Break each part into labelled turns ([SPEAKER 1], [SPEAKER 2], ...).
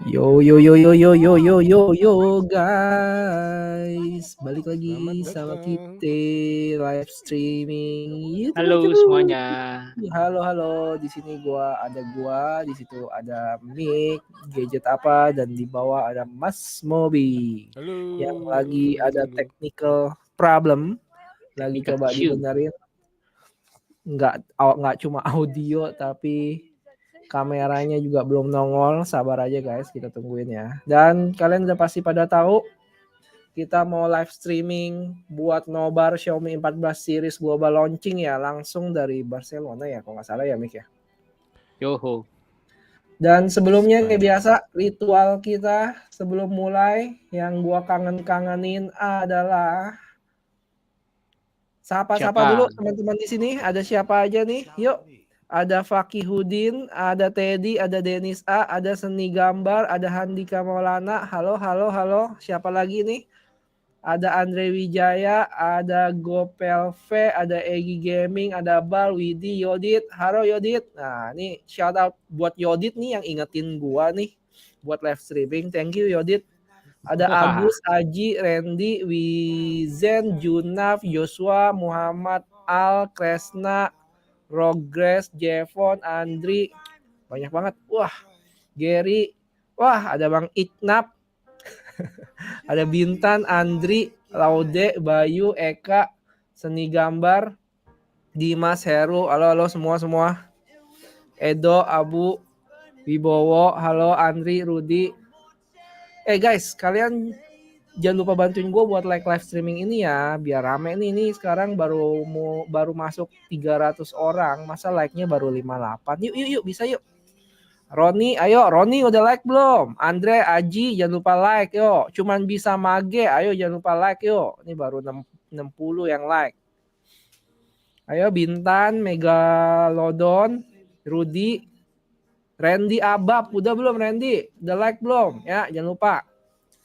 [SPEAKER 1] Yo yo yo yo yo yo yo yo yo guys, balik lagi sama kita live streaming YouTube.
[SPEAKER 2] Halo semuanya.
[SPEAKER 1] Halo, di sini gua, di situ ada mic, gadget apa, dan di bawah ada Mas Mobi.
[SPEAKER 3] Halo.
[SPEAKER 1] Yang lagi ada technical problem, lagi coba dibenerin. Nggak cuma audio tapi kameranya juga belum nongol, sabar aja guys, kita tungguin ya. Dan kalian udah pasti pada tahu kita mau live streaming buat Nobar Xiaomi 14 series global launching ya, langsung dari Barcelona ya, kalau nggak salah ya Mik ya.
[SPEAKER 2] Yoho.
[SPEAKER 1] Dan sebelumnya kayak biasa, ritual kita sebelum mulai yang gua kangenin adalah sapa dulu teman-teman di sini. Ada siapa aja nih? Yuk. Ada Fakihudin, ada Teddy, ada Denis A, ada Seni Gambar, ada Handika Maulana. Halo. Siapa lagi nih? Ada Andre Wijaya, ada Gopel V, ada Egi Gaming, ada Bal, Widi, Yodit. Halo Yodit. Nah, ini shout out buat Yodit nih yang ingetin gua nih buat live streaming. Thank you Yodit. Ada Agus, Aji, Randy, Wizen, Junaf, Joshua, Muhammad, Al, Kresna, Progress, Jevon, Andri, banyak banget. Wah, Gary, wah ada Bang Iknap, ada Bintan, Andri, Laude, Bayu, Eka, Seni Gambar, Dimas, Heru, halo semua. Edo, Abu, Wibowo, halo Andri, Rudi. Guys, kalian jangan lupa bantuin gue buat like live streaming ini ya, biar rame nih. Ini sekarang baru masuk 300 orang, masa like-nya baru 58. Yuk, bisa yuk. Roni, ayo Roni udah like belum? Andre, Aji, jangan lupa like yuk. Cuman bisa mage, ayo jangan lupa like yuk. Ini baru 60 yang like. Ayo Bintan, Megalodon, Rudi, Randy Abab, udah belum Randy? Udah like belum? Ya, jangan lupa.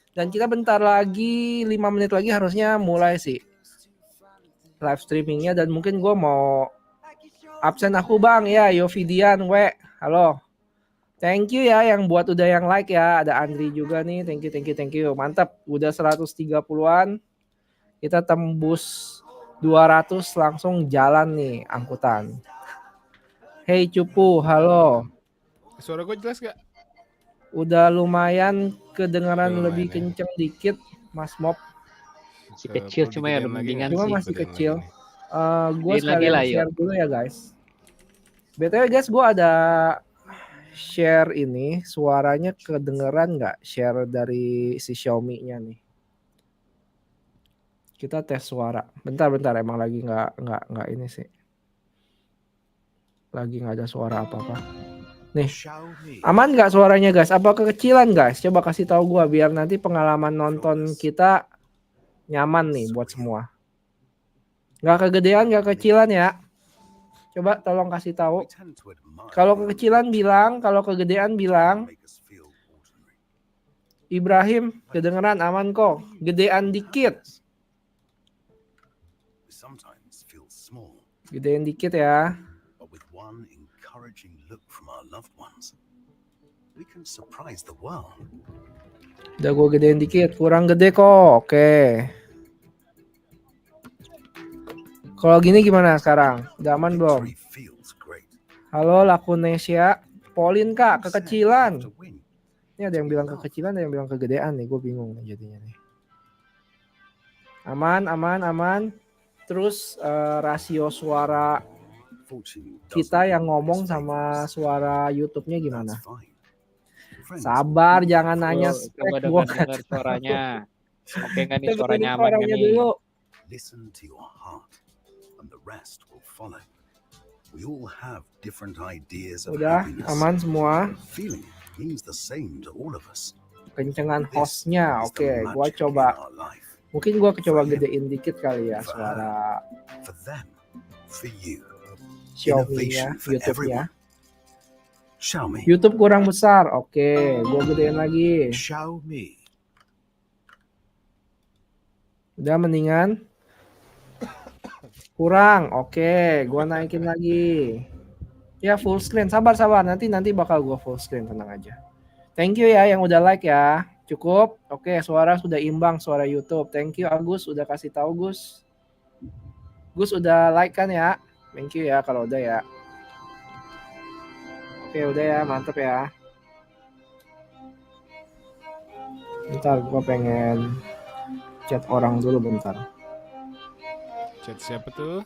[SPEAKER 1] Dan kita bentar lagi, 5 menit lagi harusnya mulai sih live streamingnya. Dan mungkin gue mau absen aku bang ya, Yovidian, halo. Thank you ya yang buat udah yang like ya. Ada Andri juga nih, thank you. Mantap, udah 130-an. Kita tembus 200 langsung jalan nih angkutan. Hey Cupu, halo.
[SPEAKER 3] Suara gue jelas gak?
[SPEAKER 1] Udah lumayan kedengaran lebih kenceng dikit, Mas Mob.
[SPEAKER 2] Masih kecil cuma ya mendingan
[SPEAKER 1] sih. Masih kecil. Gue sekalian share dulu ya guys. BTW guys, gue ada share ini, suaranya kedengeran nggak? Share dari si Xiaomi-nya nih. Kita tes suara. Bentar, emang lagi nggak ini sih. Lagi nggak ada suara apa-apa. Nih, aman nggak suaranya guys? Apa kekecilan guys? Coba kasih tahu gue biar nanti pengalaman nonton kita nyaman nih buat semua. Nggak kegedean, nggak kekecilan ya. Coba tolong kasih tahu. Kalau kekecilan bilang, kalau kegedean bilang. Ibrahim, kedengeran aman kok. Gedean dikit. Gedean dikit ya. Udah gue gedein dikit, kurang gede kok. Oke. Kalau gini gimana sekarang? Udah aman belum? Halo Lakunesia, Polin kak, kekecilan. Ini ada yang bilang kekecilan, ada yang bilang kegedean nih, gue bingung jadinya nih. Aman. Terus rasio suara kita yang ngomong sama suara YouTube-nya gimana? Sabar, jangan nanya spek gua dengar suaranya.
[SPEAKER 2] Oke kan nih suaranya aman kan nih.
[SPEAKER 1] Dulu. Udah aman semua. Kencengan hostnya, oke. Gua coba. Mungkin gua coba gedein dikit kali ya suara Xiaomi-nya, YouTube-nya. YouTube kurang besar. Oke, gua gedein lagi. Udah mendingan. Kurang. Oke, gua naikin lagi. Ya full screen, sabar nanti bakal gua full screen, tenang aja. Thank you ya yang udah like ya. Cukup. Oke, suara sudah imbang suara YouTube. Thank you Agus udah kasih tahu Gus. Gus udah like kan ya? Thank you ya kalau udah ya. Oke, udah ya, mantap ya. Bentar, gua pengen chat orang dulu bentar.
[SPEAKER 3] Chat siapa tuh?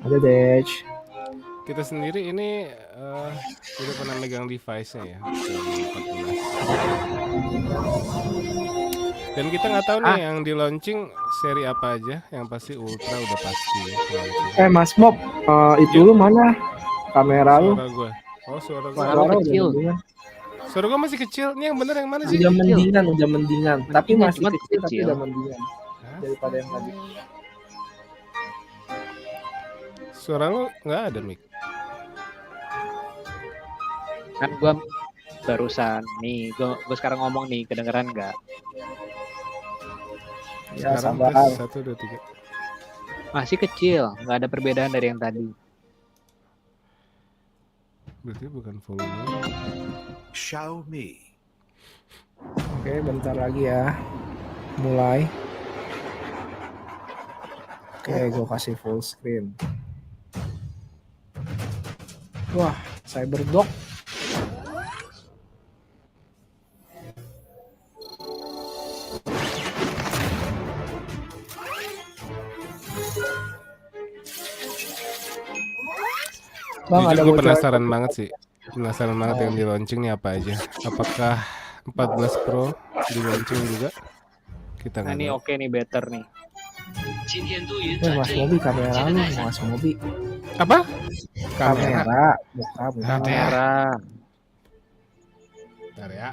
[SPEAKER 1] Ada Dej.
[SPEAKER 3] Kita sendiri ini udah pernah megang device-nya ya, Xiaomi 14. Dan kita nggak tahu nih yang di launching seri apa aja. Yang pasti Ultra udah pasti ya.
[SPEAKER 1] Mas Mob, itu lu mana? Kamera lu?
[SPEAKER 3] Suara gue. Oh, suara gue.
[SPEAKER 2] Suara lu kecil.
[SPEAKER 3] Suara gue masih kecil. Ini yang bener yang mana sih?
[SPEAKER 1] Udah mendingan. Tapi masih
[SPEAKER 2] cuma
[SPEAKER 1] kecil, tapi
[SPEAKER 2] kecil.
[SPEAKER 1] udah mendingan daripada yang tadi.
[SPEAKER 3] Suara lu nggak ada mic.
[SPEAKER 2] Kan gua barusan nih, gua sekarang ngomong nih, kedengeran nggak?
[SPEAKER 1] Ya,
[SPEAKER 3] Sekarang
[SPEAKER 1] sabar.
[SPEAKER 3] tes 1, 2, 3.
[SPEAKER 2] Masih kecil, nggak ada perbedaan dari yang tadi.
[SPEAKER 3] Berarti bukan volume.
[SPEAKER 4] Xiaomi.
[SPEAKER 1] Oke, bentar lagi ya. Mulai. Oke, gue kasih full screen. Wah, CyberDog. Bang, ada
[SPEAKER 3] gue
[SPEAKER 1] bocoran.
[SPEAKER 3] penasaran banget sih. Penasaran banget yang di launching nih apa aja. Apakah 14 Pro di launching juga? Kita
[SPEAKER 2] Nah,
[SPEAKER 3] nggak
[SPEAKER 2] ini
[SPEAKER 3] tahu.
[SPEAKER 2] oke nih, better nih.
[SPEAKER 1] Mas Mobi kamera lu, Mas Mobi.
[SPEAKER 3] Apa?
[SPEAKER 1] Kamera, bukan.
[SPEAKER 2] Kamera.
[SPEAKER 3] Bentar ya.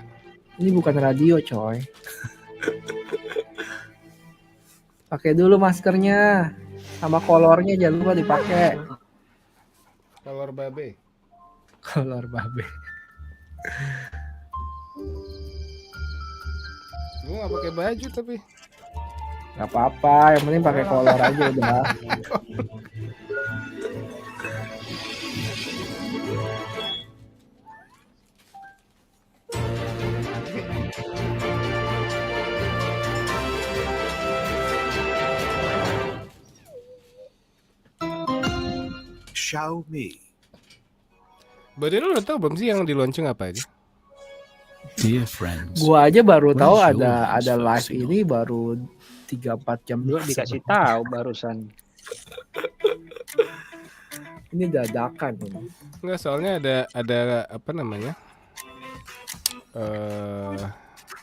[SPEAKER 1] Ini bukan radio, coy. Pakai dulu maskernya. Sama kolornya jangan lupa dipakai.
[SPEAKER 3] Kolor babe.
[SPEAKER 1] Kolor babe.
[SPEAKER 3] Gue nggak pakai baju tapi.
[SPEAKER 1] Gak apa-apa, yang penting pakai kolor aja udah.
[SPEAKER 4] Xiaomi.
[SPEAKER 3] Berarti lu udah tahu belum sih yang di launching apa aja?
[SPEAKER 4] Dear friends.
[SPEAKER 1] Gua aja baru tahu
[SPEAKER 4] Where's your
[SPEAKER 1] ada live
[SPEAKER 4] first
[SPEAKER 1] ini baru 3-4 jam
[SPEAKER 2] Gua dikasih tahu barusan.
[SPEAKER 1] Ini dadakan ini.
[SPEAKER 3] Enggak, soalnya ada apa namanya?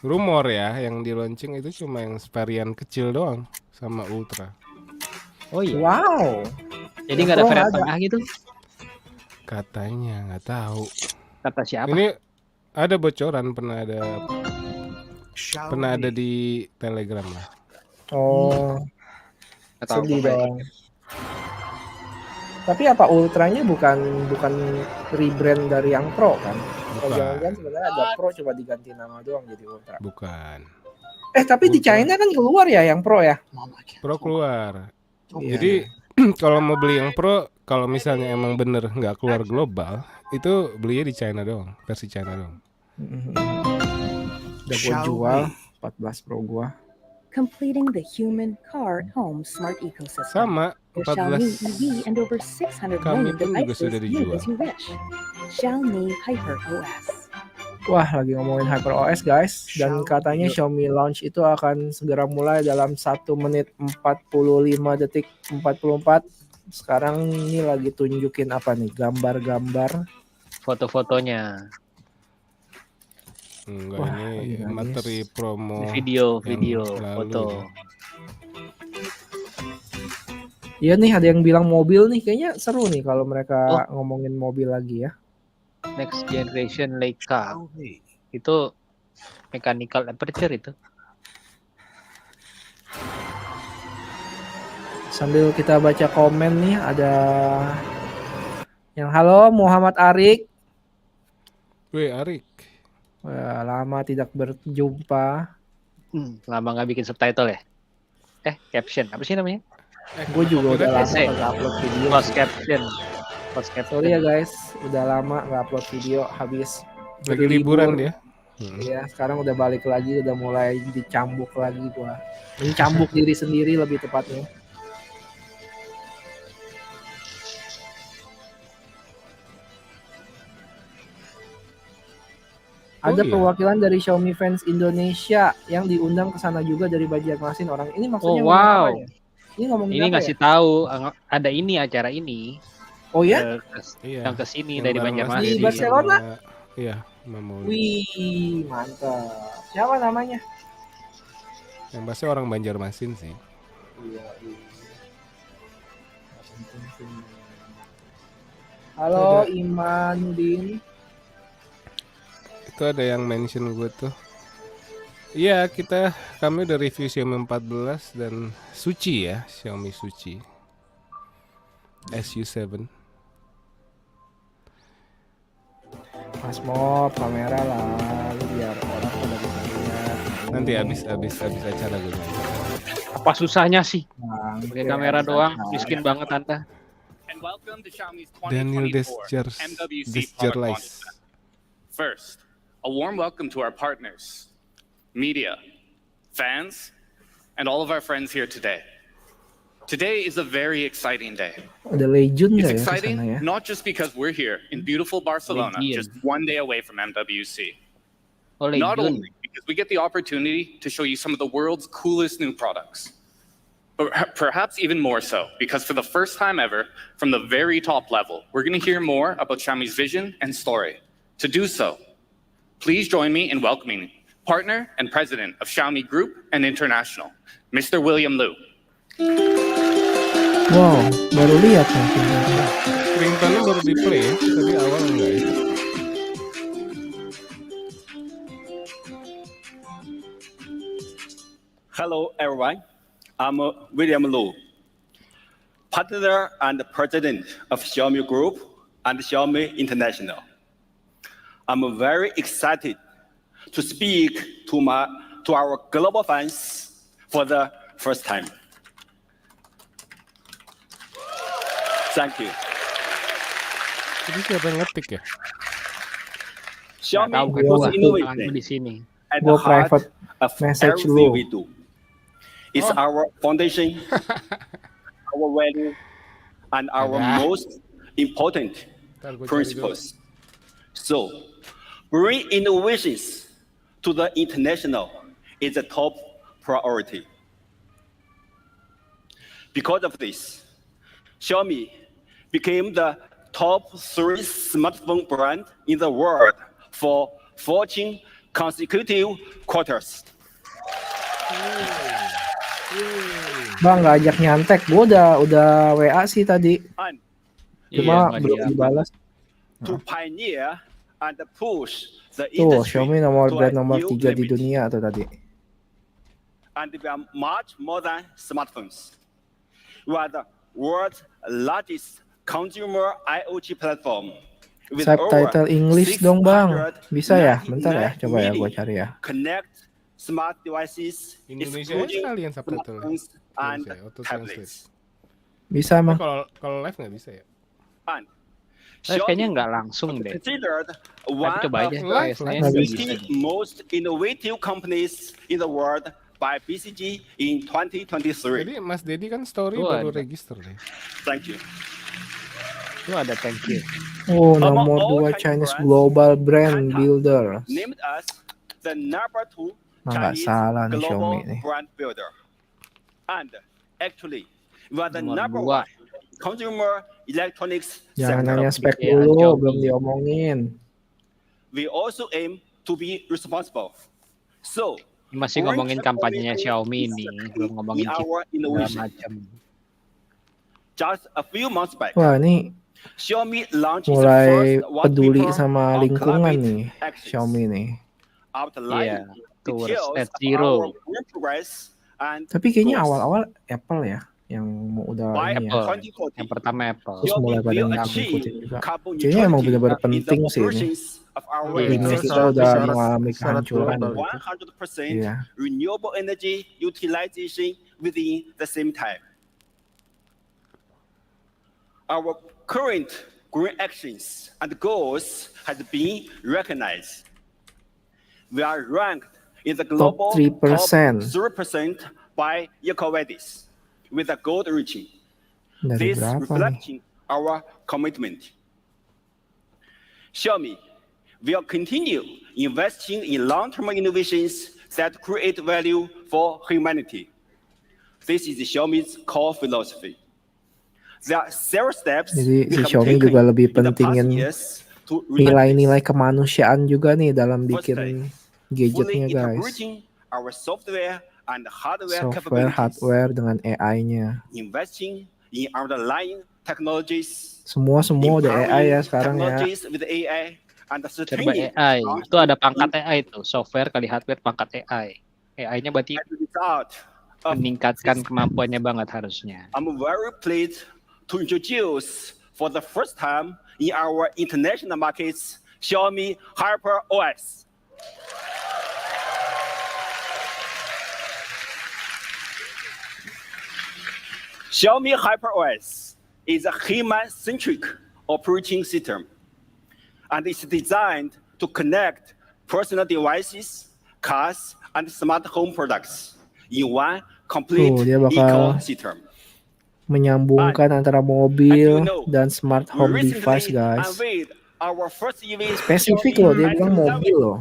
[SPEAKER 3] Rumor ya yang di launching itu cuma yang varian kecil doang sama Ultra.
[SPEAKER 2] Oh iya.
[SPEAKER 1] Wow.
[SPEAKER 2] Jadi nggak ada varian tengah gitu?
[SPEAKER 3] Katanya nggak tahu.
[SPEAKER 2] Kata siapa?
[SPEAKER 3] Ini ada bocoran pernah ada
[SPEAKER 4] Xiaomi.
[SPEAKER 3] di Telegram lah.
[SPEAKER 1] Oh,
[SPEAKER 2] Nggak tahu.
[SPEAKER 1] sedih dong. Tapi apa ultranya bukan rebrand dari yang Pro kan? Kalau
[SPEAKER 3] Bukan.
[SPEAKER 1] jangan-jangan sebenarnya ada Pro coba diganti nama doang jadi Ultra.
[SPEAKER 3] Bukan.
[SPEAKER 1] Tapi di
[SPEAKER 3] Ultra.
[SPEAKER 1] China kan keluar ya yang Pro ya?
[SPEAKER 3] Pro keluar.
[SPEAKER 1] Iya.
[SPEAKER 3] Jadi kalau mau beli yang Pro, kalau misalnya emang bener nggak keluar global, itu belinya di China doang, versi China doang.
[SPEAKER 1] Udah gue jual 14 Pro gua.
[SPEAKER 5] Completing the human, car, home smart ecosystem.
[SPEAKER 3] Sama
[SPEAKER 5] With Xiaomi
[SPEAKER 3] 14
[SPEAKER 5] EV and over 600
[SPEAKER 3] kami
[SPEAKER 5] million
[SPEAKER 3] pun juga
[SPEAKER 5] devices
[SPEAKER 3] sudah
[SPEAKER 5] use
[SPEAKER 3] dijual.
[SPEAKER 5] as you wish. Xiaomi HyperOS.
[SPEAKER 1] Wah, lagi ngomongin HyperOS guys. Dan katanya Xiaomi launch itu akan segera mulai dalam 1 menit 45 detik 44. Sekarang ini lagi tunjukin apa nih? Gambar-gambar.
[SPEAKER 2] Foto-fotonya.
[SPEAKER 3] Enggak,
[SPEAKER 1] Wah,
[SPEAKER 3] ini
[SPEAKER 1] lagi
[SPEAKER 3] materi promo.
[SPEAKER 2] Video,
[SPEAKER 3] yang lalu
[SPEAKER 2] foto.
[SPEAKER 3] ini.
[SPEAKER 1] Iya nih ada yang bilang mobil nih. Kayaknya seru nih kalau mereka ngomongin mobil lagi ya.
[SPEAKER 2] Next generation Leica.
[SPEAKER 4] Xiaomi.
[SPEAKER 2] Itu mechanical aperture itu.
[SPEAKER 1] Sambil kita baca komen nih ada yang halo Muhammad Arik.
[SPEAKER 3] Weh, Arik.
[SPEAKER 1] Wah, lama tidak berjumpa.
[SPEAKER 2] Lama nggak bikin subtitle ya? Caption apa sih namanya?
[SPEAKER 1] Gue juga udah lama
[SPEAKER 2] Essay.
[SPEAKER 1] nggak upload video.
[SPEAKER 2] Close caption. Pas
[SPEAKER 1] Sorry ya
[SPEAKER 2] captain.
[SPEAKER 1] guys, udah lama nggak upload video, habis
[SPEAKER 3] Lagi liburan dia.
[SPEAKER 1] Iya, sekarang udah balik lagi, udah mulai dicambuk lagi gua. Mencambuk diri sendiri lebih tepatnya. Ada
[SPEAKER 3] iya.
[SPEAKER 1] perwakilan dari Xiaomi Fans Indonesia yang diundang ke sana juga dari Banjarmasin orang. Ini maksudnya
[SPEAKER 2] Oh,
[SPEAKER 1] ngomongin
[SPEAKER 2] wow.
[SPEAKER 1] apa ya? Ini ngomongin
[SPEAKER 2] Ini
[SPEAKER 1] apa
[SPEAKER 2] ngasih
[SPEAKER 1] ya?
[SPEAKER 2] tahu ada ini acara ini.
[SPEAKER 1] Oh ya?
[SPEAKER 3] Iya.
[SPEAKER 2] Yang kesini
[SPEAKER 3] Yang
[SPEAKER 2] dari
[SPEAKER 3] bareng Mas
[SPEAKER 2] Banjarmasin.
[SPEAKER 1] Di
[SPEAKER 3] Dedi
[SPEAKER 1] Barcelona?
[SPEAKER 3] sama- Iya, Maulid.
[SPEAKER 1] Wih, mantap. Siapa namanya?
[SPEAKER 3] Yang pasti orang Banjarmasin sih.
[SPEAKER 1] Iya. Halo, Imanuddin.
[SPEAKER 3] Itu ada yang mention gue tuh. Iya, kami udah review Xiaomi 14 dan Suci ya, Xiaomi Suci SU7.
[SPEAKER 1] Mas Mop, kamera lah, lu biar orang pada bisa lihat.
[SPEAKER 3] Nanti abis acara gue nyanyi.
[SPEAKER 2] Apa susahnya sih?
[SPEAKER 1] Bang,
[SPEAKER 2] Pakai kamera doang, miskin banget Anta.
[SPEAKER 3] Daniel Desjer Lice.
[SPEAKER 6] First, a warm welcome to our partners, media, fans, and all of our friends here today. Today is a very exciting day.
[SPEAKER 1] Ada legend
[SPEAKER 6] It's
[SPEAKER 1] nggak ya
[SPEAKER 6] exciting
[SPEAKER 1] kesana ya?
[SPEAKER 6] not just because we're here in beautiful Barcelona,
[SPEAKER 2] Legend.
[SPEAKER 6] just one day away from MWC.
[SPEAKER 2] Oh,
[SPEAKER 6] Not
[SPEAKER 2] legend.
[SPEAKER 6] only because we get the opportunity to show you some of the world's coolest new products, but perhaps even more so because for the first time ever, from the very top level, we're going to hear more about Xiaomi's vision and story. To do so, please join me in welcoming partner and president of Xiaomi Group and International, Mr. William Liu.
[SPEAKER 1] Wow, baru lihat nih.
[SPEAKER 3] Ringtone baru di play ya, tadi awal enggak ya?
[SPEAKER 7] Hello, everyone. I'm William Liu, partner and president of Xiaomi Group and Xiaomi International. I'm very excited to speak to our global fans for the first time. Thank you.
[SPEAKER 3] Jadi siapa yang ngetik ya?
[SPEAKER 7] Xiaomi
[SPEAKER 2] Tahu
[SPEAKER 1] gue
[SPEAKER 2] kan
[SPEAKER 7] was
[SPEAKER 1] lah.
[SPEAKER 7] innovating
[SPEAKER 2] di sini.
[SPEAKER 7] at
[SPEAKER 1] Gue
[SPEAKER 7] the heart
[SPEAKER 1] private
[SPEAKER 7] of
[SPEAKER 1] message
[SPEAKER 7] everything
[SPEAKER 1] lu.
[SPEAKER 7] we do. It's our foundation, our value, and our
[SPEAKER 3] Ada.
[SPEAKER 7] most important
[SPEAKER 3] Ntar gue cari dulu.
[SPEAKER 7] principles. So, bring innovations to the international is a top priority. Because of this, Xiaomi became the top 3 smartphone brand in the world for 14 consecutive quarters.
[SPEAKER 1] Bang nggak ajak nyantek, gue udah WA sih tadi,
[SPEAKER 7] And
[SPEAKER 1] cuma
[SPEAKER 2] nggak
[SPEAKER 1] belum
[SPEAKER 2] diangkat.
[SPEAKER 1] dibalas.
[SPEAKER 7] to pioneer and push the
[SPEAKER 1] Tuh,
[SPEAKER 7] industry
[SPEAKER 1] Xiaomi
[SPEAKER 7] to
[SPEAKER 1] brand
[SPEAKER 7] a
[SPEAKER 1] nomor
[SPEAKER 7] new
[SPEAKER 1] 3 di
[SPEAKER 7] limit.
[SPEAKER 1] dunia tuh tadi.
[SPEAKER 7] And we are much more than smartphones. We are the world's largest consumer IoT platform. with
[SPEAKER 1] Subtitle
[SPEAKER 7] over
[SPEAKER 1] English dong bang, bisa ya?
[SPEAKER 7] 699
[SPEAKER 1] Bentar ya, coba ya gue
[SPEAKER 7] million
[SPEAKER 1] cari ya.
[SPEAKER 7] Connect smart devices,
[SPEAKER 3] Indonesia aja
[SPEAKER 7] including
[SPEAKER 3] sekalian subtitle.
[SPEAKER 7] smartphones and
[SPEAKER 3] Bisa ya, auto
[SPEAKER 7] tablets.
[SPEAKER 1] Bisa
[SPEAKER 3] Tapi
[SPEAKER 1] bang.
[SPEAKER 3] kalau live nggak bisa ya?
[SPEAKER 7] And
[SPEAKER 2] Kayaknya
[SPEAKER 7] Xiaomi
[SPEAKER 2] nggak langsung deh.
[SPEAKER 7] considered
[SPEAKER 2] Tapi
[SPEAKER 7] one
[SPEAKER 2] coba
[SPEAKER 7] of
[SPEAKER 2] aja.
[SPEAKER 7] the
[SPEAKER 3] Live,
[SPEAKER 2] Kayaknya
[SPEAKER 1] live.
[SPEAKER 2] nggak bisa.
[SPEAKER 7] 50 most innovative companies in the world by BCG in 2023.
[SPEAKER 3] Jadi Mas Dedi kan story
[SPEAKER 2] Tuh
[SPEAKER 3] baru
[SPEAKER 2] ada.
[SPEAKER 3] register deh.
[SPEAKER 7] Thank you.
[SPEAKER 2] Itu ada thank you.
[SPEAKER 1] Oh,
[SPEAKER 7] Among
[SPEAKER 1] nomor
[SPEAKER 7] all
[SPEAKER 1] 2
[SPEAKER 7] Chinese
[SPEAKER 1] Chinese
[SPEAKER 7] brands,
[SPEAKER 1] Global Brand
[SPEAKER 7] Kanta
[SPEAKER 1] Builder.
[SPEAKER 7] named us the number 2
[SPEAKER 1] Nah, nggak
[SPEAKER 7] Chinese
[SPEAKER 1] salah nih
[SPEAKER 7] global
[SPEAKER 1] Xiaomi nih.
[SPEAKER 7] brand builder. And actually, we are the
[SPEAKER 2] Nomor
[SPEAKER 7] number 1
[SPEAKER 2] dua.
[SPEAKER 7] consumer electronics
[SPEAKER 1] Jangan
[SPEAKER 7] sector.
[SPEAKER 1] nanya spek
[SPEAKER 2] Ya,
[SPEAKER 1] dulu,
[SPEAKER 2] Xiaomi.
[SPEAKER 1] belum diomongin.
[SPEAKER 7] We also aim to be responsible. So,
[SPEAKER 2] Masih ngomongin kampanyenya Xiaomi ini, belum ngomongin
[SPEAKER 7] in
[SPEAKER 2] chip
[SPEAKER 7] our
[SPEAKER 2] segala
[SPEAKER 7] innovation.
[SPEAKER 2] macam.
[SPEAKER 7] Just a few months back,
[SPEAKER 1] Wah, ini
[SPEAKER 7] Xiaomi launched its
[SPEAKER 1] mulai
[SPEAKER 7] first white
[SPEAKER 1] peduli
[SPEAKER 7] paper
[SPEAKER 1] sama
[SPEAKER 7] on
[SPEAKER 1] lingkungan
[SPEAKER 7] climate
[SPEAKER 1] nih
[SPEAKER 7] actions,
[SPEAKER 1] Xiaomi nih.
[SPEAKER 7] outlining
[SPEAKER 2] towards
[SPEAKER 7] details
[SPEAKER 2] net
[SPEAKER 7] of
[SPEAKER 2] zero.
[SPEAKER 7] our green progress and
[SPEAKER 1] Tapi kayaknya
[SPEAKER 7] goals.
[SPEAKER 1] awal-awal Apple ya yang mau udah
[SPEAKER 7] By
[SPEAKER 1] ini ya.
[SPEAKER 2] Apple.
[SPEAKER 7] 2040,
[SPEAKER 2] Yang pertama Apple.
[SPEAKER 1] Terus mulai
[SPEAKER 7] Xiaomi
[SPEAKER 1] pada
[SPEAKER 7] will
[SPEAKER 1] ngikutin
[SPEAKER 7] achieve
[SPEAKER 1] juga.
[SPEAKER 7] carbon
[SPEAKER 1] Kayaknya emang
[SPEAKER 7] neutrality
[SPEAKER 1] benar-benar
[SPEAKER 7] in the
[SPEAKER 1] penting sih ini.
[SPEAKER 7] operations of our
[SPEAKER 3] Iya,
[SPEAKER 1] Dunia
[SPEAKER 3] itu
[SPEAKER 1] kita
[SPEAKER 3] syarat-
[SPEAKER 1] udah
[SPEAKER 3] syarat-
[SPEAKER 1] mengalami
[SPEAKER 3] syarat
[SPEAKER 1] kehancuran.
[SPEAKER 3] global.
[SPEAKER 7] 100%
[SPEAKER 1] Iya.
[SPEAKER 7] renewable energy utilization within the same time. Our current green actions and goals has been recognized. We are ranked in the global
[SPEAKER 1] 3%.
[SPEAKER 7] top 3% by EcoVadis with a gold rating.
[SPEAKER 1] Dari
[SPEAKER 7] This
[SPEAKER 1] berapa nih?
[SPEAKER 7] reflecting our commitment. Xiaomi will continue investing in long-term innovations that create value for humanity. This is Xiaomi's core philosophy. There are several steps
[SPEAKER 1] Jadi
[SPEAKER 7] we
[SPEAKER 1] si
[SPEAKER 7] have
[SPEAKER 1] Xiaomi
[SPEAKER 7] taken
[SPEAKER 1] juga lebih
[SPEAKER 7] in the past
[SPEAKER 1] pentingin
[SPEAKER 7] years to realize
[SPEAKER 1] nilai-nilai
[SPEAKER 7] this.
[SPEAKER 1] kemanusiaan juga nih dalam
[SPEAKER 7] Firstly,
[SPEAKER 1] bikin
[SPEAKER 7] fully
[SPEAKER 1] gadgetnya guys.
[SPEAKER 7] integrating our software and hardware
[SPEAKER 1] Software,
[SPEAKER 7] capabilities,
[SPEAKER 1] hardware dengan AI-nya.
[SPEAKER 7] investing in underlying technologies,
[SPEAKER 1] Semua udah AI ya
[SPEAKER 7] empowering
[SPEAKER 1] sekarang ya.
[SPEAKER 7] technologies with AI, and
[SPEAKER 2] Serba
[SPEAKER 7] sustaining
[SPEAKER 2] AI. Itu ada pangkat
[SPEAKER 7] in-
[SPEAKER 2] AI itu, software kali hardware pangkat AI. AI-nya berarti
[SPEAKER 7] as a result of
[SPEAKER 2] meningkatkan
[SPEAKER 7] this,
[SPEAKER 2] kemampuannya banget harusnya.
[SPEAKER 7] I'm very pleased to introduce for the first time in our international markets Xiaomi HyperOS. Xiaomi HyperOS is a human-centric operating system, and it's designed to connect personal devices, cars, and smart home products in one complete
[SPEAKER 1] Dia bakal
[SPEAKER 7] ecosystem.
[SPEAKER 1] menyambungkan antara
[SPEAKER 7] As
[SPEAKER 1] mobil
[SPEAKER 7] you know,
[SPEAKER 1] dan smart
[SPEAKER 7] we
[SPEAKER 1] home device
[SPEAKER 7] recently
[SPEAKER 1] guys.
[SPEAKER 7] unveiled our first EV
[SPEAKER 1] Spesifik
[SPEAKER 7] Xiaomi
[SPEAKER 1] loh, dia bilang
[SPEAKER 7] i7.
[SPEAKER 1] mobil loh.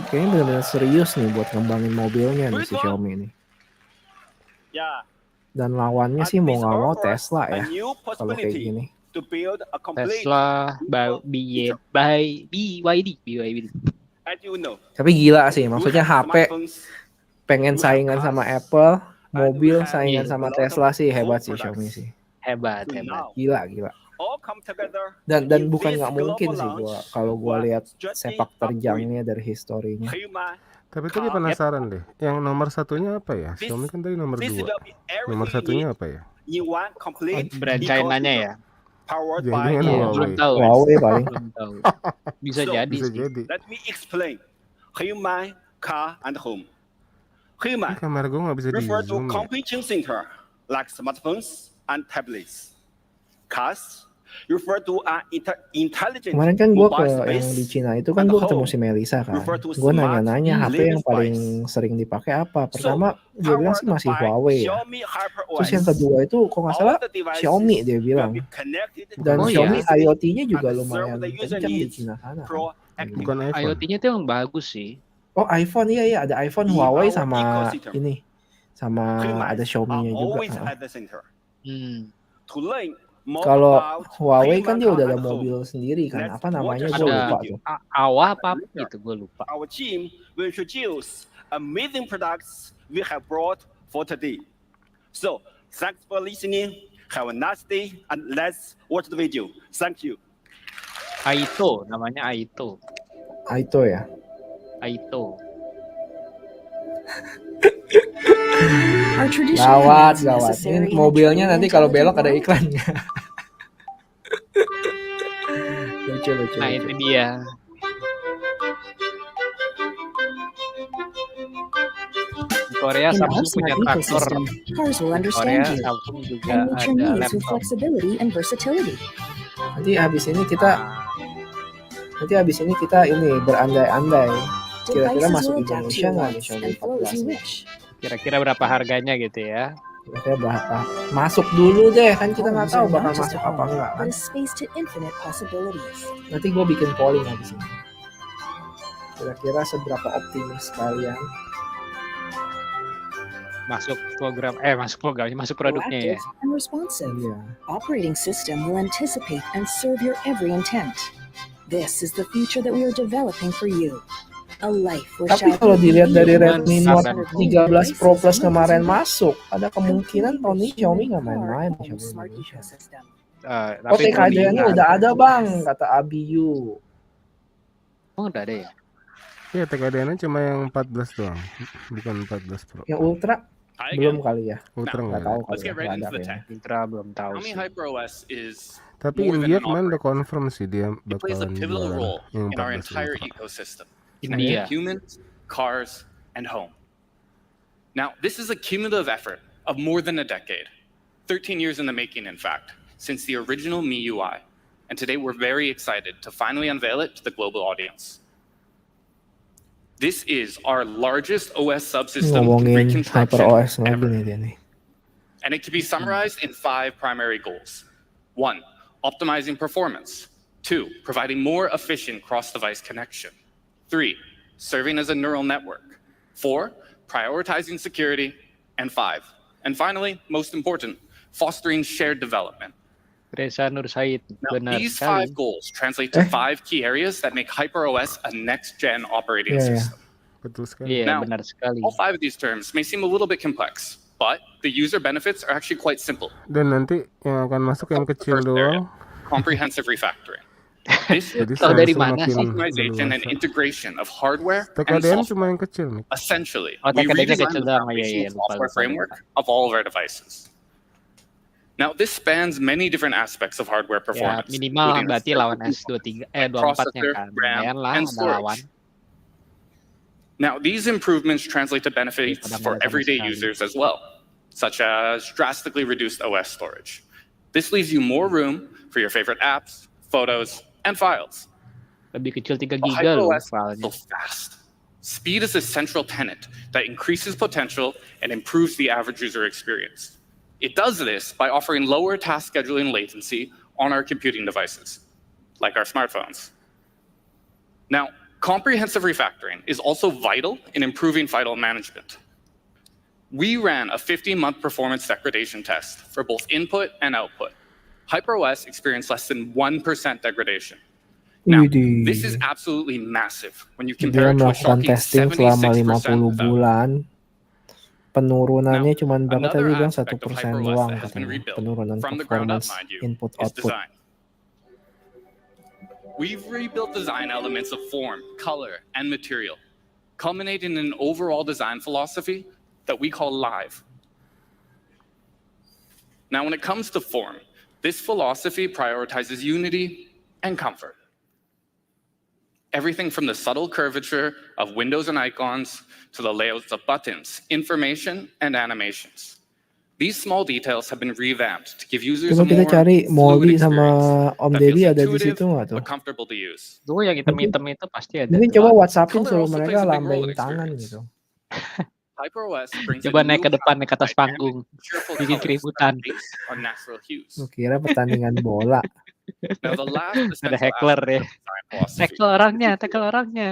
[SPEAKER 1] Kayaknya benar-benar serius nih buat ngembangin mobilnya nih si Xiaomi ini.
[SPEAKER 7] Yeah,
[SPEAKER 1] Dan lawannya
[SPEAKER 7] and
[SPEAKER 1] sih mau
[SPEAKER 7] this
[SPEAKER 1] nggak mau
[SPEAKER 7] offers
[SPEAKER 1] Tesla
[SPEAKER 7] a
[SPEAKER 1] ya.
[SPEAKER 7] new
[SPEAKER 1] Kalau kayak
[SPEAKER 7] possibility
[SPEAKER 1] gini.
[SPEAKER 7] to build a complete
[SPEAKER 2] Tesla, BYD.
[SPEAKER 7] As you know,
[SPEAKER 1] Tapi gila sih,
[SPEAKER 7] we
[SPEAKER 1] maksudnya
[SPEAKER 7] have
[SPEAKER 1] HP
[SPEAKER 7] smartphones,
[SPEAKER 1] pengen
[SPEAKER 7] we have
[SPEAKER 1] saingan
[SPEAKER 7] cars,
[SPEAKER 1] sama Apple,
[SPEAKER 7] and
[SPEAKER 1] mobil
[SPEAKER 7] we have
[SPEAKER 1] saingan
[SPEAKER 2] Iya.
[SPEAKER 1] sama
[SPEAKER 7] a lot
[SPEAKER 1] Tesla
[SPEAKER 7] of
[SPEAKER 1] sih
[SPEAKER 7] home
[SPEAKER 1] hebat sih
[SPEAKER 7] products.
[SPEAKER 1] Xiaomi sih.
[SPEAKER 2] Hebat.
[SPEAKER 7] So now,
[SPEAKER 1] Gila.
[SPEAKER 7] all come together
[SPEAKER 1] Dan
[SPEAKER 7] in
[SPEAKER 1] bukan
[SPEAKER 7] this
[SPEAKER 1] nggak mungkin
[SPEAKER 7] global
[SPEAKER 1] sih
[SPEAKER 7] launch
[SPEAKER 1] kalau gua
[SPEAKER 7] of
[SPEAKER 1] lihat
[SPEAKER 7] strategy
[SPEAKER 1] sepak
[SPEAKER 7] upgrade
[SPEAKER 1] terjangnya dari historinya.
[SPEAKER 7] human.
[SPEAKER 3] Tapi tadi penasaran deh, yang nomor satunya apa ya?
[SPEAKER 7] This-
[SPEAKER 3] Xiaomi kan tadi nomor
[SPEAKER 7] This
[SPEAKER 3] 2.
[SPEAKER 7] will be
[SPEAKER 3] Nomor
[SPEAKER 7] everything
[SPEAKER 3] satunya
[SPEAKER 7] you
[SPEAKER 3] apa ya?
[SPEAKER 7] need in one complete
[SPEAKER 2] Brand China-nya ya.
[SPEAKER 7] powered
[SPEAKER 3] Jangan-jangan
[SPEAKER 7] by
[SPEAKER 2] Iya,
[SPEAKER 3] Huawei.
[SPEAKER 2] belum tahu.
[SPEAKER 1] Huawei paling.
[SPEAKER 2] Belum tahu. Bisa
[SPEAKER 7] So,
[SPEAKER 2] jadi
[SPEAKER 3] Bisa
[SPEAKER 2] sih.
[SPEAKER 3] jadi.
[SPEAKER 7] Let me explain. Human, car, and home.
[SPEAKER 3] Ini
[SPEAKER 7] Human
[SPEAKER 3] kamera gue nggak bisa di
[SPEAKER 7] refer to
[SPEAKER 3] zoom ya.
[SPEAKER 7] computing center like smartphones and tablets. Cars refer to an intelligent
[SPEAKER 1] Kemarin kan gue ke
[SPEAKER 7] mobile
[SPEAKER 1] yang di
[SPEAKER 7] space.
[SPEAKER 1] Cina itu kan
[SPEAKER 7] and
[SPEAKER 1] gue ketemu
[SPEAKER 7] home
[SPEAKER 1] si Melisa kan.
[SPEAKER 7] refer to
[SPEAKER 1] Gue
[SPEAKER 7] smart
[SPEAKER 1] nanya-nanya HP
[SPEAKER 7] living
[SPEAKER 1] yang paling
[SPEAKER 7] space.
[SPEAKER 1] sering dipakai apa.
[SPEAKER 7] So,
[SPEAKER 1] Pertama dia bilang sih masih
[SPEAKER 7] powered by
[SPEAKER 1] Huawei ya.
[SPEAKER 7] Xiaomi HyperOS,
[SPEAKER 1] Terus yang kedua itu kok nggak salah
[SPEAKER 7] all the devices
[SPEAKER 1] Xiaomi dia
[SPEAKER 7] will
[SPEAKER 1] bilang.
[SPEAKER 7] be connected
[SPEAKER 1] Dan
[SPEAKER 2] Oh,
[SPEAKER 1] Xiaomi
[SPEAKER 2] iya.
[SPEAKER 1] IoT-nya juga
[SPEAKER 7] and
[SPEAKER 1] lumayan
[SPEAKER 7] serve the user
[SPEAKER 1] kencang di
[SPEAKER 7] needs
[SPEAKER 1] Cina sana. Kan.
[SPEAKER 7] proactively.
[SPEAKER 3] Bukan iPhone.
[SPEAKER 2] IoT-nya itu yang bagus sih.
[SPEAKER 1] Oh iPhone iya ada iPhone
[SPEAKER 7] In
[SPEAKER 1] Huawei
[SPEAKER 7] our
[SPEAKER 1] sama
[SPEAKER 7] ecosystem,
[SPEAKER 1] ini sama
[SPEAKER 7] Humans
[SPEAKER 1] ada Xiaomi-nya
[SPEAKER 7] are
[SPEAKER 1] juga.
[SPEAKER 7] always at the center. To learn more
[SPEAKER 1] Kalau
[SPEAKER 7] about
[SPEAKER 1] Huawei kan
[SPEAKER 7] human,
[SPEAKER 1] dia
[SPEAKER 7] car,
[SPEAKER 1] udah ada
[SPEAKER 7] and home,
[SPEAKER 1] mobil sendiri kan.
[SPEAKER 7] let's
[SPEAKER 1] Apa namanya
[SPEAKER 7] watch
[SPEAKER 1] gue
[SPEAKER 2] Ada
[SPEAKER 1] lupa tuh.
[SPEAKER 2] Awa apa gitu, gue lupa.
[SPEAKER 7] our team will introduce amazing products we have brought for today. So, thanks for listening. Have a nice day, and let's watch the video. Thank you.
[SPEAKER 2] Aito, namanya Aito.
[SPEAKER 1] Itu ya.
[SPEAKER 2] Aito.
[SPEAKER 5] Our traditional
[SPEAKER 1] Gawat.
[SPEAKER 5] is necessary
[SPEAKER 1] Ini
[SPEAKER 5] in a
[SPEAKER 1] mobilnya
[SPEAKER 5] truly
[SPEAKER 1] nanti kalau belok ada
[SPEAKER 5] intelligent world.
[SPEAKER 1] iklannya. lucu.
[SPEAKER 2] Nah, itu dia. Di Korea
[SPEAKER 5] In our
[SPEAKER 2] Samsung punya
[SPEAKER 5] smart
[SPEAKER 2] traktor.
[SPEAKER 5] ecosystem, cars will
[SPEAKER 2] Korea
[SPEAKER 5] understand you
[SPEAKER 2] Samsung juga
[SPEAKER 5] and meet your
[SPEAKER 2] ada
[SPEAKER 5] needs with
[SPEAKER 2] laptop.
[SPEAKER 5] flexibility and versatility.
[SPEAKER 1] Nanti habis ini kita ini berandai-andai. Kira-kira
[SPEAKER 5] Devices
[SPEAKER 1] masuk
[SPEAKER 5] will adapt to
[SPEAKER 1] Indonesia
[SPEAKER 5] your
[SPEAKER 1] nggak nih
[SPEAKER 5] wants
[SPEAKER 1] Xiaomi
[SPEAKER 5] and flow as you
[SPEAKER 1] 14 nih?
[SPEAKER 5] wish.
[SPEAKER 2] Kira-kira berapa harganya gitu ya?
[SPEAKER 1] Kira-kira berapa? Masuk dulu deh kan kita nggak
[SPEAKER 5] Homes
[SPEAKER 1] tahu
[SPEAKER 5] are
[SPEAKER 1] bakal
[SPEAKER 5] not just
[SPEAKER 1] masuk
[SPEAKER 5] a
[SPEAKER 1] apa
[SPEAKER 5] home,
[SPEAKER 1] enggak kan.
[SPEAKER 5] but a space to infinite possibilities.
[SPEAKER 1] Nanti gue bikin polling habis ini. Kira-kira seberapa optimis kalian?
[SPEAKER 2] Masuk produknya ya.
[SPEAKER 5] Proactive and responsive.
[SPEAKER 1] Iya.
[SPEAKER 5] Operating system will anticipate and serve your every intent. This is the future that we are developing for you. A life where
[SPEAKER 1] Tapi
[SPEAKER 5] Xiaomi
[SPEAKER 1] kalau dilihat dari
[SPEAKER 2] Human
[SPEAKER 1] Redmi
[SPEAKER 2] car
[SPEAKER 1] Note
[SPEAKER 2] dan
[SPEAKER 1] 13 Pro Plus
[SPEAKER 5] devices
[SPEAKER 1] kemarin
[SPEAKER 5] and
[SPEAKER 1] masuk, ada kemungkinan tahun ini Xiaomi nggak
[SPEAKER 5] human
[SPEAKER 1] main-main
[SPEAKER 5] car
[SPEAKER 1] nih
[SPEAKER 5] home
[SPEAKER 1] Xiaomi
[SPEAKER 5] smart
[SPEAKER 1] Indonesia.
[SPEAKER 5] ecosystem.
[SPEAKER 1] Oh
[SPEAKER 2] Tapi
[SPEAKER 1] TKD-nya
[SPEAKER 2] perlu
[SPEAKER 1] udah ada bang, kata Abiyu.
[SPEAKER 2] Oh, udah ada ya?
[SPEAKER 3] Iya, TKD-nya cuma yang 14 doang, bukan 14 Pro.
[SPEAKER 1] Yang Ultra
[SPEAKER 6] Hi
[SPEAKER 1] belum
[SPEAKER 6] again.
[SPEAKER 1] kali ya.
[SPEAKER 3] Ultra
[SPEAKER 1] Nggak
[SPEAKER 3] nggak
[SPEAKER 1] tahu
[SPEAKER 3] ada.
[SPEAKER 1] kali
[SPEAKER 6] Let's
[SPEAKER 1] ya.
[SPEAKER 6] get right
[SPEAKER 1] Nggak
[SPEAKER 6] into
[SPEAKER 1] ada
[SPEAKER 6] the
[SPEAKER 1] kayaknya.
[SPEAKER 6] tech.
[SPEAKER 2] Ultra belum tahu
[SPEAKER 6] Xiaomi
[SPEAKER 2] sih.
[SPEAKER 6] HyperOS is
[SPEAKER 3] Tapi
[SPEAKER 6] more than
[SPEAKER 3] India
[SPEAKER 6] an
[SPEAKER 3] kemarin udah
[SPEAKER 6] operating
[SPEAKER 3] confirm sih dia
[SPEAKER 6] It plays a
[SPEAKER 3] bakalan
[SPEAKER 6] pivotal
[SPEAKER 3] jualan
[SPEAKER 6] role
[SPEAKER 3] yang
[SPEAKER 6] in our
[SPEAKER 3] 14
[SPEAKER 6] entire
[SPEAKER 3] Ultra.
[SPEAKER 6] ecosystem,
[SPEAKER 2] India.
[SPEAKER 6] connecting humans, cars, and home. Now, this is a cumulative effort of more than a decade, 13 years in the making, in fact, since the original MIUI, and today we're very excited to finally unveil it to the global audience. This is our largest OS subsystem
[SPEAKER 1] Ngomongin
[SPEAKER 6] reconstruction
[SPEAKER 1] HyperOS lagi
[SPEAKER 6] ever,
[SPEAKER 1] nih dia nih.
[SPEAKER 6] and it can be summarized in 5 primary goals. 1, optimizing performance. 2, providing more efficient cross-device connection. 3, serving as a neural network. 4, prioritizing security. And 5, and finally, most important, fostering shared development.
[SPEAKER 2] Reza Nur Said,
[SPEAKER 6] Now,
[SPEAKER 2] benar
[SPEAKER 6] these
[SPEAKER 2] sekali.
[SPEAKER 6] 5 goals translate to 5 key areas that make HyperOS a next-gen operating
[SPEAKER 1] Yeah, yeah.
[SPEAKER 6] system.
[SPEAKER 3] Betul sekali.
[SPEAKER 2] Iya,
[SPEAKER 6] Now,
[SPEAKER 2] benar sekali.
[SPEAKER 6] all 5 of these terms may seem a little bit complex, but the user benefits are actually quite simple.
[SPEAKER 3] Dan nanti yang akan masuk yang kecil
[SPEAKER 6] First area,
[SPEAKER 3] doang.
[SPEAKER 6] comprehensive refactoring. This
[SPEAKER 3] Jadi
[SPEAKER 2] Tahu dari
[SPEAKER 3] langsung
[SPEAKER 2] mana
[SPEAKER 3] makin
[SPEAKER 2] sih?
[SPEAKER 6] optimization and
[SPEAKER 3] leluasa.
[SPEAKER 6] integration of hardware and
[SPEAKER 3] TKDN
[SPEAKER 6] software.
[SPEAKER 3] cuma yang kecil nih.
[SPEAKER 6] Essentially,
[SPEAKER 2] Oh,
[SPEAKER 6] we
[SPEAKER 2] TKD-nya
[SPEAKER 6] redesign
[SPEAKER 2] kecil
[SPEAKER 6] the
[SPEAKER 2] doang. Iya,
[SPEAKER 6] foundational
[SPEAKER 2] iya, lupa,
[SPEAKER 6] software
[SPEAKER 2] lupa.
[SPEAKER 6] framework of all of our devices. Now, this spans many different aspects of hardware
[SPEAKER 2] Ya,
[SPEAKER 6] performance,
[SPEAKER 2] minimal
[SPEAKER 6] including
[SPEAKER 2] berarti lawan S23, 24-nya
[SPEAKER 6] processor,
[SPEAKER 2] kan.
[SPEAKER 6] RAM,
[SPEAKER 2] Lumayan lah
[SPEAKER 6] and
[SPEAKER 2] ada lawan.
[SPEAKER 6] storage. Now, these improvements translate to benefits
[SPEAKER 2] Daripada
[SPEAKER 6] for
[SPEAKER 2] nggak ada sama
[SPEAKER 6] everyday
[SPEAKER 2] sekali.
[SPEAKER 6] users as well, such as drastically reduced OS storage. This leaves you more room for your favorite apps, photos, and files.
[SPEAKER 2] Lebih kecil 3
[SPEAKER 6] While
[SPEAKER 2] giga loh
[SPEAKER 6] HyperOS is
[SPEAKER 2] filenya.
[SPEAKER 6] so fast. Speed is a central tenet that increases potential and improves the average user experience. It does this by offering lower task scheduling latency on our computing devices, like our smartphones. Now, comprehensive refactoring is also vital in improving file management. We ran a 15-month performance degradation test for both input and output. HyperOS experienced less than 1% degradation. Now,
[SPEAKER 1] Widih.
[SPEAKER 6] this is absolutely massive when you
[SPEAKER 1] Dia
[SPEAKER 6] compare it to a
[SPEAKER 1] melakukan
[SPEAKER 6] shocking
[SPEAKER 1] testing selama
[SPEAKER 6] 76%
[SPEAKER 1] 50
[SPEAKER 6] without.
[SPEAKER 1] bulan. Penurunannya
[SPEAKER 6] Now,
[SPEAKER 1] cuma berapa
[SPEAKER 6] another
[SPEAKER 1] tadi bilang
[SPEAKER 6] aspect of
[SPEAKER 1] 1%
[SPEAKER 6] HyperOS
[SPEAKER 1] doang
[SPEAKER 6] that has been
[SPEAKER 1] katanya.
[SPEAKER 6] rebuilt
[SPEAKER 1] Penurunan
[SPEAKER 6] from the ground up,
[SPEAKER 1] performance
[SPEAKER 6] mind you,
[SPEAKER 1] input
[SPEAKER 6] is
[SPEAKER 1] output.
[SPEAKER 6] design. We've rebuilt design elements of form, color, and material, culminating in an overall design philosophy that we call live. Now, when it comes to form, this philosophy prioritizes unity and comfort. Everything from the subtle curvature of windows and icons to the layouts of buttons, information, and animations. These small details have been revamped to give users
[SPEAKER 1] Coba
[SPEAKER 6] a
[SPEAKER 1] kita
[SPEAKER 6] more
[SPEAKER 1] cari
[SPEAKER 6] fluid
[SPEAKER 1] Molly sama
[SPEAKER 6] experience
[SPEAKER 1] Om
[SPEAKER 6] that
[SPEAKER 1] Deddy
[SPEAKER 6] feels
[SPEAKER 1] ada di
[SPEAKER 6] intuitive
[SPEAKER 1] situ nggak tuh?
[SPEAKER 6] but comfortable to use.
[SPEAKER 2] Tuh yang hitam-hitam itu pasti ada.
[SPEAKER 1] Mungkin
[SPEAKER 2] tuh.
[SPEAKER 1] coba WhatsAppin
[SPEAKER 6] Color
[SPEAKER 1] suruh
[SPEAKER 6] also
[SPEAKER 1] mereka
[SPEAKER 6] plays a big role
[SPEAKER 1] lambain
[SPEAKER 6] in
[SPEAKER 1] tangan
[SPEAKER 6] experience.
[SPEAKER 1] gitu.
[SPEAKER 6] HyperOS brings
[SPEAKER 2] Coba
[SPEAKER 6] a
[SPEAKER 2] naik
[SPEAKER 6] new
[SPEAKER 2] ke depan, naik ke atas
[SPEAKER 6] dynamic,
[SPEAKER 2] panggung.
[SPEAKER 6] cheerful
[SPEAKER 2] Bikin
[SPEAKER 6] colors
[SPEAKER 2] keributan.
[SPEAKER 6] that are based on natural hues.
[SPEAKER 1] Lu kira pertandingan bola.
[SPEAKER 6] Now, the last
[SPEAKER 2] Ada
[SPEAKER 6] essential
[SPEAKER 2] heckler
[SPEAKER 6] aspect
[SPEAKER 2] ya.
[SPEAKER 6] of design philosophy.
[SPEAKER 2] Tackle orangnya.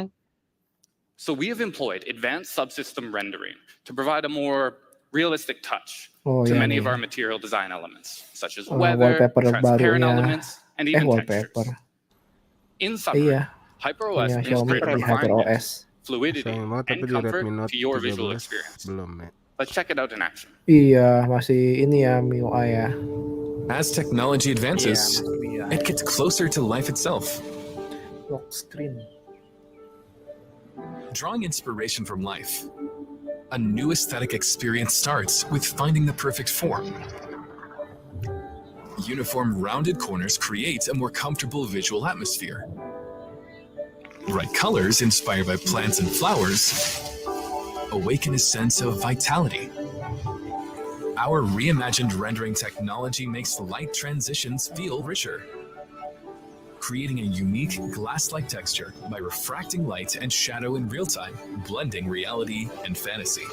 [SPEAKER 6] So we have employed advanced subsystem rendering to provide a more realistic touch
[SPEAKER 1] Oh
[SPEAKER 6] to
[SPEAKER 1] ya
[SPEAKER 6] many
[SPEAKER 1] nih.
[SPEAKER 6] of our material design elements, such as weather,
[SPEAKER 1] Wallpaper
[SPEAKER 6] transparent
[SPEAKER 1] barunya.
[SPEAKER 6] elements, and even
[SPEAKER 1] Wallpaper.
[SPEAKER 6] textures. In summary,
[SPEAKER 1] Iya,
[SPEAKER 6] HyperOS
[SPEAKER 1] punya
[SPEAKER 6] brings
[SPEAKER 1] Xiaomi
[SPEAKER 6] greater
[SPEAKER 1] di
[SPEAKER 6] refinement,
[SPEAKER 1] HyperOS.
[SPEAKER 6] fluidity,
[SPEAKER 3] Sayang banget
[SPEAKER 6] and
[SPEAKER 3] tapi di
[SPEAKER 6] comfort
[SPEAKER 3] Redmi Note
[SPEAKER 6] to your visual
[SPEAKER 3] 13
[SPEAKER 6] experience.
[SPEAKER 3] belum ya.
[SPEAKER 6] Let's check it out in action.
[SPEAKER 1] Iya, masih ini ya MIUI ya.
[SPEAKER 8] As technology
[SPEAKER 2] Iya,
[SPEAKER 8] advances,
[SPEAKER 2] iya.
[SPEAKER 8] it gets closer to life itself.
[SPEAKER 1] Lock screen.
[SPEAKER 8] Drawing inspiration from life, a new aesthetic experience starts with finding the perfect form. Uniform rounded corners create a more comfortable visual atmosphere. Bright colors inspired by plants and flowers awaken a sense of vitality. Our reimagined rendering technology makes light transitions feel richer, creating a unique glass-like texture by refracting light and shadow in real time, blending reality and fantasy.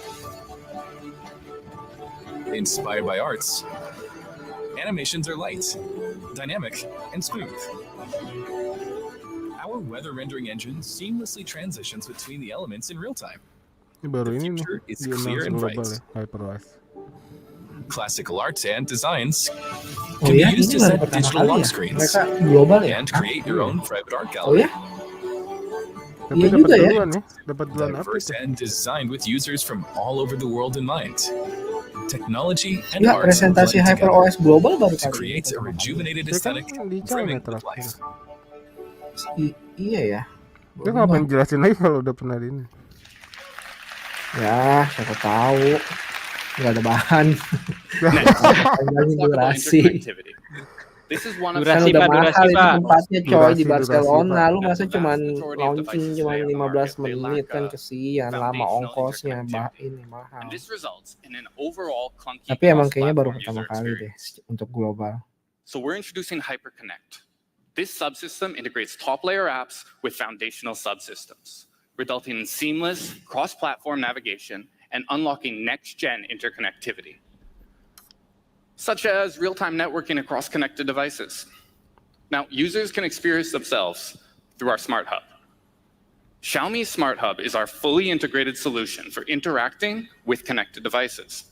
[SPEAKER 8] Inspired by arts, animations are light, dynamic, and smooth. Our weather rendering engine seamlessly transitions between the elements in real time.
[SPEAKER 3] Ini baru
[SPEAKER 8] The
[SPEAKER 3] ini nih
[SPEAKER 8] future is
[SPEAKER 3] di
[SPEAKER 8] clear
[SPEAKER 3] announce
[SPEAKER 8] and
[SPEAKER 3] global
[SPEAKER 8] bright.
[SPEAKER 3] ya, HyperOS.
[SPEAKER 8] Classical arts and designs
[SPEAKER 1] Oh
[SPEAKER 8] can
[SPEAKER 1] ya,
[SPEAKER 8] be used
[SPEAKER 1] ini
[SPEAKER 8] to
[SPEAKER 1] baru
[SPEAKER 8] set
[SPEAKER 1] pertama
[SPEAKER 8] digital
[SPEAKER 1] kali
[SPEAKER 8] long
[SPEAKER 1] ya.
[SPEAKER 8] screens
[SPEAKER 1] Mereka global ya.
[SPEAKER 8] and create your own private art
[SPEAKER 1] Oh
[SPEAKER 8] gallery.
[SPEAKER 1] ya,
[SPEAKER 3] Tapi
[SPEAKER 1] Iya
[SPEAKER 3] dapat
[SPEAKER 1] juga ya.
[SPEAKER 3] duluan ya, dapat duluan apa
[SPEAKER 8] Diverse
[SPEAKER 3] itu?
[SPEAKER 8] and designed with users from all over the world in mind. Technology and
[SPEAKER 1] ya
[SPEAKER 8] art
[SPEAKER 1] presentasi
[SPEAKER 8] blend together
[SPEAKER 1] HyperOS global baru
[SPEAKER 8] to
[SPEAKER 1] kali ini.
[SPEAKER 8] create a
[SPEAKER 1] pertama kali.
[SPEAKER 8] rejuvenated
[SPEAKER 3] Dia kan
[SPEAKER 8] aesthetic
[SPEAKER 3] di
[SPEAKER 8] brimming
[SPEAKER 3] China
[SPEAKER 8] with life.
[SPEAKER 3] terakhir.
[SPEAKER 1] Iya ya.
[SPEAKER 3] Dia ngapain jelasin lagi kalau udah pernah di ini?
[SPEAKER 1] Ya, siapa tahu. Nggak ada bahan.
[SPEAKER 6] Next,
[SPEAKER 1] Panjangin
[SPEAKER 6] let's talk about
[SPEAKER 1] durasi.
[SPEAKER 6] interconnectivity. This is one of
[SPEAKER 1] Kan
[SPEAKER 2] Durasi,
[SPEAKER 1] udah
[SPEAKER 2] Pak,
[SPEAKER 1] mahal
[SPEAKER 2] durasi,
[SPEAKER 1] itu
[SPEAKER 2] Pak.
[SPEAKER 1] tempatnya coy
[SPEAKER 3] Durasi,
[SPEAKER 1] di Barcelona.
[SPEAKER 3] Pak.
[SPEAKER 1] Lu masa
[SPEAKER 6] As the
[SPEAKER 1] cuman
[SPEAKER 6] vast majority of
[SPEAKER 1] launching
[SPEAKER 6] devices
[SPEAKER 1] cuma
[SPEAKER 6] today on the
[SPEAKER 1] 15
[SPEAKER 6] market, they
[SPEAKER 1] menit kan
[SPEAKER 6] lack a
[SPEAKER 1] kesian lama
[SPEAKER 6] foundational
[SPEAKER 1] ongkosnya
[SPEAKER 6] interconnectivity.
[SPEAKER 1] ini mahal.
[SPEAKER 6] And this results in an overall clunky
[SPEAKER 1] Tapi emang kayaknya baru
[SPEAKER 6] cross-platform
[SPEAKER 1] pertama
[SPEAKER 6] user
[SPEAKER 1] kali deh
[SPEAKER 6] experience.
[SPEAKER 1] untuk global.
[SPEAKER 6] So we're introducing HyperConnect, This subsystem integrates top-layer apps with foundational subsystems, resulting in seamless cross-platform navigation and unlocking next-gen interconnectivity, such as real-time networking across connected devices. Now, users can experience themselves through our Smart Hub. Xiaomi Smart Hub is our fully integrated solution for interacting with connected devices.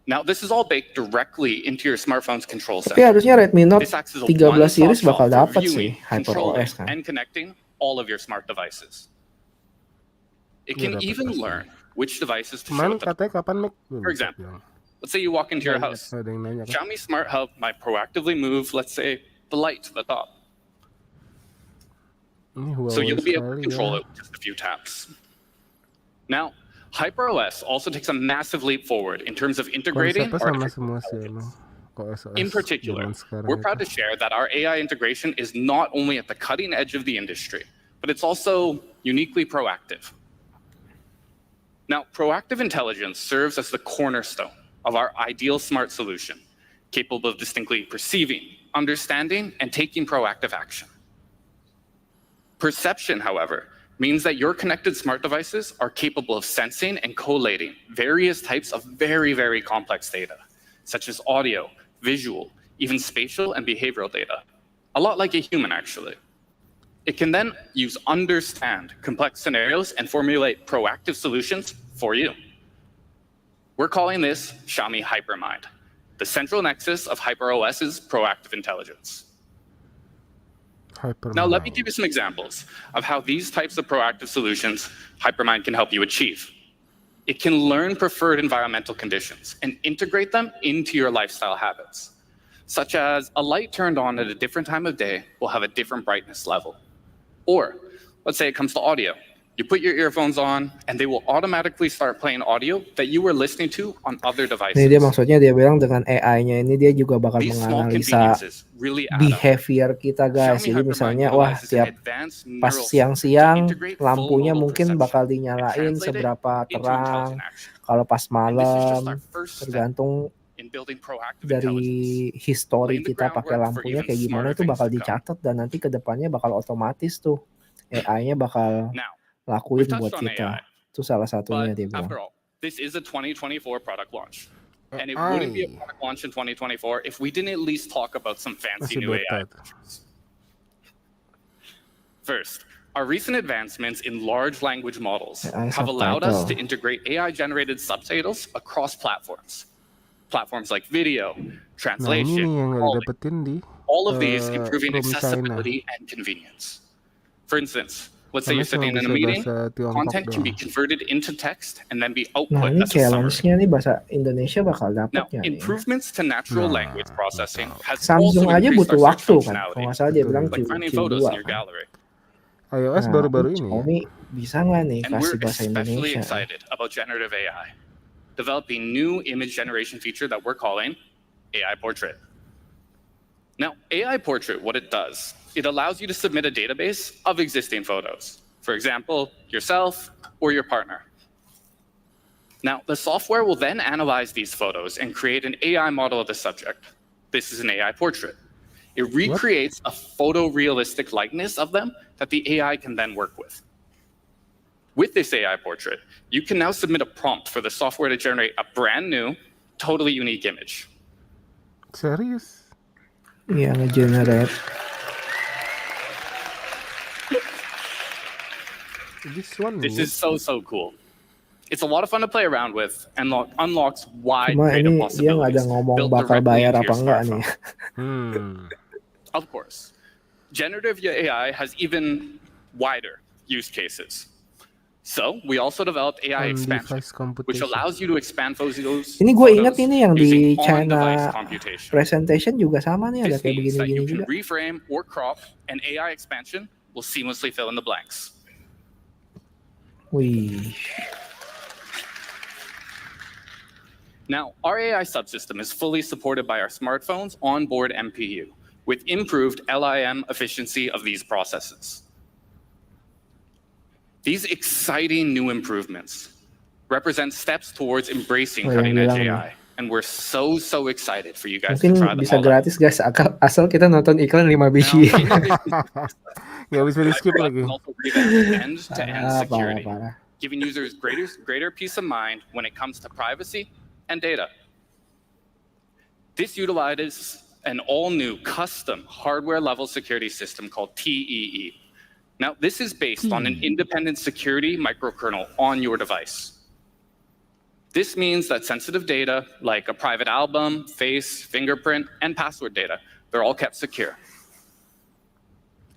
[SPEAKER 6] Now, this is all baked directly into your smartphone's control
[SPEAKER 1] Tapi
[SPEAKER 6] center.
[SPEAKER 1] harusnya Redmi Note
[SPEAKER 6] This acts as a
[SPEAKER 1] 13 series
[SPEAKER 6] one-stop
[SPEAKER 1] bakal
[SPEAKER 6] shop for
[SPEAKER 1] dapat
[SPEAKER 6] viewing,
[SPEAKER 1] sih
[SPEAKER 6] controlling,
[SPEAKER 1] HyperOS kan.
[SPEAKER 6] and connecting all of your smart devices. It can
[SPEAKER 3] dapat
[SPEAKER 6] even
[SPEAKER 3] pasti.
[SPEAKER 6] learn which devices to show
[SPEAKER 3] Cuman
[SPEAKER 6] to.
[SPEAKER 3] katanya kapan Mac? Belum
[SPEAKER 6] For example,
[SPEAKER 3] bilang.
[SPEAKER 6] let's say you walk into your house.
[SPEAKER 3] Ada yang nanya kan?
[SPEAKER 6] Xiaomi Smart Hub might proactively move, let's say, the light to the top.
[SPEAKER 3] Ini
[SPEAKER 6] So
[SPEAKER 3] Huawei
[SPEAKER 6] you'll be able to
[SPEAKER 3] sekali
[SPEAKER 6] control
[SPEAKER 3] ya.
[SPEAKER 6] it with just a few taps. Now, HyperOS also takes a massive leap forward in terms of integrating
[SPEAKER 3] Konsepnya sama
[SPEAKER 6] artificial
[SPEAKER 3] semua sih
[SPEAKER 6] intelligence.
[SPEAKER 3] emang. Kok SOS
[SPEAKER 6] In particular,
[SPEAKER 3] zaman sekarang
[SPEAKER 6] we're
[SPEAKER 3] itu.
[SPEAKER 6] proud to share that our AI integration is not only at the cutting edge of the industry, but it's also uniquely proactive. Now, proactive intelligence serves as the cornerstone of our ideal smart solution, capable of distinctly perceiving, understanding, and taking proactive action. Perception, however, means that your connected smart devices are capable of sensing and collating various types of very, very complex data, such as audio, visual, even spatial and behavioral data, a lot like a human, actually. It can then understand complex scenarios and formulate proactive solutions for you. We're calling this Xiaomi HyperMind, the central nexus of HyperOS's proactive intelligence. Now, let me give you some examples of how these types of proactive solutions HyperMind can help you achieve. It can learn preferred environmental conditions and integrate them into your lifestyle habits, such as a light turned on at a different time of day will have a different brightness level. Or, let's say it comes to audio. You put your earphones on, and they will automatically start playing audio that you were listening to on other devices.
[SPEAKER 1] Ini dia maksudnya dia bilang dengan AI-nya ini dia juga bakal
[SPEAKER 6] These small
[SPEAKER 1] menganalisa
[SPEAKER 6] conveniences really add up.
[SPEAKER 1] behavior kita guys.
[SPEAKER 6] Xiaomi
[SPEAKER 1] Jadi
[SPEAKER 6] HyperMind
[SPEAKER 1] misalnya wah
[SPEAKER 6] utilizes
[SPEAKER 1] tiap
[SPEAKER 6] advanced
[SPEAKER 1] pas
[SPEAKER 6] neural
[SPEAKER 1] siang-siang
[SPEAKER 6] to integrate full
[SPEAKER 1] lampunya
[SPEAKER 6] modal
[SPEAKER 1] mungkin
[SPEAKER 6] perception
[SPEAKER 1] bakal
[SPEAKER 6] and
[SPEAKER 1] dinyalain
[SPEAKER 6] translate it
[SPEAKER 1] seberapa
[SPEAKER 6] into
[SPEAKER 1] terang.
[SPEAKER 6] intelligent action.
[SPEAKER 1] Kalau pas
[SPEAKER 6] And this is just
[SPEAKER 1] malam
[SPEAKER 6] our first step
[SPEAKER 1] tergantung
[SPEAKER 6] in building proactive
[SPEAKER 1] dari
[SPEAKER 6] intelligence.
[SPEAKER 1] history
[SPEAKER 6] Laying the
[SPEAKER 1] kita pakai
[SPEAKER 6] groundwork for
[SPEAKER 1] lampunya
[SPEAKER 6] even
[SPEAKER 1] kayak gimana
[SPEAKER 6] smarter
[SPEAKER 1] itu bakal
[SPEAKER 6] things to come.
[SPEAKER 1] dicatat dan nanti ke depannya bakal otomatis tuh AI-nya bakal
[SPEAKER 6] Now,
[SPEAKER 1] lakuin
[SPEAKER 6] we've
[SPEAKER 1] buat
[SPEAKER 6] touched on
[SPEAKER 1] kita.
[SPEAKER 6] AI,
[SPEAKER 1] Itu salah satunya
[SPEAKER 6] but
[SPEAKER 1] dia bilang.
[SPEAKER 6] after all, this is a 2024 product launch. And it wouldn't be a product launch in 2024 if we didn't at least talk about some fancy
[SPEAKER 3] Masih
[SPEAKER 6] new
[SPEAKER 3] beta.
[SPEAKER 6] AI features. First, our recent advancements in large language models
[SPEAKER 1] AI
[SPEAKER 6] have allowed us to
[SPEAKER 1] subtitle.
[SPEAKER 6] integrate AI-generated subtitles across platforms. Platforms like video,
[SPEAKER 3] Nah ini
[SPEAKER 6] translation,
[SPEAKER 3] nih yang nggak
[SPEAKER 6] calling,
[SPEAKER 3] didapetin di
[SPEAKER 6] all of these improving
[SPEAKER 3] room China.
[SPEAKER 6] accessibility and convenience. For instance, let's say
[SPEAKER 3] Karena
[SPEAKER 6] you're sitting
[SPEAKER 3] cuma
[SPEAKER 6] in a
[SPEAKER 3] bisa
[SPEAKER 6] meeting,
[SPEAKER 3] bahasa Tiongkok
[SPEAKER 6] content can be
[SPEAKER 3] doang.
[SPEAKER 6] converted into text and then be
[SPEAKER 1] Nah
[SPEAKER 6] output
[SPEAKER 1] ini
[SPEAKER 6] as a summary.
[SPEAKER 1] challenge-nya nih bahasa Indonesia bakal
[SPEAKER 6] Now,
[SPEAKER 1] dapatnya nih.
[SPEAKER 6] improvements to natural
[SPEAKER 3] Nah,
[SPEAKER 6] language processing has
[SPEAKER 1] Samsung
[SPEAKER 6] also
[SPEAKER 1] aja
[SPEAKER 6] increased
[SPEAKER 1] butuh
[SPEAKER 6] our search
[SPEAKER 1] waktu kan. Kalau
[SPEAKER 6] functionality,
[SPEAKER 1] nggak salah dia bilang
[SPEAKER 6] like finding
[SPEAKER 1] Q2
[SPEAKER 6] photos in your
[SPEAKER 1] kan.
[SPEAKER 6] gallery.
[SPEAKER 3] iOS
[SPEAKER 1] Nah,
[SPEAKER 3] baru-baru ini ya.
[SPEAKER 1] Xiaomi bisa nggak nih
[SPEAKER 6] And
[SPEAKER 1] kasih
[SPEAKER 6] we're
[SPEAKER 1] bahasa
[SPEAKER 6] especially
[SPEAKER 1] Indonesia?
[SPEAKER 6] excited about generative AI, developing new image generation feature that we're calling AI Portrait. Now, AI Portrait, what it does, it allows you to submit a database of existing photos. For example, yourself or your partner. Now, the software will then analyze these photos and create an AI model of the subject. This is an AI portrait. It recreates a photorealistic likeness of them that the AI can then work with. With this AI portrait, you can now submit a prompt for the software to generate a brand new, totally unique image.
[SPEAKER 3] Serius?
[SPEAKER 1] Iya nge-generate.
[SPEAKER 6] This is so cool. It's a lot of fun to play around with and unlocks wide
[SPEAKER 1] Cuma
[SPEAKER 6] creative
[SPEAKER 1] ini dia nggak
[SPEAKER 6] possibilities
[SPEAKER 1] ada ngomong
[SPEAKER 6] built
[SPEAKER 1] bakal
[SPEAKER 6] directly
[SPEAKER 1] bayar
[SPEAKER 6] into
[SPEAKER 1] apa
[SPEAKER 6] your
[SPEAKER 1] enggak
[SPEAKER 6] smartphone.
[SPEAKER 1] nih.
[SPEAKER 6] Of course, generative AI has even wider use cases. So we also developed AI expansion,
[SPEAKER 3] On-device computation.
[SPEAKER 6] which allows you to expand photos.
[SPEAKER 1] Ini gue ingat ini yang di
[SPEAKER 6] using on-device
[SPEAKER 1] China
[SPEAKER 6] computation.
[SPEAKER 1] presentation juga sama nih ada
[SPEAKER 6] This
[SPEAKER 1] kayak
[SPEAKER 6] means that you
[SPEAKER 1] begini-begini
[SPEAKER 6] can
[SPEAKER 1] juga.
[SPEAKER 6] reframe or crop, and AI expansion will seamlessly fill in the blanks.
[SPEAKER 1] Wih.
[SPEAKER 6] Now, our AI subsystem is fully supported by our smartphone's onboard MPU, with improved LIM efficiency of these processes. These exciting new improvements represent steps towards embracing
[SPEAKER 1] Oh, yang
[SPEAKER 6] cutting-edge
[SPEAKER 1] bilang nih,
[SPEAKER 6] AI And we're so excited for you guys to
[SPEAKER 1] Mungkin
[SPEAKER 6] try them
[SPEAKER 1] bisa
[SPEAKER 6] all out.
[SPEAKER 1] gratis guys, asal kita nonton iklan 5
[SPEAKER 6] Now,
[SPEAKER 1] biji.
[SPEAKER 3] Nggak bisa di skip
[SPEAKER 6] HyperOS
[SPEAKER 3] lagi.
[SPEAKER 6] can also revamp end-to-end security,
[SPEAKER 1] Parah.
[SPEAKER 6] giving users greater peace of mind when it comes to privacy and data. This utilizes an all-new custom hardware-level security system called TEE. Now, this is based on an independent security microkernel on your device. This means that sensitive data, like a private album, face, fingerprint, and password data, they're all kept secure.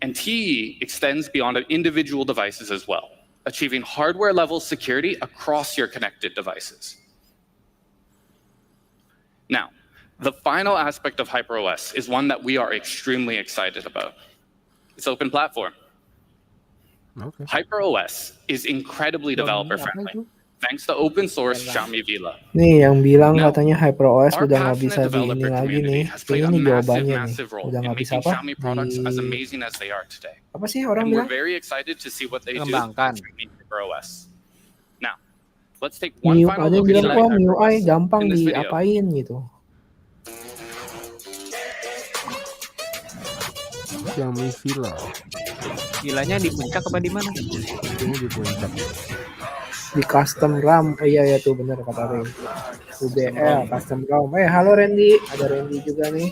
[SPEAKER 6] And TEE extends beyond individual devices as well, achieving hardware-level security across your connected devices. Now, the final aspect of HyperOS is one that we are extremely excited about. It's open platform.
[SPEAKER 3] Oke.
[SPEAKER 6] HyperOS is incredibly developer-friendly, thanks to open source Xiaomi Villa.
[SPEAKER 1] Nih yang bilang
[SPEAKER 6] Now,
[SPEAKER 1] katanya HyperOS
[SPEAKER 6] Our
[SPEAKER 1] udah nggak bisa
[SPEAKER 6] passionate
[SPEAKER 1] di ini
[SPEAKER 6] developer
[SPEAKER 1] lagi
[SPEAKER 6] community
[SPEAKER 1] nih.
[SPEAKER 6] has played
[SPEAKER 1] Kayaknya
[SPEAKER 6] a
[SPEAKER 1] nih jawabannya nih.
[SPEAKER 6] massive role
[SPEAKER 1] Udah
[SPEAKER 6] in
[SPEAKER 1] nggak bisa
[SPEAKER 6] making
[SPEAKER 1] apa?
[SPEAKER 6] Xiaomi products as
[SPEAKER 1] Di
[SPEAKER 6] amazing as they are today.
[SPEAKER 1] apa sih orang
[SPEAKER 6] And we're
[SPEAKER 1] bilang?
[SPEAKER 6] very excited to see what they do with
[SPEAKER 2] Mengembangkan.
[SPEAKER 6] Xiaomi HyperOS. Now, let's take one
[SPEAKER 1] Ada
[SPEAKER 6] final
[SPEAKER 1] yang
[SPEAKER 6] look
[SPEAKER 1] bilang
[SPEAKER 6] at
[SPEAKER 1] wah
[SPEAKER 6] Xiaomi
[SPEAKER 1] MIUI
[SPEAKER 6] HyperOS
[SPEAKER 1] gampang
[SPEAKER 6] in this video.
[SPEAKER 1] diapain gitu.
[SPEAKER 3] Xiaomi Villa.
[SPEAKER 2] Gilanya di puncak apa di mana?
[SPEAKER 3] Ini di puncak.
[SPEAKER 1] Di custom RAM. Oh, iya ya tuh benar kata Ren. UBL custom RAM. Halo Randy, ada Randy juga nih.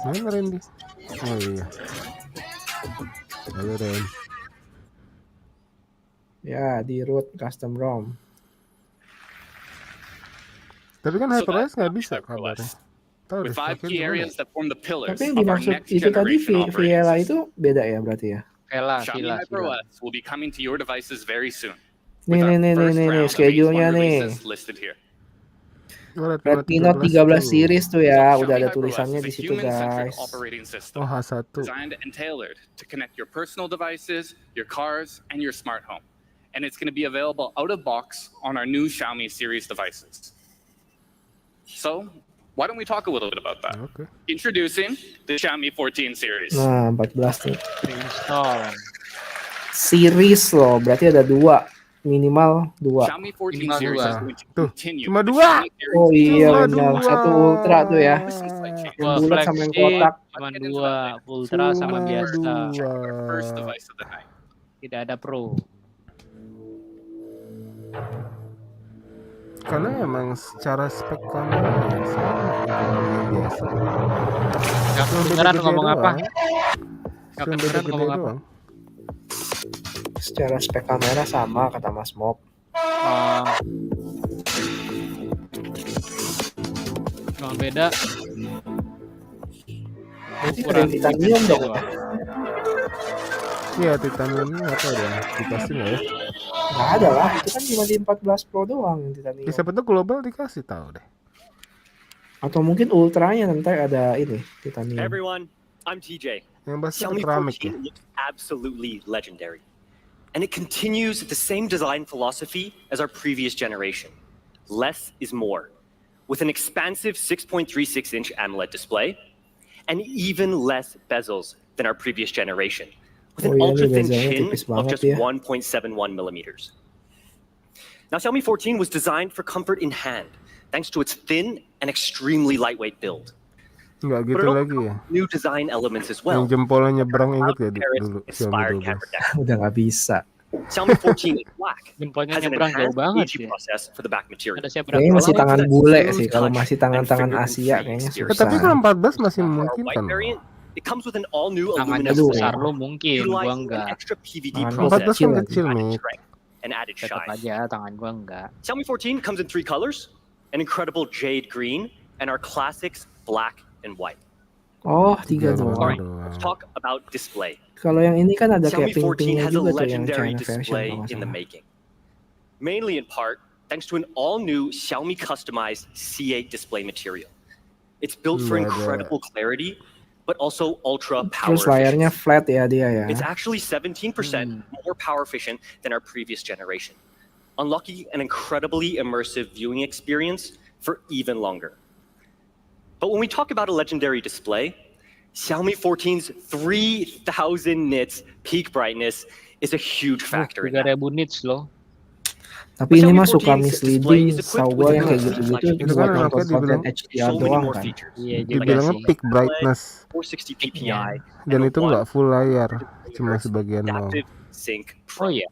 [SPEAKER 3] Mana Randy? Oh iya. Halo Ren.
[SPEAKER 1] Ya, di root custom ROM.
[SPEAKER 3] Tapi kan
[SPEAKER 6] So
[SPEAKER 3] HyperOS
[SPEAKER 6] that's
[SPEAKER 3] nggak
[SPEAKER 6] Xiaomi
[SPEAKER 3] bisa kabarnya.
[SPEAKER 6] HyperOS.
[SPEAKER 3] Tahu
[SPEAKER 6] With
[SPEAKER 3] deh,
[SPEAKER 6] 5
[SPEAKER 3] pakai
[SPEAKER 6] key
[SPEAKER 3] gimana?
[SPEAKER 6] areas that form the pillars
[SPEAKER 1] Tapi yang
[SPEAKER 6] of our
[SPEAKER 1] dimaksud
[SPEAKER 6] next
[SPEAKER 1] itu tadi
[SPEAKER 6] generation operating
[SPEAKER 1] Viela
[SPEAKER 6] system.
[SPEAKER 1] itu beda ya berarti ya.
[SPEAKER 6] Xiaomi
[SPEAKER 2] Villa.
[SPEAKER 6] HyperOS will be coming to your devices very soon.
[SPEAKER 1] Nih
[SPEAKER 6] With our first
[SPEAKER 1] nih
[SPEAKER 6] round of
[SPEAKER 1] schedule-nya
[SPEAKER 6] H1
[SPEAKER 1] nih.
[SPEAKER 6] releases listed here.
[SPEAKER 3] Oh,
[SPEAKER 1] Redmi Note 13 series tuh ya,
[SPEAKER 6] So
[SPEAKER 1] udah ada
[SPEAKER 6] Xiaomi
[SPEAKER 1] tulisannya
[SPEAKER 6] HyperOS
[SPEAKER 1] di
[SPEAKER 6] is a
[SPEAKER 1] situ
[SPEAKER 6] human-centric
[SPEAKER 1] guys.
[SPEAKER 6] operating system
[SPEAKER 3] Oh, H1.
[SPEAKER 6] designed and tailored to connect your personal devices, your cars, and your smart home. And it's going to be available out of box on our new Xiaomi series devices. So, why don't we talk a little bit about that?
[SPEAKER 3] Oke.
[SPEAKER 6] Introducing the Xiaomi 14 series.
[SPEAKER 1] Nah, 14 nih.
[SPEAKER 2] Install.
[SPEAKER 1] Series loh, berarti ada 2. Minimal 2.
[SPEAKER 6] Xiaomi 14
[SPEAKER 2] Minimal
[SPEAKER 6] series
[SPEAKER 2] dua.
[SPEAKER 6] is going to
[SPEAKER 3] Tuh,
[SPEAKER 6] continue.
[SPEAKER 3] cuma
[SPEAKER 6] the
[SPEAKER 3] 2.
[SPEAKER 6] Xiaomi series
[SPEAKER 1] Oh iya
[SPEAKER 3] Cuma
[SPEAKER 1] benar,
[SPEAKER 3] 2.
[SPEAKER 1] 1 Ultra tuh ya.
[SPEAKER 6] with some slight changes.
[SPEAKER 1] Yang bulat sama yang kotak.
[SPEAKER 2] Cuma 2, Ultra sama
[SPEAKER 3] Cuma
[SPEAKER 2] biasa.
[SPEAKER 3] 2.
[SPEAKER 6] Our first device of the night.
[SPEAKER 2] Tidak ada Pro.
[SPEAKER 3] Karena emang secara spek kamera yang sama dengan yang biasa.
[SPEAKER 2] Gak
[SPEAKER 3] Cuma
[SPEAKER 2] kedengeran
[SPEAKER 3] beda-beda
[SPEAKER 2] ngomong apa?
[SPEAKER 3] doang.
[SPEAKER 2] Gak
[SPEAKER 3] Cuma
[SPEAKER 2] kedengeran
[SPEAKER 3] beda-beda
[SPEAKER 2] ngomong apa?
[SPEAKER 3] doang.
[SPEAKER 1] Secara spek kamera sama kata Mas Mop.
[SPEAKER 2] Cuma beda.
[SPEAKER 1] Berarti ada yang titanium dong.
[SPEAKER 3] Iya, titanium ini apa ya? Dikasih nggak ya?
[SPEAKER 1] Nggak ada lah, itu kan cuma di 14 Pro doang yang titanium.
[SPEAKER 3] Ya, siapa tuh global dikasih tahu deh.
[SPEAKER 1] Atau mungkin ultranya nanti ada ini titanium.
[SPEAKER 9] Hey everyone, I'm TJ.
[SPEAKER 3] Yang pasti
[SPEAKER 9] Xiaomi
[SPEAKER 3] keramik ya.
[SPEAKER 9] 14 looks absolutely legendary. And it continues the same design philosophy as our previous generation. Less is more. With an expansive 6.36-inch AMOLED display, and even less bezels than our previous generation, with an ultra-thin chin of just 1.71 millimeters. Now, Xiaomi 14 was designed for comfort in hand, thanks to its thin and extremely lightweight build.
[SPEAKER 3] Nggak gitu
[SPEAKER 9] But it
[SPEAKER 3] lagi
[SPEAKER 9] also
[SPEAKER 3] ya.
[SPEAKER 9] new design elements as well.
[SPEAKER 3] Yang jempolnya nyebrang inget ya dulu Xiaomi
[SPEAKER 9] Inspired
[SPEAKER 3] 12.
[SPEAKER 9] camera deck.
[SPEAKER 1] Udah nggak bisa.
[SPEAKER 9] Xiaomi 14 in black
[SPEAKER 2] Jempolnya
[SPEAKER 9] has an
[SPEAKER 2] nyebrang jauh
[SPEAKER 9] enhanced
[SPEAKER 2] banget
[SPEAKER 9] AG
[SPEAKER 2] ya.
[SPEAKER 9] process for the back material.
[SPEAKER 2] Ada siapa
[SPEAKER 1] Kayaknya masih
[SPEAKER 9] Allowing
[SPEAKER 1] tangan
[SPEAKER 9] for that
[SPEAKER 1] bule
[SPEAKER 9] smooth
[SPEAKER 1] sih. Kalau
[SPEAKER 9] touch
[SPEAKER 1] masih
[SPEAKER 9] and
[SPEAKER 1] tangan-tangan
[SPEAKER 9] fingerprint
[SPEAKER 1] Asia
[SPEAKER 9] free
[SPEAKER 1] kayaknya
[SPEAKER 9] experience.
[SPEAKER 3] Tapi
[SPEAKER 1] susah.
[SPEAKER 3] kalau 14 masih
[SPEAKER 9] For our
[SPEAKER 3] mungkin
[SPEAKER 9] white
[SPEAKER 3] kan.
[SPEAKER 9] variant, it comes with an all-new
[SPEAKER 2] Tangannya
[SPEAKER 9] aluminum
[SPEAKER 2] sebesar
[SPEAKER 9] frame,
[SPEAKER 2] lu mungkin, gua
[SPEAKER 9] utilizing an
[SPEAKER 2] enggak.
[SPEAKER 9] extra PVD
[SPEAKER 1] Tangan
[SPEAKER 3] gua
[SPEAKER 9] process
[SPEAKER 3] 14 kan
[SPEAKER 9] for
[SPEAKER 3] kecil,
[SPEAKER 9] added
[SPEAKER 3] Mick.
[SPEAKER 9] strength and added
[SPEAKER 2] Tetap
[SPEAKER 9] shine.
[SPEAKER 2] aja tangan gua enggak.
[SPEAKER 9] Xiaomi 14 comes in 3 colors: an incredible jade green and our classics black and white.
[SPEAKER 1] Oh, 3
[SPEAKER 3] Tiga
[SPEAKER 1] doang.
[SPEAKER 9] Alright,
[SPEAKER 3] doang.
[SPEAKER 9] let's talk about display.
[SPEAKER 1] Kalau yang ini kan ada kayak
[SPEAKER 9] Xiaomi 14
[SPEAKER 1] ping-pingnya
[SPEAKER 9] has a
[SPEAKER 1] juga tuh yang
[SPEAKER 9] legendary
[SPEAKER 1] China version
[SPEAKER 9] display
[SPEAKER 1] kalau nggak
[SPEAKER 9] in the
[SPEAKER 1] salah.
[SPEAKER 9] making. Mainly in part thanks to an all-new Xiaomi customized C8 display material. It's built for
[SPEAKER 3] Iya, ada.
[SPEAKER 9] incredible clarity, but also ultra power
[SPEAKER 1] Terus layarnya
[SPEAKER 9] efficiency.
[SPEAKER 1] flat ya dia ya.
[SPEAKER 9] It's actually 17% more power efficient than our previous generation, unlocking an incredibly immersive viewing experience for even longer. But when we talk about a legendary display, Xiaomi 14's 3000 nits peak brightness is a huge factor in that.
[SPEAKER 2] 3000 nits loh.
[SPEAKER 1] Tapi ini mah suka
[SPEAKER 9] 14's display
[SPEAKER 1] misleading,
[SPEAKER 9] is equipped
[SPEAKER 1] tahu
[SPEAKER 9] with
[SPEAKER 1] gue
[SPEAKER 9] a
[SPEAKER 1] yang kayak
[SPEAKER 9] complete
[SPEAKER 1] gitu-gitu
[SPEAKER 9] flagship
[SPEAKER 3] Itu
[SPEAKER 1] buat
[SPEAKER 3] kan
[SPEAKER 9] camera
[SPEAKER 1] nonton
[SPEAKER 3] anaknya
[SPEAKER 1] konten
[SPEAKER 3] dibilang
[SPEAKER 1] HDR
[SPEAKER 9] so many
[SPEAKER 1] doang
[SPEAKER 9] more
[SPEAKER 1] kan.
[SPEAKER 9] features.
[SPEAKER 2] Iya juga
[SPEAKER 3] dibilangnya
[SPEAKER 2] sih.
[SPEAKER 3] peak brightness
[SPEAKER 9] 460 ppi
[SPEAKER 1] Iya.
[SPEAKER 3] dan
[SPEAKER 9] and
[SPEAKER 3] itu nggak full layar, cuma
[SPEAKER 9] 1
[SPEAKER 3] sebagian doang.
[SPEAKER 9] adaptive sync
[SPEAKER 2] Oh
[SPEAKER 9] Pro.
[SPEAKER 2] iya.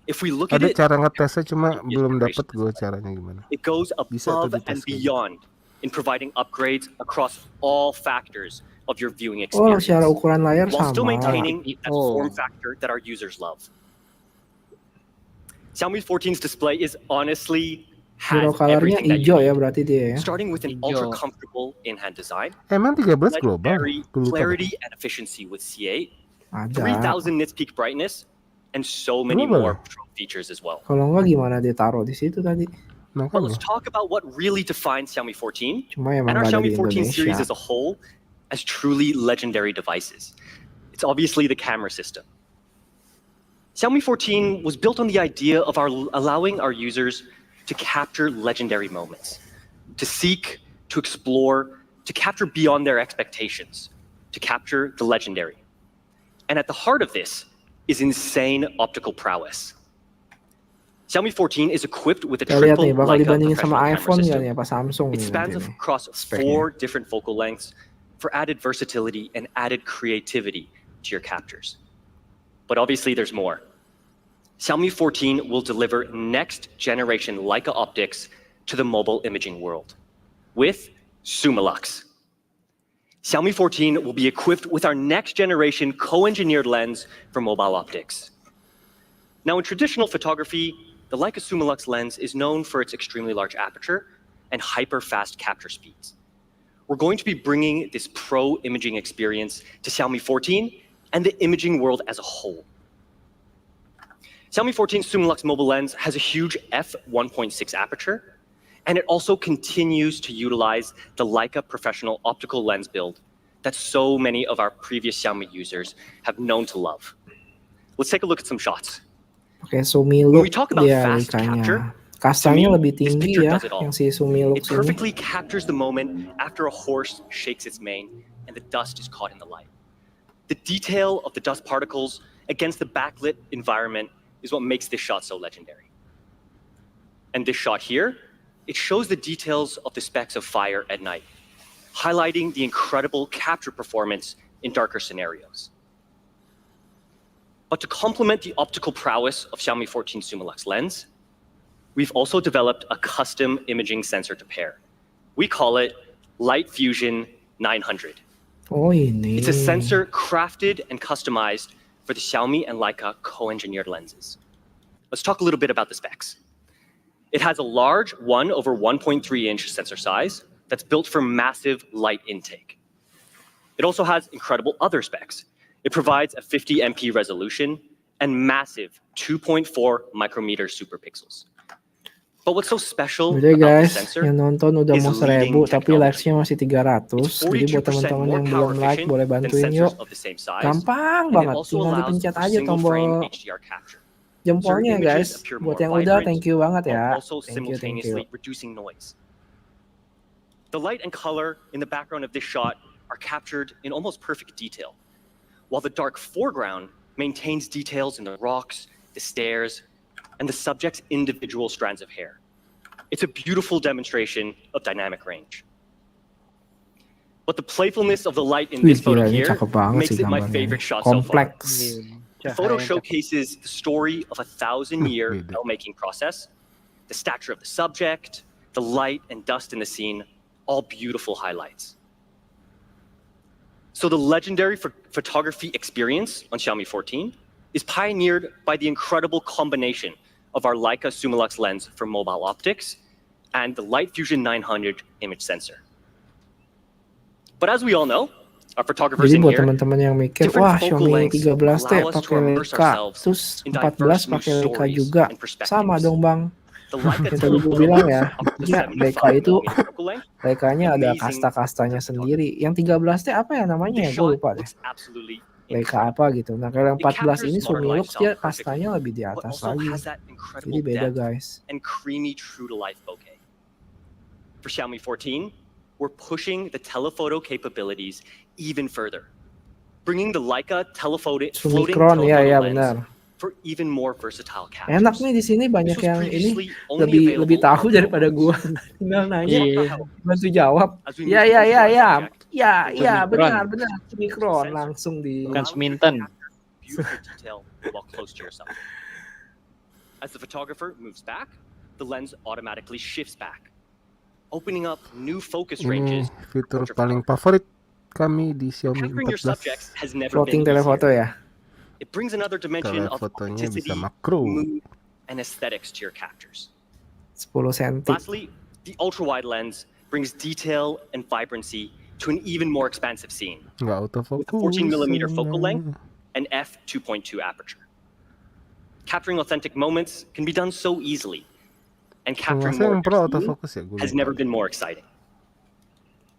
[SPEAKER 9] If we look at
[SPEAKER 3] Ada
[SPEAKER 9] it,
[SPEAKER 3] cara ngetesnya cuma
[SPEAKER 9] previous
[SPEAKER 3] belum
[SPEAKER 9] generation
[SPEAKER 3] dapet gue
[SPEAKER 9] display,
[SPEAKER 3] caranya gimana.
[SPEAKER 9] it goes
[SPEAKER 3] Bisa tuh
[SPEAKER 9] above and
[SPEAKER 3] dites kayak gitu.
[SPEAKER 9] beyond in providing upgrades across all factors of your viewing
[SPEAKER 1] Oh,
[SPEAKER 9] experience,
[SPEAKER 1] secara ukuran layar
[SPEAKER 9] while still
[SPEAKER 1] sama.
[SPEAKER 9] maintaining that
[SPEAKER 2] Oh.
[SPEAKER 9] form factor that our users love. Xiaomi 14's display is honestly
[SPEAKER 1] Hero
[SPEAKER 9] has
[SPEAKER 1] colornya
[SPEAKER 9] everything that
[SPEAKER 1] hijau
[SPEAKER 9] you
[SPEAKER 1] ya
[SPEAKER 9] need,
[SPEAKER 1] berarti dia ya.
[SPEAKER 9] starting with an
[SPEAKER 2] Hijau.
[SPEAKER 9] ultra comfortable in-hand design,
[SPEAKER 3] Emang 13 global?
[SPEAKER 9] legendary
[SPEAKER 3] Gue lupa deh.
[SPEAKER 9] clarity and efficiency with C8,
[SPEAKER 1] Ada.
[SPEAKER 9] 3000 nits peak brightness, and so many
[SPEAKER 3] Global
[SPEAKER 9] more
[SPEAKER 3] ya?
[SPEAKER 9] pro features as well.
[SPEAKER 1] Kalau enggak gimana dia taruh di situ tadi?
[SPEAKER 9] But
[SPEAKER 3] Makanya.
[SPEAKER 9] let's talk about what really defines Xiaomi 14
[SPEAKER 1] Cuma
[SPEAKER 9] and
[SPEAKER 1] emang
[SPEAKER 9] our
[SPEAKER 1] nggak ada di
[SPEAKER 9] Xiaomi 14 series
[SPEAKER 1] Indonesia.
[SPEAKER 9] as a whole as truly legendary devices. It's obviously the camera system. Xiaomi 14 was built on the idea of allowing our users to capture legendary moments, to seek, to explore, to capture beyond their expectations, to capture the legendary. And at the heart of this is insane optical prowess. Xiaomi 14 is equipped with a
[SPEAKER 1] Kita lihat
[SPEAKER 9] triple
[SPEAKER 1] nih, bakal
[SPEAKER 9] Leica
[SPEAKER 1] dibandingin
[SPEAKER 9] professional
[SPEAKER 1] sama
[SPEAKER 9] camera
[SPEAKER 1] iPhone
[SPEAKER 9] system.
[SPEAKER 1] kan ya, apa Samsung
[SPEAKER 9] It
[SPEAKER 1] nih
[SPEAKER 9] spans
[SPEAKER 1] nanti nih.
[SPEAKER 9] across
[SPEAKER 1] speknya.
[SPEAKER 9] 4 different focal lengths for added versatility and added creativity to your captures. But obviously there's more. Xiaomi 14 will deliver next generation Leica optics to the mobile imaging world with Summilux. Xiaomi 14 will be equipped with our next generation co-engineered lens for mobile optics. Now in traditional photography, the Leica Summilux lens is known for its extremely large aperture and hyper-fast capture speeds. We're going to be bringing this pro imaging experience to Xiaomi 14 and the imaging world as a whole. Xiaomi 14 Summilux mobile lens has a huge f1.6 aperture, and it also continues to utilize the Leica professional optical lens build that so many of our previous Xiaomi users have known to love. Let's take a look at some shots.
[SPEAKER 1] Pakai Sumi
[SPEAKER 9] When we
[SPEAKER 1] Look
[SPEAKER 9] talk about
[SPEAKER 1] dia
[SPEAKER 9] fast capture,
[SPEAKER 1] Leicanya. Kastanya
[SPEAKER 9] to me,
[SPEAKER 1] lebih
[SPEAKER 9] this
[SPEAKER 1] tinggi
[SPEAKER 9] picture
[SPEAKER 1] ya,
[SPEAKER 9] does it all.
[SPEAKER 1] yang si Sumi Look
[SPEAKER 9] It
[SPEAKER 1] ini.
[SPEAKER 9] perfectly captures the moment after a horse shakes its mane and the dust is caught in the light. The detail of the dust particles against the backlit environment is what makes this shot so legendary. And this shot here, it shows the details of the specks of fire at night, highlighting the incredible capture performance in darker scenarios. But to complement the optical prowess of Xiaomi 14 Summilux lens, we've also developed a custom imaging sensor to pair. We call it Light Fusion 900.
[SPEAKER 1] Oh ini.
[SPEAKER 9] It's a sensor crafted and customized for the Xiaomi and Leica co-engineered lenses. Let's talk a little bit about the specs. It has a large 1/1.3-inch sensor size that's built for massive light intake. It also has incredible other specs. It provides a 50 MP resolution and massive 2.4 micrometer superpixels. But what's so special
[SPEAKER 1] Udah
[SPEAKER 9] about the
[SPEAKER 1] guys,
[SPEAKER 9] sensor
[SPEAKER 1] yang nonton udah
[SPEAKER 9] is
[SPEAKER 1] mau 1000
[SPEAKER 9] leading
[SPEAKER 1] tapi
[SPEAKER 9] technology.
[SPEAKER 1] likes-nya masih 300.
[SPEAKER 9] It's
[SPEAKER 1] Jadi buat
[SPEAKER 9] 42%
[SPEAKER 1] teman-teman
[SPEAKER 9] more
[SPEAKER 1] yang
[SPEAKER 9] power
[SPEAKER 1] belum like
[SPEAKER 9] efficient
[SPEAKER 1] boleh
[SPEAKER 9] than
[SPEAKER 1] bantuin yuk.
[SPEAKER 9] sensors of the same size,
[SPEAKER 1] Gampang
[SPEAKER 9] and it
[SPEAKER 1] banget,
[SPEAKER 9] also
[SPEAKER 1] tinggal
[SPEAKER 9] allows
[SPEAKER 1] dipencet
[SPEAKER 9] for
[SPEAKER 1] aja
[SPEAKER 9] single frame
[SPEAKER 1] tombol
[SPEAKER 9] HDR capture.
[SPEAKER 1] jempolnya
[SPEAKER 9] So your
[SPEAKER 1] guys.
[SPEAKER 9] images appear
[SPEAKER 1] Buat
[SPEAKER 9] more
[SPEAKER 1] yang udah,
[SPEAKER 9] vibrant,
[SPEAKER 1] thank you banget
[SPEAKER 9] while
[SPEAKER 1] ya.
[SPEAKER 9] also
[SPEAKER 1] Thank you.
[SPEAKER 9] simultaneously reducing noise. The light and color in the background of this shot are captured in almost perfect detail, while the dark foreground maintains details in the rocks, the stairs, and the subject's individual strands of hair. It's a beautiful demonstration of dynamic range. But the playfulness of the light in
[SPEAKER 1] Wih
[SPEAKER 9] this photo
[SPEAKER 1] gila, ini
[SPEAKER 9] here
[SPEAKER 1] cakep banget
[SPEAKER 9] makes
[SPEAKER 1] sih
[SPEAKER 9] it my
[SPEAKER 1] gambarnya.
[SPEAKER 9] favorite shot so far.
[SPEAKER 1] Kompleks.
[SPEAKER 9] The photo showcases the story of a 1,000-year filmmaking process, the stature of the subject, the light and dust in the scene, all beautiful highlights. So the legendary photography experience on Xiaomi 14 is pioneered by the incredible combination of our Leica Summilux lens for mobile optics and the Light Fusion 900 image sensor. But as we all know, our photographers
[SPEAKER 1] Jadi
[SPEAKER 9] in
[SPEAKER 1] buat
[SPEAKER 9] here,
[SPEAKER 1] teman-teman yang mikir,
[SPEAKER 9] different
[SPEAKER 1] wah
[SPEAKER 9] focal
[SPEAKER 1] Xiaomi
[SPEAKER 9] lengths
[SPEAKER 1] 13T
[SPEAKER 9] allow us to
[SPEAKER 1] pakai
[SPEAKER 9] immerse
[SPEAKER 1] Leica,
[SPEAKER 9] ourselves
[SPEAKER 1] terus
[SPEAKER 9] in
[SPEAKER 1] 14
[SPEAKER 9] diverse new
[SPEAKER 1] pakai Leica
[SPEAKER 9] stories
[SPEAKER 1] juga.
[SPEAKER 9] and perspectives.
[SPEAKER 1] Sama dong bang.
[SPEAKER 9] The Leica
[SPEAKER 1] Yang tadi gue
[SPEAKER 9] telephoto
[SPEAKER 1] bilang
[SPEAKER 9] lens
[SPEAKER 1] ya,
[SPEAKER 9] up to
[SPEAKER 1] ya Leica
[SPEAKER 9] 75
[SPEAKER 1] itu
[SPEAKER 9] millimeter focal length,
[SPEAKER 1] Leicanya ada
[SPEAKER 9] amazing
[SPEAKER 1] kasta-kastanya sendiri. Yang 13T apa ya namanya ya?
[SPEAKER 9] this
[SPEAKER 1] Gue
[SPEAKER 9] shot
[SPEAKER 1] lupa deh.
[SPEAKER 9] looks absolutely
[SPEAKER 1] Leica
[SPEAKER 9] incredible.
[SPEAKER 1] apa gitu. Nah kalau yang
[SPEAKER 9] It
[SPEAKER 1] 14
[SPEAKER 9] captures
[SPEAKER 1] ini
[SPEAKER 9] modern
[SPEAKER 1] Sumi Lux
[SPEAKER 9] lifestyle
[SPEAKER 1] dia
[SPEAKER 9] perfectly,
[SPEAKER 1] kastanya lebih di
[SPEAKER 9] but
[SPEAKER 1] atas
[SPEAKER 9] also
[SPEAKER 1] lagi.
[SPEAKER 9] has that
[SPEAKER 1] Jadi
[SPEAKER 9] incredible
[SPEAKER 1] beda
[SPEAKER 9] depth
[SPEAKER 1] guys.
[SPEAKER 9] and creamy true-to-life bokeh. For Xiaomi 14, we're pushing the telephoto capabilities even further, bringing the Leica floating
[SPEAKER 1] Summicron ya
[SPEAKER 9] telephoto
[SPEAKER 1] ya
[SPEAKER 9] lens
[SPEAKER 1] benar.
[SPEAKER 9] for even more versatile captures.
[SPEAKER 1] Enak nih di sini banyak
[SPEAKER 9] This was
[SPEAKER 1] yang ini
[SPEAKER 9] previously only
[SPEAKER 1] lebih
[SPEAKER 9] available
[SPEAKER 1] tahu
[SPEAKER 9] on
[SPEAKER 1] daripada
[SPEAKER 9] phones.
[SPEAKER 1] gua. Tinggal nanya,
[SPEAKER 2] Iya.
[SPEAKER 1] bantu jawab.
[SPEAKER 9] As we
[SPEAKER 1] Ya
[SPEAKER 9] move
[SPEAKER 1] ya
[SPEAKER 9] closer
[SPEAKER 1] ya
[SPEAKER 9] to
[SPEAKER 1] ya.
[SPEAKER 9] our subject,
[SPEAKER 1] Ya
[SPEAKER 2] Mikron.
[SPEAKER 1] benar Mikron langsung di
[SPEAKER 2] Bukan
[SPEAKER 9] allow you to
[SPEAKER 2] Seminten.
[SPEAKER 9] capture beautiful detail while close to your subject. As the photographer moves back, the lens automatically shifts back, opening up new focus
[SPEAKER 3] Ini
[SPEAKER 9] ranges.
[SPEAKER 3] fitur
[SPEAKER 9] portrait
[SPEAKER 3] paling
[SPEAKER 9] photography.
[SPEAKER 3] favorit kami di Xiaomi
[SPEAKER 9] Capturing your
[SPEAKER 3] 14.
[SPEAKER 9] subjects has never
[SPEAKER 1] floating
[SPEAKER 9] been
[SPEAKER 1] telefoto
[SPEAKER 9] easier.
[SPEAKER 1] ya.
[SPEAKER 9] It brings another dimension of
[SPEAKER 3] Telefotonya bisa
[SPEAKER 9] authenticity,
[SPEAKER 3] makro.
[SPEAKER 9] mood, and aesthetics to your captures.
[SPEAKER 1] 10 cm.
[SPEAKER 9] Lastly, the ultra-wide lens brings detail and vibrancy to an even more expansive scene
[SPEAKER 3] Nggak
[SPEAKER 9] with a
[SPEAKER 3] autofokus.
[SPEAKER 9] 14mm focal length
[SPEAKER 3] sayangnya.
[SPEAKER 9] and f2.2 aperture. Capturing authentic moments can be done so easily, and capturing
[SPEAKER 3] Masa
[SPEAKER 9] more
[SPEAKER 3] yang
[SPEAKER 9] of
[SPEAKER 3] Pro
[SPEAKER 9] your scene
[SPEAKER 3] autofokus ya? Gue
[SPEAKER 9] has
[SPEAKER 3] lupa.
[SPEAKER 9] never been more exciting.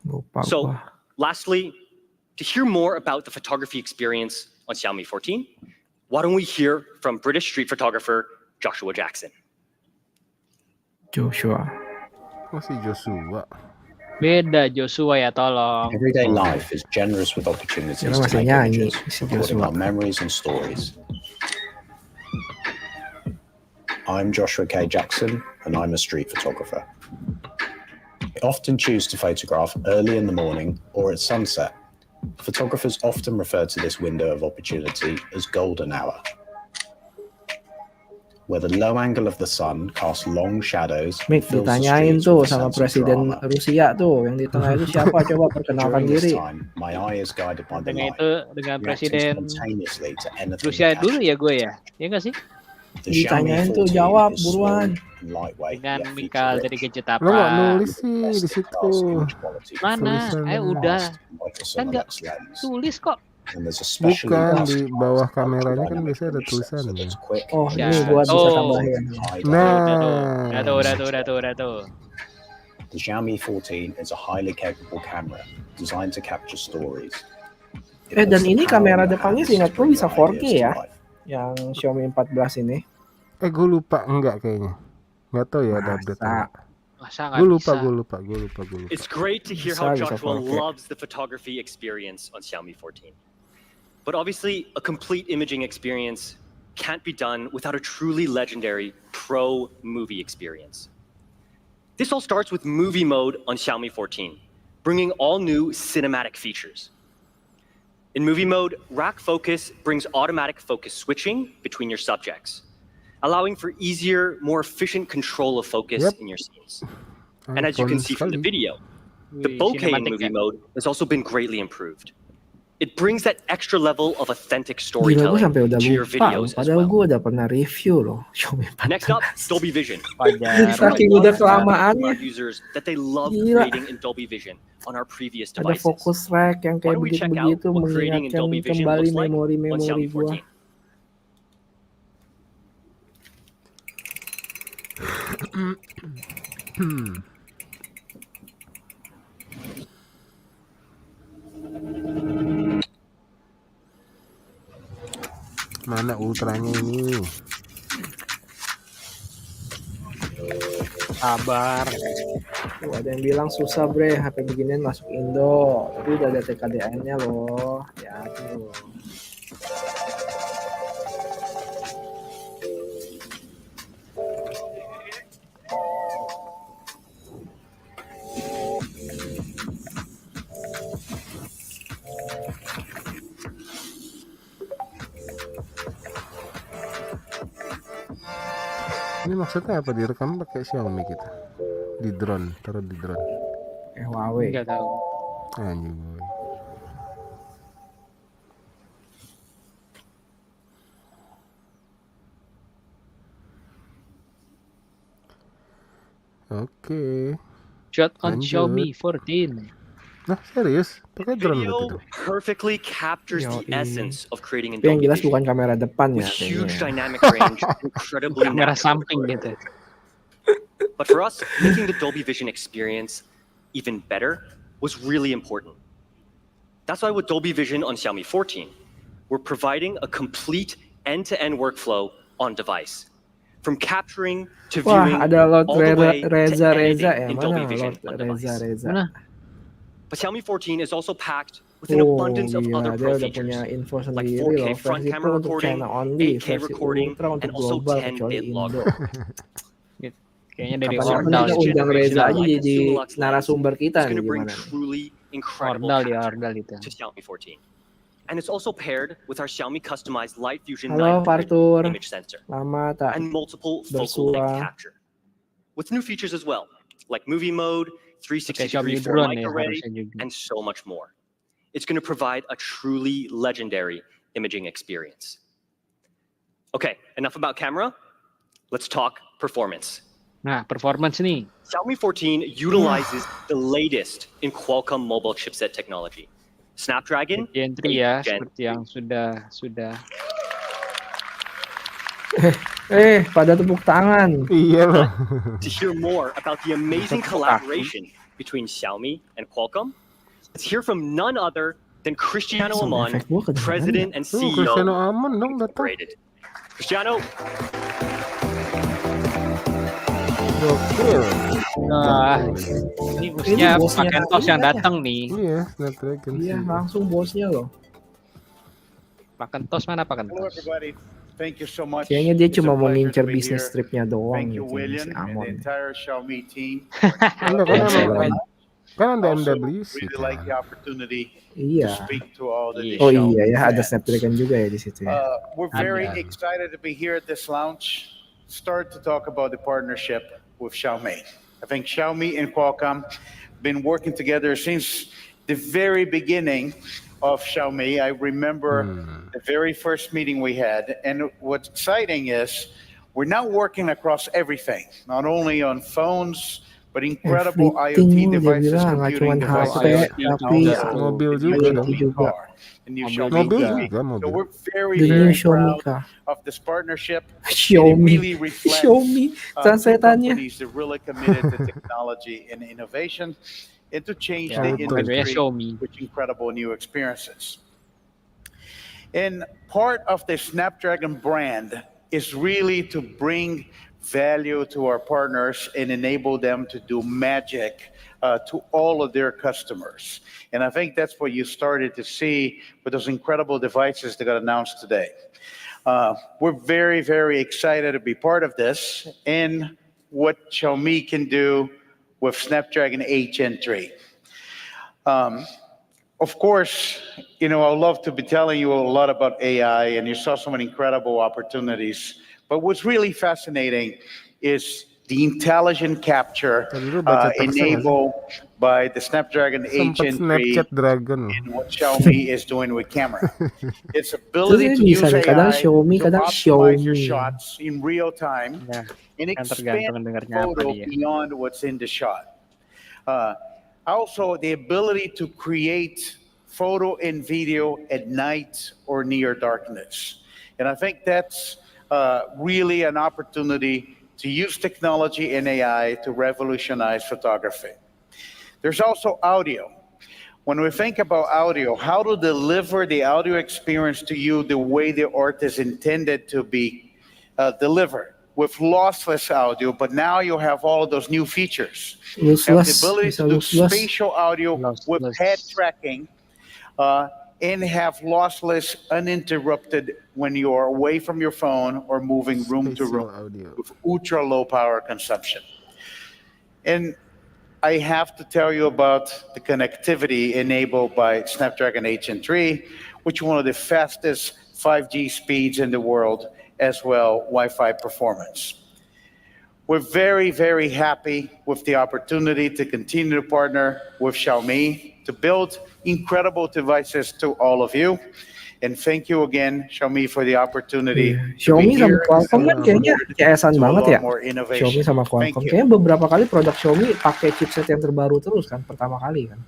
[SPEAKER 1] Lupa
[SPEAKER 9] So,
[SPEAKER 1] gua.
[SPEAKER 9] lastly, to hear more about the photography experience on Xiaomi 14, why don't we hear from British street photographer Joshua Jackson?
[SPEAKER 1] Joshua.
[SPEAKER 3] Masih Joshua.
[SPEAKER 2] Beda Joshua ya, tolong.
[SPEAKER 10] Everyday life is generous with opportunities
[SPEAKER 1] Kira
[SPEAKER 10] to
[SPEAKER 1] masih
[SPEAKER 10] make
[SPEAKER 1] nyanyi
[SPEAKER 10] images,
[SPEAKER 1] si
[SPEAKER 10] recording
[SPEAKER 1] Joshua.
[SPEAKER 10] our memories and stories. I'm Joshua K. Jackson, and I'm a street photographer. I often choose to photograph early in the morning or at sunset. Photographers often refer to this window of opportunity as golden hour, where the low angle of the sun casts long shadows,
[SPEAKER 1] Mik
[SPEAKER 10] fills the
[SPEAKER 1] ditanyain
[SPEAKER 10] streets
[SPEAKER 1] tuh
[SPEAKER 10] with a
[SPEAKER 1] sama
[SPEAKER 10] sense of
[SPEAKER 1] Presiden
[SPEAKER 10] drama.
[SPEAKER 1] Rusia tuh, yang di tengah itu siapa? Coba perkenalkan
[SPEAKER 10] During this
[SPEAKER 1] diri.
[SPEAKER 10] time, my eye is guided by the
[SPEAKER 2] Dengan
[SPEAKER 10] light,
[SPEAKER 2] itu dengan
[SPEAKER 10] reacting
[SPEAKER 2] Presiden
[SPEAKER 10] spontaneously to anything
[SPEAKER 2] Rusia
[SPEAKER 10] that
[SPEAKER 2] dulu
[SPEAKER 10] catches
[SPEAKER 2] ya gue ya. Ya nggak sih?
[SPEAKER 10] The Xiaomi
[SPEAKER 1] Ditanyain tuh
[SPEAKER 10] 14
[SPEAKER 1] jawab
[SPEAKER 10] is small
[SPEAKER 1] buruan.
[SPEAKER 10] and lightweight,
[SPEAKER 2] Dengan
[SPEAKER 10] yet
[SPEAKER 2] Mikal
[SPEAKER 10] feature-rich.
[SPEAKER 2] dari gadget
[SPEAKER 3] Lo nggak
[SPEAKER 2] apa?
[SPEAKER 3] nulis sih di
[SPEAKER 10] Best in
[SPEAKER 3] situ.
[SPEAKER 10] class image quality.
[SPEAKER 2] Mana?
[SPEAKER 3] Tulisannya.
[SPEAKER 2] Udah.
[SPEAKER 10] Fast microsoft
[SPEAKER 2] Kan nggak
[SPEAKER 10] Alex lens.
[SPEAKER 2] tulis kok.
[SPEAKER 10] And there's a specially
[SPEAKER 3] Bukan
[SPEAKER 10] customized
[SPEAKER 3] di bawah kameranya kan
[SPEAKER 10] dynamic
[SPEAKER 3] biasanya ada
[SPEAKER 10] image sensor
[SPEAKER 3] tulisannya.
[SPEAKER 10] that's quick,
[SPEAKER 1] Oh,
[SPEAKER 2] Ya.
[SPEAKER 1] ini buat bisa
[SPEAKER 2] Oh.
[SPEAKER 1] tambahin.
[SPEAKER 10] high
[SPEAKER 3] Nah.
[SPEAKER 2] Udah tuh.
[SPEAKER 10] The Xiaomi 14 is a highly capable camera designed to capture stories. It
[SPEAKER 1] Dan
[SPEAKER 10] puts the
[SPEAKER 1] ini
[SPEAKER 10] power
[SPEAKER 1] kamera
[SPEAKER 10] in the
[SPEAKER 1] depannya
[SPEAKER 10] hands
[SPEAKER 1] seingat
[SPEAKER 10] to
[SPEAKER 1] gue
[SPEAKER 10] bring
[SPEAKER 1] bisa
[SPEAKER 10] your
[SPEAKER 1] 4K
[SPEAKER 10] ideas to
[SPEAKER 1] ya.
[SPEAKER 10] life.
[SPEAKER 1] Yang Xiaomi 14 ini.
[SPEAKER 3] Gue lupa enggak kayaknya. Nggak tahu ya ada update
[SPEAKER 1] Masa?
[SPEAKER 3] enggak.
[SPEAKER 2] Masa nggak
[SPEAKER 3] Gue
[SPEAKER 2] bisa?
[SPEAKER 3] lupa.
[SPEAKER 9] It's great to hear how
[SPEAKER 1] Bisa
[SPEAKER 9] Joshua
[SPEAKER 1] 4K.
[SPEAKER 9] loves the photography experience on Xiaomi 14. But obviously, a complete imaging experience can't be done without a truly legendary pro movie experience. This all starts with movie mode on Xiaomi 14, bringing all new cinematic features. In movie mode, rack focus brings automatic focus switching between your subjects, allowing for easier, more efficient control of focus in your scenes. And as you can see from the video, the
[SPEAKER 2] Wih,
[SPEAKER 9] bokeh in
[SPEAKER 2] sinematik
[SPEAKER 9] movie
[SPEAKER 2] ya.
[SPEAKER 9] mode has also been greatly improved. It brings that extra level of authentic
[SPEAKER 1] Gila gue
[SPEAKER 9] storytelling
[SPEAKER 1] sampai udah
[SPEAKER 9] to your
[SPEAKER 1] lupa loh.
[SPEAKER 9] videos as
[SPEAKER 1] Padahal
[SPEAKER 9] well.
[SPEAKER 1] gue udah pernah review loh Xiaomi 14.
[SPEAKER 9] Next up, Dolby Vision.
[SPEAKER 2] Wajar.
[SPEAKER 1] Saking udah kelamaannya.
[SPEAKER 9] Our users that they love
[SPEAKER 1] Gila.
[SPEAKER 9] creating in Dolby Vision on our previous
[SPEAKER 1] Ada
[SPEAKER 9] devices.
[SPEAKER 1] fokus rack yang
[SPEAKER 9] Why
[SPEAKER 1] kayak
[SPEAKER 9] don't we check out
[SPEAKER 1] begitu-begitu
[SPEAKER 9] what creating in
[SPEAKER 1] mengingatkan
[SPEAKER 9] Dolby Vision
[SPEAKER 1] kembali
[SPEAKER 9] looks like on
[SPEAKER 1] memori-memori
[SPEAKER 9] Xiaomi
[SPEAKER 1] gue.
[SPEAKER 9] 14?
[SPEAKER 3] Mana ultranya ini?
[SPEAKER 2] Sabar.
[SPEAKER 1] Tuh, ada yang bilang susah bre HP beginian masuk Indo. Tapi udah ada TKDN-nya loh. Ya tuh.
[SPEAKER 3] Ini maksudnya apa? Direkam pakai Xiaomi kita? Di drone, taruh di drone.
[SPEAKER 1] Huawei.
[SPEAKER 2] Nggak tahu.
[SPEAKER 3] Anjing gue. Oke.
[SPEAKER 2] Shot on
[SPEAKER 3] Lanjut.
[SPEAKER 2] Xiaomi 14.
[SPEAKER 3] Nah serius? Pakai drone
[SPEAKER 9] Video
[SPEAKER 3] gitu?
[SPEAKER 9] perfectly captures the
[SPEAKER 1] Yoi.
[SPEAKER 9] essence of creating in
[SPEAKER 1] Tapi yang
[SPEAKER 9] Dolby
[SPEAKER 1] jelas
[SPEAKER 9] Vision
[SPEAKER 1] bukan kamera depan ya.
[SPEAKER 9] with huge
[SPEAKER 1] kayaknya.
[SPEAKER 9] dynamic range, incredibly
[SPEAKER 2] Kamera
[SPEAKER 9] natural
[SPEAKER 2] samping
[SPEAKER 9] recording.
[SPEAKER 2] gitu.
[SPEAKER 9] But for us, making the Dolby Vision experience even better was really important. That's why with Dolby Vision on Xiaomi 14, we're providing a complete end-to-end workflow on device. From capturing to
[SPEAKER 1] Wah,
[SPEAKER 9] viewing
[SPEAKER 1] ada Lord
[SPEAKER 9] all the way to
[SPEAKER 1] Reza
[SPEAKER 9] editing
[SPEAKER 1] ya.
[SPEAKER 9] in
[SPEAKER 1] Mana
[SPEAKER 9] Dolby Vision
[SPEAKER 1] Lord
[SPEAKER 9] on device.
[SPEAKER 1] Reza?
[SPEAKER 2] Mana?
[SPEAKER 9] But Xiaomi 14 is also packed with an
[SPEAKER 1] Oh
[SPEAKER 9] abundance of other
[SPEAKER 1] gila, dia
[SPEAKER 9] pro
[SPEAKER 1] udah punya
[SPEAKER 9] features
[SPEAKER 1] info
[SPEAKER 9] like
[SPEAKER 1] sendiri
[SPEAKER 9] 4K
[SPEAKER 1] loh.
[SPEAKER 9] front
[SPEAKER 1] Versi
[SPEAKER 9] camera
[SPEAKER 1] Pro untuk
[SPEAKER 9] recording,
[SPEAKER 1] China only,
[SPEAKER 9] 8K
[SPEAKER 1] versi
[SPEAKER 9] recording,
[SPEAKER 1] Ultra untuk
[SPEAKER 9] and also
[SPEAKER 1] global kecuali
[SPEAKER 9] 10-bit log
[SPEAKER 1] Indo.
[SPEAKER 9] roll.
[SPEAKER 2] Kayaknya dari
[SPEAKER 1] Kapan-kapan
[SPEAKER 2] Ordal
[SPEAKER 1] kita
[SPEAKER 2] nih.
[SPEAKER 1] undang Reza aja
[SPEAKER 9] Like
[SPEAKER 1] jadi
[SPEAKER 9] Summilux lens
[SPEAKER 1] narasumber kita
[SPEAKER 9] is going
[SPEAKER 1] nih,
[SPEAKER 9] to bring
[SPEAKER 1] gimana nih?
[SPEAKER 9] truly incredible
[SPEAKER 2] Ordal ya,
[SPEAKER 9] capture
[SPEAKER 2] Ordal itu.
[SPEAKER 9] to Xiaomi 14. And it's also paired with our Xiaomi customized Light Fusion
[SPEAKER 1] Halo
[SPEAKER 9] 900
[SPEAKER 1] Arthur,
[SPEAKER 9] image sensor
[SPEAKER 1] lama tak
[SPEAKER 9] and multiple focal length
[SPEAKER 1] bersua.
[SPEAKER 9] capture. With new features as well, like movie mode, 360
[SPEAKER 2] Kayak Xiaomi
[SPEAKER 9] degree
[SPEAKER 2] drone
[SPEAKER 9] 4
[SPEAKER 2] ya
[SPEAKER 9] mic array,
[SPEAKER 2] harusnya juga.
[SPEAKER 9] and so much more. It's going to provide a truly legendary imaging experience. Okay, enough about camera. Let's talk performance.
[SPEAKER 2] Nah, performance nih.
[SPEAKER 9] Xiaomi 14 utilizes the latest in Qualcomm mobile chipset technology. Snapdragon
[SPEAKER 2] Gen 3 ya,
[SPEAKER 9] 8 Gen
[SPEAKER 2] seperti yang sudah.
[SPEAKER 1] Pada tepuk tangan.
[SPEAKER 3] Iya loh.
[SPEAKER 9] To hear more about the amazing collaboration between Xiaomi and Qualcomm, let's hear from none other than Cristiano
[SPEAKER 1] Sound
[SPEAKER 9] Amon,
[SPEAKER 1] effect gua kedengeran
[SPEAKER 9] President and CEO
[SPEAKER 3] Cristiano Amon dong datang.
[SPEAKER 9] Incorporated. Cristiano,
[SPEAKER 3] Gokil.
[SPEAKER 2] Nah, ini bosnya
[SPEAKER 1] bosnya
[SPEAKER 2] Macintosh yang
[SPEAKER 1] ini
[SPEAKER 2] datang nih.
[SPEAKER 3] Iya, Snapdragon.
[SPEAKER 1] Iya, langsung bosnya loh.
[SPEAKER 2] Macintosh mana
[SPEAKER 11] Hello
[SPEAKER 2] Macintosh?
[SPEAKER 11] everybody. Thank you so much.
[SPEAKER 1] Kayaknya dia
[SPEAKER 11] It's a
[SPEAKER 1] cuma mau
[SPEAKER 11] pleasure
[SPEAKER 1] ngincer
[SPEAKER 11] to be
[SPEAKER 1] bisnis
[SPEAKER 11] here.
[SPEAKER 1] tripnya doang
[SPEAKER 11] Thank you,
[SPEAKER 1] gitu,
[SPEAKER 11] William,
[SPEAKER 1] si
[SPEAKER 11] and the
[SPEAKER 1] Amon.
[SPEAKER 11] entire Xiaomi team.
[SPEAKER 3] Kan ada
[SPEAKER 11] Also,
[SPEAKER 3] MWC
[SPEAKER 11] really like the opportunity to
[SPEAKER 1] Iya.
[SPEAKER 11] speak to all the
[SPEAKER 1] Oh
[SPEAKER 11] Xiaomi
[SPEAKER 1] iya ya, ada
[SPEAKER 11] fans.
[SPEAKER 1] Snapdragon juga ya di situ ya.
[SPEAKER 11] We're very
[SPEAKER 2] Ada.
[SPEAKER 11] excited to be here at this launch. Start to talk about the partnership with Xiaomi. I think Xiaomi and Qualcomm been working together since the very beginning of Xiaomi. I remember the very first meeting we had, and what's exciting is we're now working across everything, not only on phones, but incredible
[SPEAKER 1] Everything
[SPEAKER 11] IoT
[SPEAKER 1] dia
[SPEAKER 11] devices,
[SPEAKER 1] bilang, nggak
[SPEAKER 11] computing
[SPEAKER 1] cuma
[SPEAKER 11] devices,
[SPEAKER 1] HP,
[SPEAKER 11] and
[SPEAKER 1] tapi
[SPEAKER 11] also
[SPEAKER 3] mobil
[SPEAKER 11] the new
[SPEAKER 3] juga
[SPEAKER 1] dong.
[SPEAKER 11] Xiaomi
[SPEAKER 1] Juga.
[SPEAKER 11] car, the new
[SPEAKER 2] Mobil
[SPEAKER 11] Xiaomi
[SPEAKER 3] Mobil
[SPEAKER 11] EV.
[SPEAKER 3] juga, mobil.
[SPEAKER 11] So we're very,
[SPEAKER 1] The new
[SPEAKER 11] very
[SPEAKER 1] Xiaomi
[SPEAKER 11] proud
[SPEAKER 1] car.
[SPEAKER 11] of this partnership. And it
[SPEAKER 1] Xiaomi,
[SPEAKER 11] really reflects
[SPEAKER 1] Xiaomi,
[SPEAKER 11] two
[SPEAKER 1] translatannya.
[SPEAKER 11] companies that are really committed to technology and innovation and to change
[SPEAKER 2] Ya,
[SPEAKER 11] the
[SPEAKER 2] dua-duanya
[SPEAKER 11] industry
[SPEAKER 2] Xiaomi.
[SPEAKER 11] with incredible new experiences. And part of the Snapdragon brand is really to bring value to our partners and enable them to do magic to all of their customers. And I think that's what you started to see with those incredible devices that got announced today. We're very, very excited to be part of this and what Xiaomi can do with Snapdragon 8 Gen 3. Of course, you know, I'd love to be telling you a lot about AI, and you saw so many incredible opportunities. But what's really fascinating is the intelligent capture enabled by the Snapdragon 8
[SPEAKER 3] Sempat
[SPEAKER 11] Gen 3
[SPEAKER 3] Snapchat Dragon.
[SPEAKER 11] and what Xiaomi is doing with camera. Its ability
[SPEAKER 1] Terus
[SPEAKER 11] to use
[SPEAKER 1] bisa nih, kadang
[SPEAKER 11] AI
[SPEAKER 1] Xiaomi,
[SPEAKER 11] to
[SPEAKER 1] kadang
[SPEAKER 11] optimize your
[SPEAKER 1] Xiaomi.
[SPEAKER 11] shots in real time
[SPEAKER 2] Ya,
[SPEAKER 11] and
[SPEAKER 2] kan
[SPEAKER 11] expand
[SPEAKER 2] tergantung
[SPEAKER 11] the
[SPEAKER 2] dengarnya apa
[SPEAKER 11] photo
[SPEAKER 2] dia.
[SPEAKER 11] beyond what's in the shot. Also, the ability to create photo and video at night or near darkness. And I think that's really an opportunity to use technology and AI to revolutionize photography. There's also audio. When we think about audio, how to deliver the audio experience to you the way the art is intended to be delivered with lossless audio, but now you have all of those new features. You have the ability to do spatial audio with head tracking and have lossless, uninterrupted when you are away from your phone or moving room to room with ultra low power consumption. And I have to tell you about the connectivity enabled by Snapdragon 8 Gen 3, which is one of the fastest 5G speeds in the world, as well Wi-Fi performance. We're very, very happy with the opportunity to continue to partner with Xiaomi to build incredible devices to all of you. And thank you again, Xiaomi, for the opportunity.
[SPEAKER 1] Xiaomi sama Qualcomm kan kayaknya CS-an banget ya. Xiaomi sama Qualcomm. Kayaknya beberapa kali produk Xiaomi pakai chipset yang terbaru terus kan, pertama kali kan.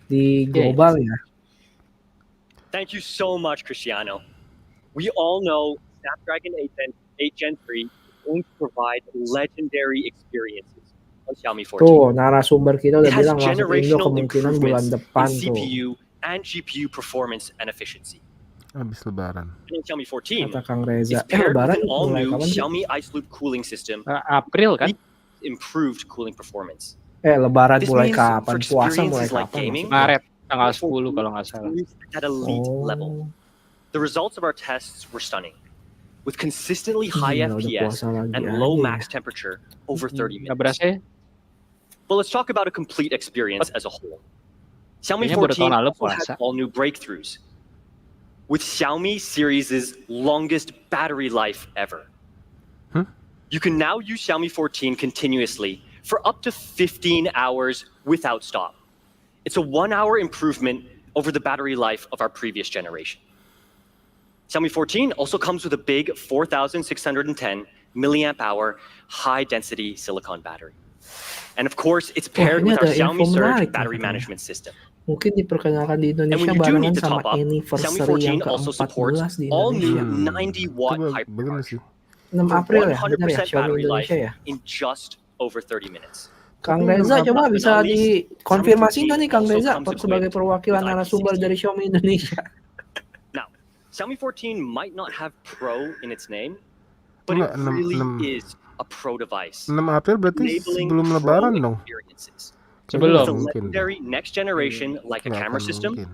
[SPEAKER 1] Di global ya.
[SPEAKER 9] thank you so much, Cristiano. We all know Snapdragon 8 Gen 3 is going to provide legendary experiences on Xiaomi 14.
[SPEAKER 1] Tuh, narasumber kita udah
[SPEAKER 9] It has
[SPEAKER 1] bilang masuk Indo
[SPEAKER 9] generational
[SPEAKER 1] kemungkinan bulan
[SPEAKER 9] improvements in
[SPEAKER 1] depan tuh.
[SPEAKER 9] CPU and GPU performance and efficiency.
[SPEAKER 3] Habis lebaran.
[SPEAKER 9] And in Xiaomi 14,
[SPEAKER 1] Kata Kang Reza.
[SPEAKER 9] it's paired with
[SPEAKER 1] Lebaran
[SPEAKER 9] an
[SPEAKER 1] mulai
[SPEAKER 9] all-new
[SPEAKER 1] kapan sih?
[SPEAKER 9] Xiaomi Ice Loop cooling system.
[SPEAKER 2] April kan?
[SPEAKER 9] Improved cooling performance.
[SPEAKER 1] Lebaran
[SPEAKER 9] This
[SPEAKER 1] mulai
[SPEAKER 9] means
[SPEAKER 1] kapan?
[SPEAKER 9] for
[SPEAKER 1] Puasa mulai
[SPEAKER 9] experiences like
[SPEAKER 1] kapan?
[SPEAKER 9] gaming,
[SPEAKER 2] Maret. Tanggal 10 kalau nggak salah.
[SPEAKER 9] At elite level. The results of our tests were stunning, with consistently high
[SPEAKER 1] Gila, udah
[SPEAKER 9] FPS
[SPEAKER 1] puasa lagi
[SPEAKER 9] and
[SPEAKER 1] aja
[SPEAKER 9] low
[SPEAKER 1] ya.
[SPEAKER 9] max temperature over 30
[SPEAKER 2] Nggak
[SPEAKER 9] minutes.
[SPEAKER 2] berasa ya?
[SPEAKER 9] But let's talk about a complete experience as a whole. Xiaomi
[SPEAKER 2] Kayaknya baru
[SPEAKER 9] 14
[SPEAKER 2] tahun lalu
[SPEAKER 9] also has
[SPEAKER 2] puasa.
[SPEAKER 9] all new breakthroughs, with Xiaomi series' longest battery life ever. You can now use Xiaomi 14 continuously for up to 15 hours without stop. It's a 1-hour improvement over the battery life of our previous generation. Xiaomi 14 also comes with a big 4,610 milliamp hour high-density silicon battery. And of course, it's paired
[SPEAKER 1] ini
[SPEAKER 9] with our
[SPEAKER 1] ada
[SPEAKER 9] Xiaomi
[SPEAKER 1] info
[SPEAKER 9] Surge
[SPEAKER 1] menarik nih
[SPEAKER 9] battery
[SPEAKER 1] katanya.
[SPEAKER 9] management system.
[SPEAKER 1] Mungkin diperkenalkan di
[SPEAKER 9] And when
[SPEAKER 1] Indonesia
[SPEAKER 9] you do
[SPEAKER 1] barengan
[SPEAKER 9] need to
[SPEAKER 1] sama
[SPEAKER 9] top up, Xiaomi
[SPEAKER 1] anniversary yang
[SPEAKER 9] 14 also supports
[SPEAKER 1] ke-14 di
[SPEAKER 9] all new
[SPEAKER 1] Indonesia.
[SPEAKER 9] 90-watt
[SPEAKER 3] Coba
[SPEAKER 9] HyperOS
[SPEAKER 3] bener sih.
[SPEAKER 1] 6
[SPEAKER 9] for
[SPEAKER 1] April ya, benar ya,
[SPEAKER 9] 100%
[SPEAKER 1] Xiaomi
[SPEAKER 9] battery life
[SPEAKER 1] Indonesia ya.
[SPEAKER 9] in just over 30 minutes.
[SPEAKER 1] Kang
[SPEAKER 3] Tapi
[SPEAKER 1] Reza
[SPEAKER 3] apa-
[SPEAKER 1] coba
[SPEAKER 9] Last but
[SPEAKER 1] bisa
[SPEAKER 9] not least,
[SPEAKER 1] dikonfirmasi
[SPEAKER 9] Xiaomi
[SPEAKER 1] nggak nih Kang
[SPEAKER 9] 14
[SPEAKER 1] Reza
[SPEAKER 9] also comes
[SPEAKER 1] sebagai
[SPEAKER 9] equipped
[SPEAKER 1] perwakilan
[SPEAKER 9] with
[SPEAKER 1] narasumber
[SPEAKER 9] IP60.
[SPEAKER 1] dari Xiaomi Indonesia?
[SPEAKER 9] Now, Xiaomi 14 might not have Pro in its name, but
[SPEAKER 3] Enggak,
[SPEAKER 9] it really is a Pro device,
[SPEAKER 3] 6 April berarti
[SPEAKER 9] enabling
[SPEAKER 3] sebelum
[SPEAKER 9] Pro
[SPEAKER 3] lebaran dong.
[SPEAKER 9] experiences.
[SPEAKER 2] Sebelum.
[SPEAKER 9] With a
[SPEAKER 3] Mungkin.
[SPEAKER 9] legendary next generation Leica
[SPEAKER 3] Nggak
[SPEAKER 9] camera
[SPEAKER 3] akan
[SPEAKER 9] system,
[SPEAKER 3] mungkin.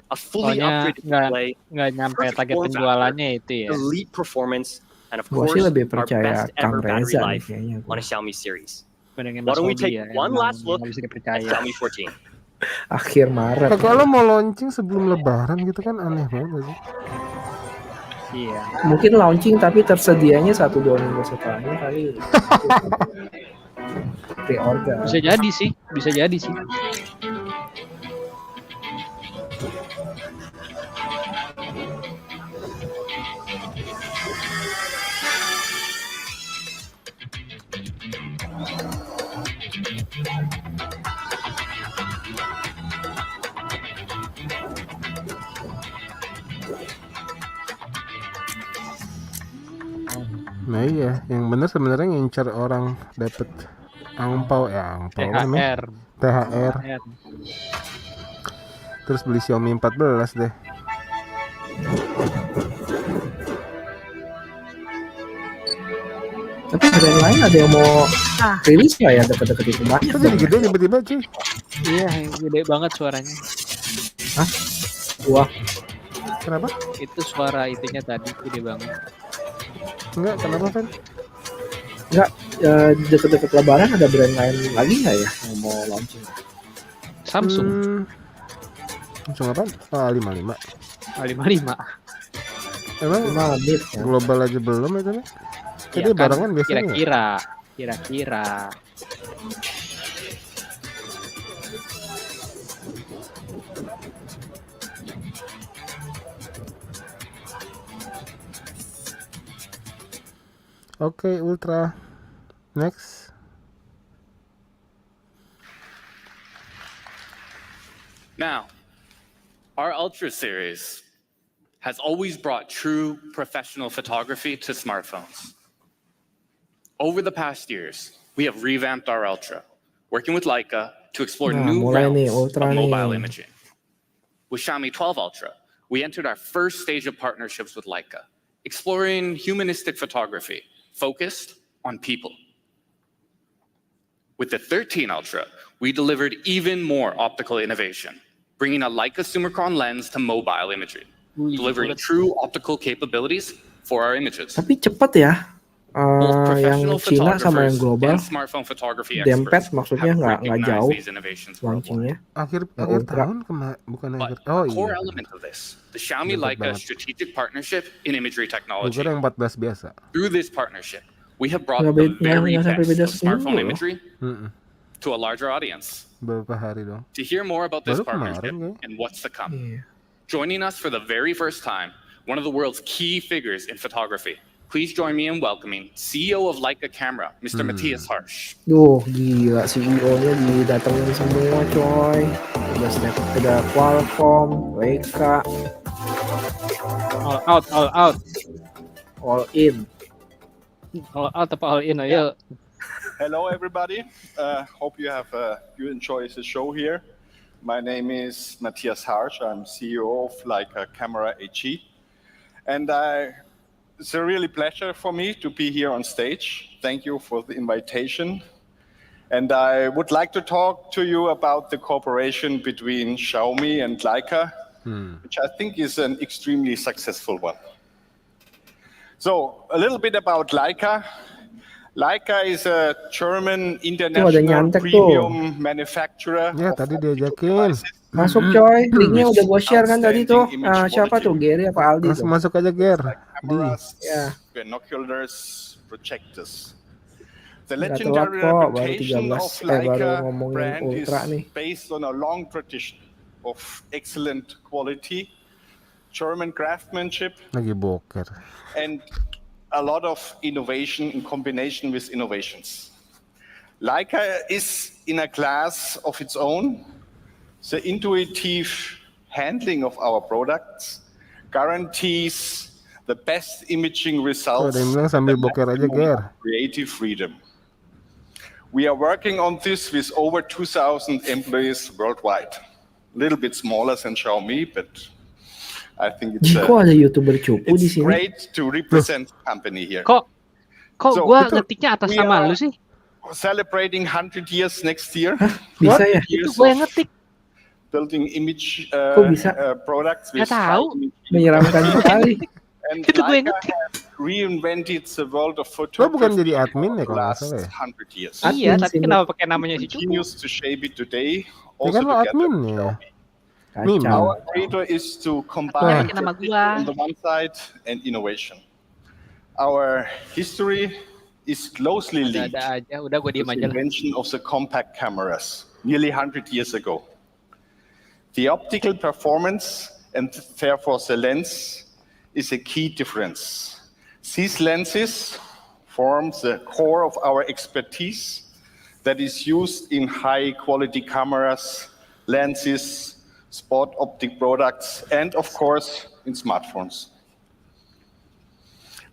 [SPEAKER 9] a fully
[SPEAKER 2] Soalnya
[SPEAKER 9] upgraded display,
[SPEAKER 2] nggak nyampe
[SPEAKER 9] perfect
[SPEAKER 2] target
[SPEAKER 9] form
[SPEAKER 2] penjualannya itu ya.
[SPEAKER 9] elite performance, and of
[SPEAKER 1] Gua
[SPEAKER 9] course,
[SPEAKER 1] sih lebih
[SPEAKER 9] our
[SPEAKER 1] percaya
[SPEAKER 9] best ever
[SPEAKER 1] Kang
[SPEAKER 9] battery
[SPEAKER 1] Reza nih
[SPEAKER 9] life
[SPEAKER 1] kayaknya.
[SPEAKER 9] on a Xiaomi series.
[SPEAKER 2] Bandingin
[SPEAKER 9] Why
[SPEAKER 2] Mas
[SPEAKER 9] don't we
[SPEAKER 2] Hobi
[SPEAKER 9] take
[SPEAKER 2] ya,
[SPEAKER 9] one
[SPEAKER 2] emang
[SPEAKER 9] last look
[SPEAKER 2] nggak bisa
[SPEAKER 9] at
[SPEAKER 2] dipercaya.
[SPEAKER 9] Xiaomi 14?
[SPEAKER 1] Akhir Maret.
[SPEAKER 3] Nah, kalau mau launching sebelum lebaran gitu kan aneh banget gak sih?
[SPEAKER 2] Iya.
[SPEAKER 1] Mungkin launching tapi tersedianya 1-2 minggu setelahnya kali. Pre-order.
[SPEAKER 2] Bisa jadi sih, bisa jadi sih.
[SPEAKER 3] Nah iya, yang bener sebenarnya ngincar orang dapet angpau apa namanya?
[SPEAKER 2] THR.
[SPEAKER 3] THR. Terus beli Xiaomi 14 deh.
[SPEAKER 1] Tapi brand lain ada yang mau rilis nggak ya deket-deket itu banyak
[SPEAKER 3] Kok
[SPEAKER 1] dong.
[SPEAKER 3] jadi gede tiba-tiba cuy?
[SPEAKER 2] Iya, gede banget suaranya.
[SPEAKER 1] Hah? Wah,
[SPEAKER 3] Kenapa?
[SPEAKER 2] Itu suara itunya tadi gede banget.
[SPEAKER 3] Enggak, kenapa kan?
[SPEAKER 1] nggak deket-deket lebaran ada brand lain lagi nggak ya yang mau launching?
[SPEAKER 2] Samsung
[SPEAKER 3] Samsung apa? Ah, 55.
[SPEAKER 2] A55.
[SPEAKER 3] Emang
[SPEAKER 1] Cuma mid ya.
[SPEAKER 3] global aja belum itu nih? Jadi
[SPEAKER 2] Ya kan,
[SPEAKER 3] barengan biasanya.
[SPEAKER 2] kira-kira.
[SPEAKER 3] Oke, Ultra. Next.
[SPEAKER 6] Now, our Ultra series has always brought true professional photography to smartphones. Over the past years, we have revamped our Ultra, working with Leica to explore
[SPEAKER 1] Nah,
[SPEAKER 6] new
[SPEAKER 1] mulai nih,
[SPEAKER 6] realms
[SPEAKER 1] Ultra
[SPEAKER 6] of
[SPEAKER 1] nih.
[SPEAKER 6] mobile imaging. With Xiaomi 12 Ultra, we entered our first stage of partnerships with Leica, exploring humanistic photography focused on people. With the 13 Ultra, we delivered even more optical innovation, bringing a Leica Summicron lens to mobile imagery, delivering true optical capabilities for our images.
[SPEAKER 1] Tapi cepet ya.
[SPEAKER 6] Both
[SPEAKER 1] Yang
[SPEAKER 6] professional
[SPEAKER 1] Cina sama yang
[SPEAKER 6] photographers
[SPEAKER 1] global
[SPEAKER 6] and smartphone photography
[SPEAKER 1] dempet
[SPEAKER 6] experts
[SPEAKER 1] maksudnya
[SPEAKER 6] have
[SPEAKER 1] nggak
[SPEAKER 6] recognized
[SPEAKER 1] jauh
[SPEAKER 6] these innovations worldwide.
[SPEAKER 1] launchingnya.
[SPEAKER 3] Akhir
[SPEAKER 1] Ultra.
[SPEAKER 3] tahun bukan akhir.
[SPEAKER 6] But
[SPEAKER 3] Oh
[SPEAKER 6] a core
[SPEAKER 3] iya.
[SPEAKER 6] element of this, the Xiaomi
[SPEAKER 3] Dempet
[SPEAKER 6] Leica
[SPEAKER 3] banget.
[SPEAKER 6] strategic partnership in imagery technology.
[SPEAKER 3] Bukan yang 14 biasa.
[SPEAKER 6] Through this partnership, we have brought
[SPEAKER 1] Nggak
[SPEAKER 6] the
[SPEAKER 1] beda-
[SPEAKER 6] very
[SPEAKER 1] nggak sampai
[SPEAKER 6] best
[SPEAKER 1] beda
[SPEAKER 6] of smartphone
[SPEAKER 1] seminggu loh.
[SPEAKER 6] imagery
[SPEAKER 3] Mm-mm.
[SPEAKER 6] to a larger audience.
[SPEAKER 3] Beberapa hari dong.
[SPEAKER 6] To hear more about this
[SPEAKER 3] Baru kemarin,
[SPEAKER 6] partnership
[SPEAKER 3] kayaknya.
[SPEAKER 6] and what's to come,
[SPEAKER 1] Iya.
[SPEAKER 6] joining us for the very first time, one of the world's key figures in photography. Please join me in welcoming CEO of Leica Camera, Mr. Matthias Harsch.
[SPEAKER 1] Duh, gila CEO-nya didatengin semua, coy. Udah Qualcomm, Leica,
[SPEAKER 2] All out.
[SPEAKER 1] all in.
[SPEAKER 2] All out apa all in ayo.
[SPEAKER 12] Hello, everybody. Hope you enjoy the show here. My name is Matthias Harsch. I'm CEO of Leica Camera AG, and it's a really pleasure for me to be here on stage. Thank you for the invitation. And I would like to talk to you about the cooperation between Xiaomi and Leica, which I think is an extremely successful one. So a little bit about Leica. Leica is a German international premium manufacturer.
[SPEAKER 3] Ya tadi diajakin.
[SPEAKER 1] Masuk coy, linknya udah gue share kan tadi tuh. Siapa tuh, Gary apa Aldi tuh?
[SPEAKER 3] Masuk aja Ger.
[SPEAKER 12] Cameras, binoculars, projectors. The
[SPEAKER 1] Nggak
[SPEAKER 12] legendary
[SPEAKER 1] telat kok, baru
[SPEAKER 12] reputation
[SPEAKER 1] 13.
[SPEAKER 12] of
[SPEAKER 1] Baru
[SPEAKER 12] Leica
[SPEAKER 1] ngomongin
[SPEAKER 12] brand is
[SPEAKER 1] Ultra nih.
[SPEAKER 12] based on a long tradition of excellent quality, German craftsmanship,
[SPEAKER 3] Lagi boker.
[SPEAKER 12] and a lot of innovation in combination with innovations. Leica is in a class of its own. The intuitive handling of our products guarantees the best imaging results
[SPEAKER 3] Ada yang bilang sambil boker aja Ger.
[SPEAKER 12] creative freedom. We are working on this with over 2,000 employees worldwide. A little bit smaller than Xiaomi, but I think it's,
[SPEAKER 1] Kok ada YouTuber cupu di
[SPEAKER 12] it's
[SPEAKER 1] sini?
[SPEAKER 12] great to represent the company here.
[SPEAKER 2] Kok
[SPEAKER 12] So,
[SPEAKER 2] gua ngetiknya atas
[SPEAKER 12] we
[SPEAKER 2] nama
[SPEAKER 12] are
[SPEAKER 2] lu sih?
[SPEAKER 12] Celebrating 100 years next year.
[SPEAKER 1] Bisa ya?
[SPEAKER 12] 100 years
[SPEAKER 2] Itu gua yang
[SPEAKER 12] of
[SPEAKER 2] ngetik.
[SPEAKER 12] building image
[SPEAKER 1] Kok bisa?
[SPEAKER 12] products with
[SPEAKER 2] Nggak tahu.
[SPEAKER 12] high image
[SPEAKER 1] Menyeramkan sekali.
[SPEAKER 12] And
[SPEAKER 2] Itu gue yang
[SPEAKER 12] Leica
[SPEAKER 2] ngetik.
[SPEAKER 12] has reinvented the world of
[SPEAKER 3] Lo
[SPEAKER 12] photography
[SPEAKER 3] bukan jadi admin ya
[SPEAKER 12] for the
[SPEAKER 3] kalau nggak
[SPEAKER 12] last
[SPEAKER 3] salah ya?
[SPEAKER 12] 100 years.
[SPEAKER 2] Iya,
[SPEAKER 1] Admin
[SPEAKER 2] tapi
[SPEAKER 1] sih,
[SPEAKER 2] kenapa pakai namanya si Cupu?
[SPEAKER 12] Continues to shape it today,
[SPEAKER 3] Ya
[SPEAKER 12] also
[SPEAKER 3] kan lo
[SPEAKER 12] together
[SPEAKER 3] admin
[SPEAKER 12] with
[SPEAKER 3] ya.
[SPEAKER 12] Xiaomi.
[SPEAKER 3] Mimi.
[SPEAKER 12] Our credo is to
[SPEAKER 2] Pakai
[SPEAKER 12] combine
[SPEAKER 2] nama
[SPEAKER 12] tradition
[SPEAKER 2] gua.
[SPEAKER 12] on the one side and innovation. Our history is closely linked
[SPEAKER 2] Ada aja, udah gua
[SPEAKER 12] to
[SPEAKER 2] diem
[SPEAKER 12] the
[SPEAKER 2] aja lah.
[SPEAKER 12] invention of the compact cameras nearly 100 years ago. The optical performance and therefore the lens is a key difference. These lenses form the core of our expertise that is used in high quality cameras, lenses, sport optic products, and of course in smartphones.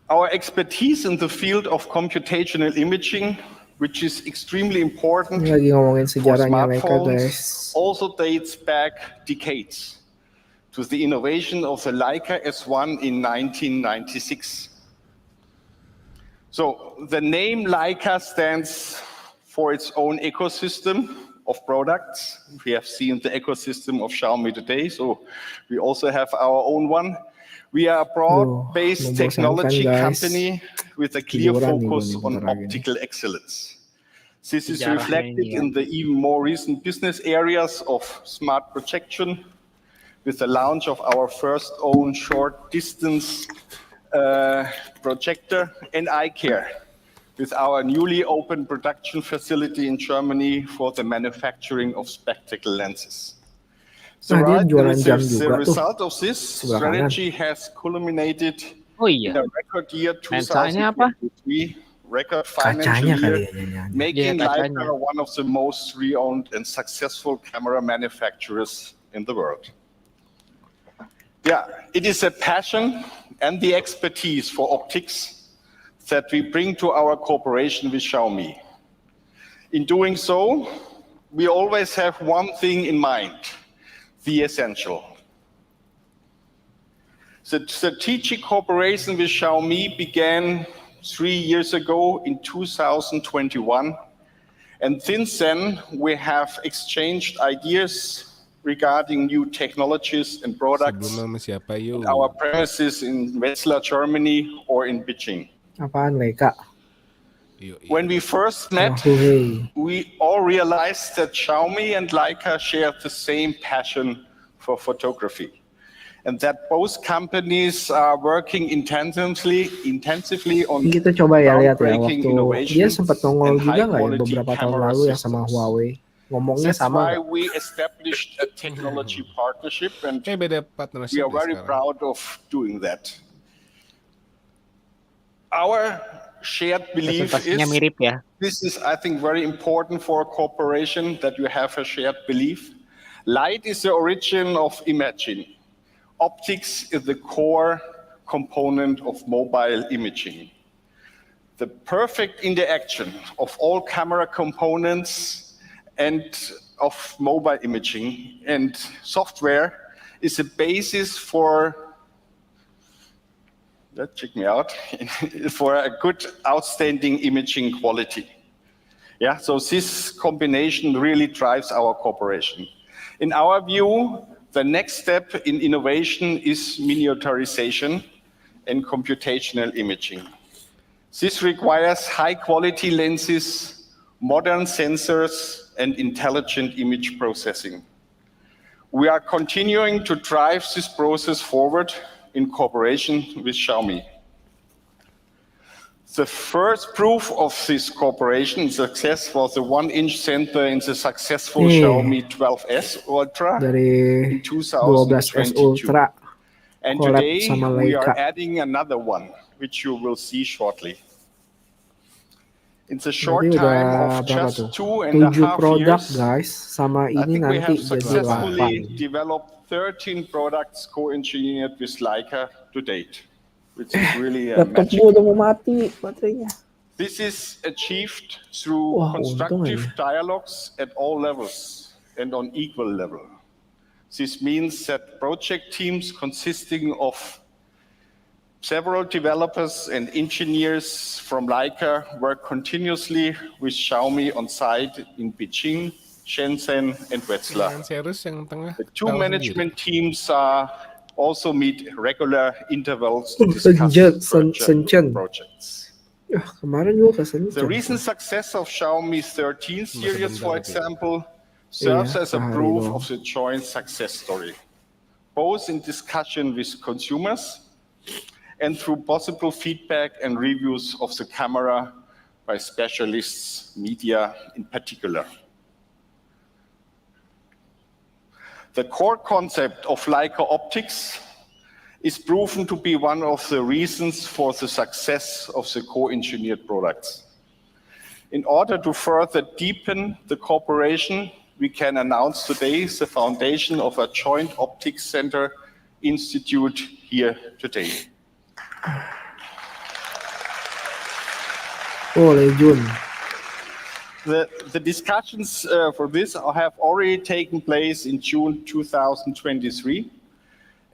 [SPEAKER 12] Our expertise in the field of computational imaging, which is extremely important
[SPEAKER 1] Ini lagi ngomongin
[SPEAKER 12] for
[SPEAKER 1] sejarahnya Leica
[SPEAKER 12] smartphones,
[SPEAKER 1] guys.
[SPEAKER 12] also dates back decades to the innovation of the Leica S1 in 1996. So the name Leica stands for its own ecosystem of products. We have seen the ecosystem of Xiaomi today, so we also have our own one. We are a broad-based
[SPEAKER 1] membosankan,
[SPEAKER 12] technology
[SPEAKER 1] guys.
[SPEAKER 12] company with a clear
[SPEAKER 1] Tiduran nih
[SPEAKER 12] focus
[SPEAKER 1] gua nih
[SPEAKER 12] on
[SPEAKER 1] bentar lagi nih.
[SPEAKER 12] optical excellence. This is
[SPEAKER 2] Sejarahnya
[SPEAKER 12] reflected
[SPEAKER 2] ini ya.
[SPEAKER 12] in the even more recent business areas of smart projection, with the launch of our first own short distance projector, and eye care, with our newly opened production facility in Germany for the manufacturing of spectacle lenses. So
[SPEAKER 1] Nah, dia
[SPEAKER 12] right,
[SPEAKER 1] jualan jam
[SPEAKER 12] the
[SPEAKER 1] juga tuh.
[SPEAKER 12] result of this
[SPEAKER 1] Sebelah kanan.
[SPEAKER 12] strategy has culminated
[SPEAKER 2] Oh
[SPEAKER 12] in
[SPEAKER 2] iya.
[SPEAKER 12] a record year
[SPEAKER 2] Lensanya apa?
[SPEAKER 12] 2023, record financial
[SPEAKER 1] Kacanya
[SPEAKER 12] year,
[SPEAKER 1] kali ya nyanyi.
[SPEAKER 12] making
[SPEAKER 2] Iya, kacanya.
[SPEAKER 12] Leica one of the most renowned and successful camera manufacturers in the world. Yeah, it is a passion and the expertise for optics that we bring to our cooperation with Xiaomi. In doing so, we always have one thing in mind: the essential. The strategic cooperation with Xiaomi began 3 years ago in 2021, and since then we have exchanged ideas regarding new technologies and products
[SPEAKER 3] Sebelum sama siapa yuk?
[SPEAKER 12] at our premises in Wetzlar, Germany, or in Beijing.
[SPEAKER 1] Apaan Leica?
[SPEAKER 12] When we first met,
[SPEAKER 1] Huawei.
[SPEAKER 12] we all realized that Xiaomi and Leica share the same passion for photography, and that both companies are working intensively on
[SPEAKER 1] Ini kita coba ya lihat ya
[SPEAKER 12] groundbreaking
[SPEAKER 1] waktu dia
[SPEAKER 12] innovations
[SPEAKER 1] sempat nongol
[SPEAKER 12] and
[SPEAKER 1] juga nggak ya
[SPEAKER 12] high-quality
[SPEAKER 1] beberapa tahun
[SPEAKER 12] camera
[SPEAKER 1] lalu ya sama
[SPEAKER 12] systems.
[SPEAKER 1] Huawei. Ngomongnya
[SPEAKER 12] That's
[SPEAKER 1] sama
[SPEAKER 12] why
[SPEAKER 1] nggak?
[SPEAKER 12] we established a technology partnership, and
[SPEAKER 3] Kayak beda
[SPEAKER 12] we
[SPEAKER 3] partnership
[SPEAKER 12] are
[SPEAKER 3] deh
[SPEAKER 12] very
[SPEAKER 3] sekarang.
[SPEAKER 12] proud of doing that. Our shared belief
[SPEAKER 2] Presentasinya
[SPEAKER 12] is
[SPEAKER 2] mirip ya.
[SPEAKER 12] this is, I think, very important for a cooperation, that you have a shared belief. Light is the origin of imaging. Optics is the core component of mobile imaging. The perfect interaction of all camera components and of mobile imaging and software is a basis for, check me out, for a good, outstanding imaging quality. Yeah, so this combination really drives our cooperation. In our view, the next step in innovation is miniaturization and computational imaging. This requires high-quality lenses, modern sensors, and intelligent image processing. We are continuing to drive this process forward in cooperation with Xiaomi. The first proof of this cooperation success was the 1-inch sensor in the successful Xiaomi 12S Ultra
[SPEAKER 1] Dari
[SPEAKER 12] in
[SPEAKER 1] 12S
[SPEAKER 12] 2022.
[SPEAKER 1] Ultra
[SPEAKER 12] And
[SPEAKER 1] collab
[SPEAKER 12] today
[SPEAKER 1] sama
[SPEAKER 12] we are
[SPEAKER 1] Leica.
[SPEAKER 12] adding another one, which you will see shortly. In the short
[SPEAKER 1] Berarti
[SPEAKER 12] time
[SPEAKER 1] udah
[SPEAKER 12] of
[SPEAKER 1] berapa
[SPEAKER 12] just
[SPEAKER 1] tuh? 7
[SPEAKER 12] 2.5
[SPEAKER 1] produk
[SPEAKER 12] years,
[SPEAKER 1] guys, sama
[SPEAKER 12] I
[SPEAKER 1] ini
[SPEAKER 12] think we
[SPEAKER 1] nanti
[SPEAKER 12] have
[SPEAKER 1] jadi
[SPEAKER 12] successfully
[SPEAKER 1] 8.
[SPEAKER 12] developed 13 products co-engineered with Leica to date, which is really a
[SPEAKER 1] Laptop
[SPEAKER 12] magic.
[SPEAKER 1] gua udah mau mati baterainya.
[SPEAKER 12] This is achieved through
[SPEAKER 1] Wah,
[SPEAKER 12] constructive
[SPEAKER 1] untung
[SPEAKER 12] dialogues at all levels and on equal level. This means that project teams consisting of several developers and engineers from Leica work continuously with Xiaomi on site in Beijing, Shenzhen, and Wetzlar.
[SPEAKER 3] Yang serius yang tengah.
[SPEAKER 12] The two
[SPEAKER 3] tahu
[SPEAKER 12] management teams also meet regular intervals to discuss
[SPEAKER 1] Shenzhen.
[SPEAKER 12] projects.
[SPEAKER 1] Kemarin gua ke
[SPEAKER 12] The
[SPEAKER 1] Shenzhen.
[SPEAKER 12] recent success of Xiaomi's 13 series, for example,
[SPEAKER 1] Iya,
[SPEAKER 12] serves as a
[SPEAKER 1] sehari
[SPEAKER 12] proof
[SPEAKER 1] doang.
[SPEAKER 12] of the joint success story, both in discussion with consumers and through possible feedback and reviews of the camera by specialists, media in particular. The core concept of Leica optics is proven to be one of the reasons for the success of the co-engineered products. In order to further deepen the cooperation, we can announce today the foundation of a joint optics center institute here today.
[SPEAKER 1] Oh, Legion.
[SPEAKER 12] The discussions for this have already taken place in June 2023.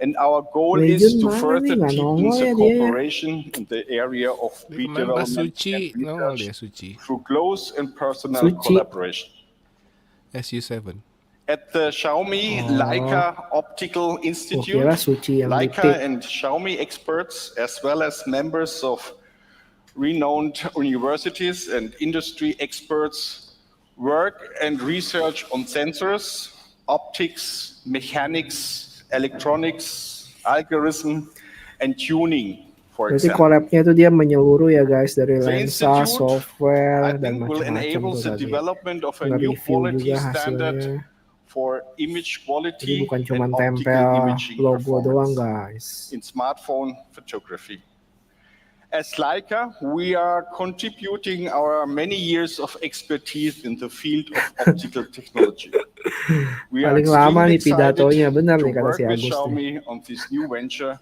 [SPEAKER 12] And our goal is
[SPEAKER 1] Legend
[SPEAKER 12] to
[SPEAKER 1] mana
[SPEAKER 12] further
[SPEAKER 1] nih? Nggak
[SPEAKER 12] deepen
[SPEAKER 1] nongol
[SPEAKER 12] the
[SPEAKER 1] ya dia ya.
[SPEAKER 12] cooperation in the area of
[SPEAKER 3] Dia kemarin pas
[SPEAKER 12] redevelopment
[SPEAKER 3] Suci,
[SPEAKER 12] and
[SPEAKER 3] nongol
[SPEAKER 12] research
[SPEAKER 3] dia Suci.
[SPEAKER 12] through close and personal
[SPEAKER 1] Suci.
[SPEAKER 12] collaboration.
[SPEAKER 3] SU7.
[SPEAKER 12] At the Xiaomi Leica Optical Institute,
[SPEAKER 1] kira Suci yang
[SPEAKER 12] Leica
[SPEAKER 1] diktik.
[SPEAKER 12] and Xiaomi experts, as well as members of renowned universities and industry experts, work and research on sensors, optics, mechanics, electronics, algorithm, and tuning, for
[SPEAKER 1] Berarti
[SPEAKER 12] example.
[SPEAKER 1] collabnya itu dia menyeluruh ya guys, dari
[SPEAKER 12] The
[SPEAKER 1] lensa,
[SPEAKER 12] institute,
[SPEAKER 1] software,
[SPEAKER 12] I
[SPEAKER 1] dan
[SPEAKER 12] think, will
[SPEAKER 1] macam-macam
[SPEAKER 12] enable
[SPEAKER 1] tuh
[SPEAKER 12] the
[SPEAKER 1] tadi.
[SPEAKER 12] development of a new
[SPEAKER 1] Nge-review
[SPEAKER 12] quality
[SPEAKER 1] juga
[SPEAKER 12] standard
[SPEAKER 1] hasilnya.
[SPEAKER 12] for image
[SPEAKER 1] Jadi
[SPEAKER 12] quality
[SPEAKER 1] bukan
[SPEAKER 12] and
[SPEAKER 1] cuma
[SPEAKER 12] optical
[SPEAKER 1] tempel
[SPEAKER 12] imaging
[SPEAKER 1] logo doang
[SPEAKER 12] performance
[SPEAKER 1] guys.
[SPEAKER 12] in smartphone photography. As Leica, we are contributing our many years of expertise in the field of optical technology. We are
[SPEAKER 1] Paling lama nih
[SPEAKER 12] extremely
[SPEAKER 1] pidatonya,
[SPEAKER 12] excited
[SPEAKER 1] benar
[SPEAKER 12] to
[SPEAKER 1] nih kata
[SPEAKER 12] work
[SPEAKER 1] si
[SPEAKER 12] with
[SPEAKER 1] Agus nih.
[SPEAKER 12] Xiaomi on this new venture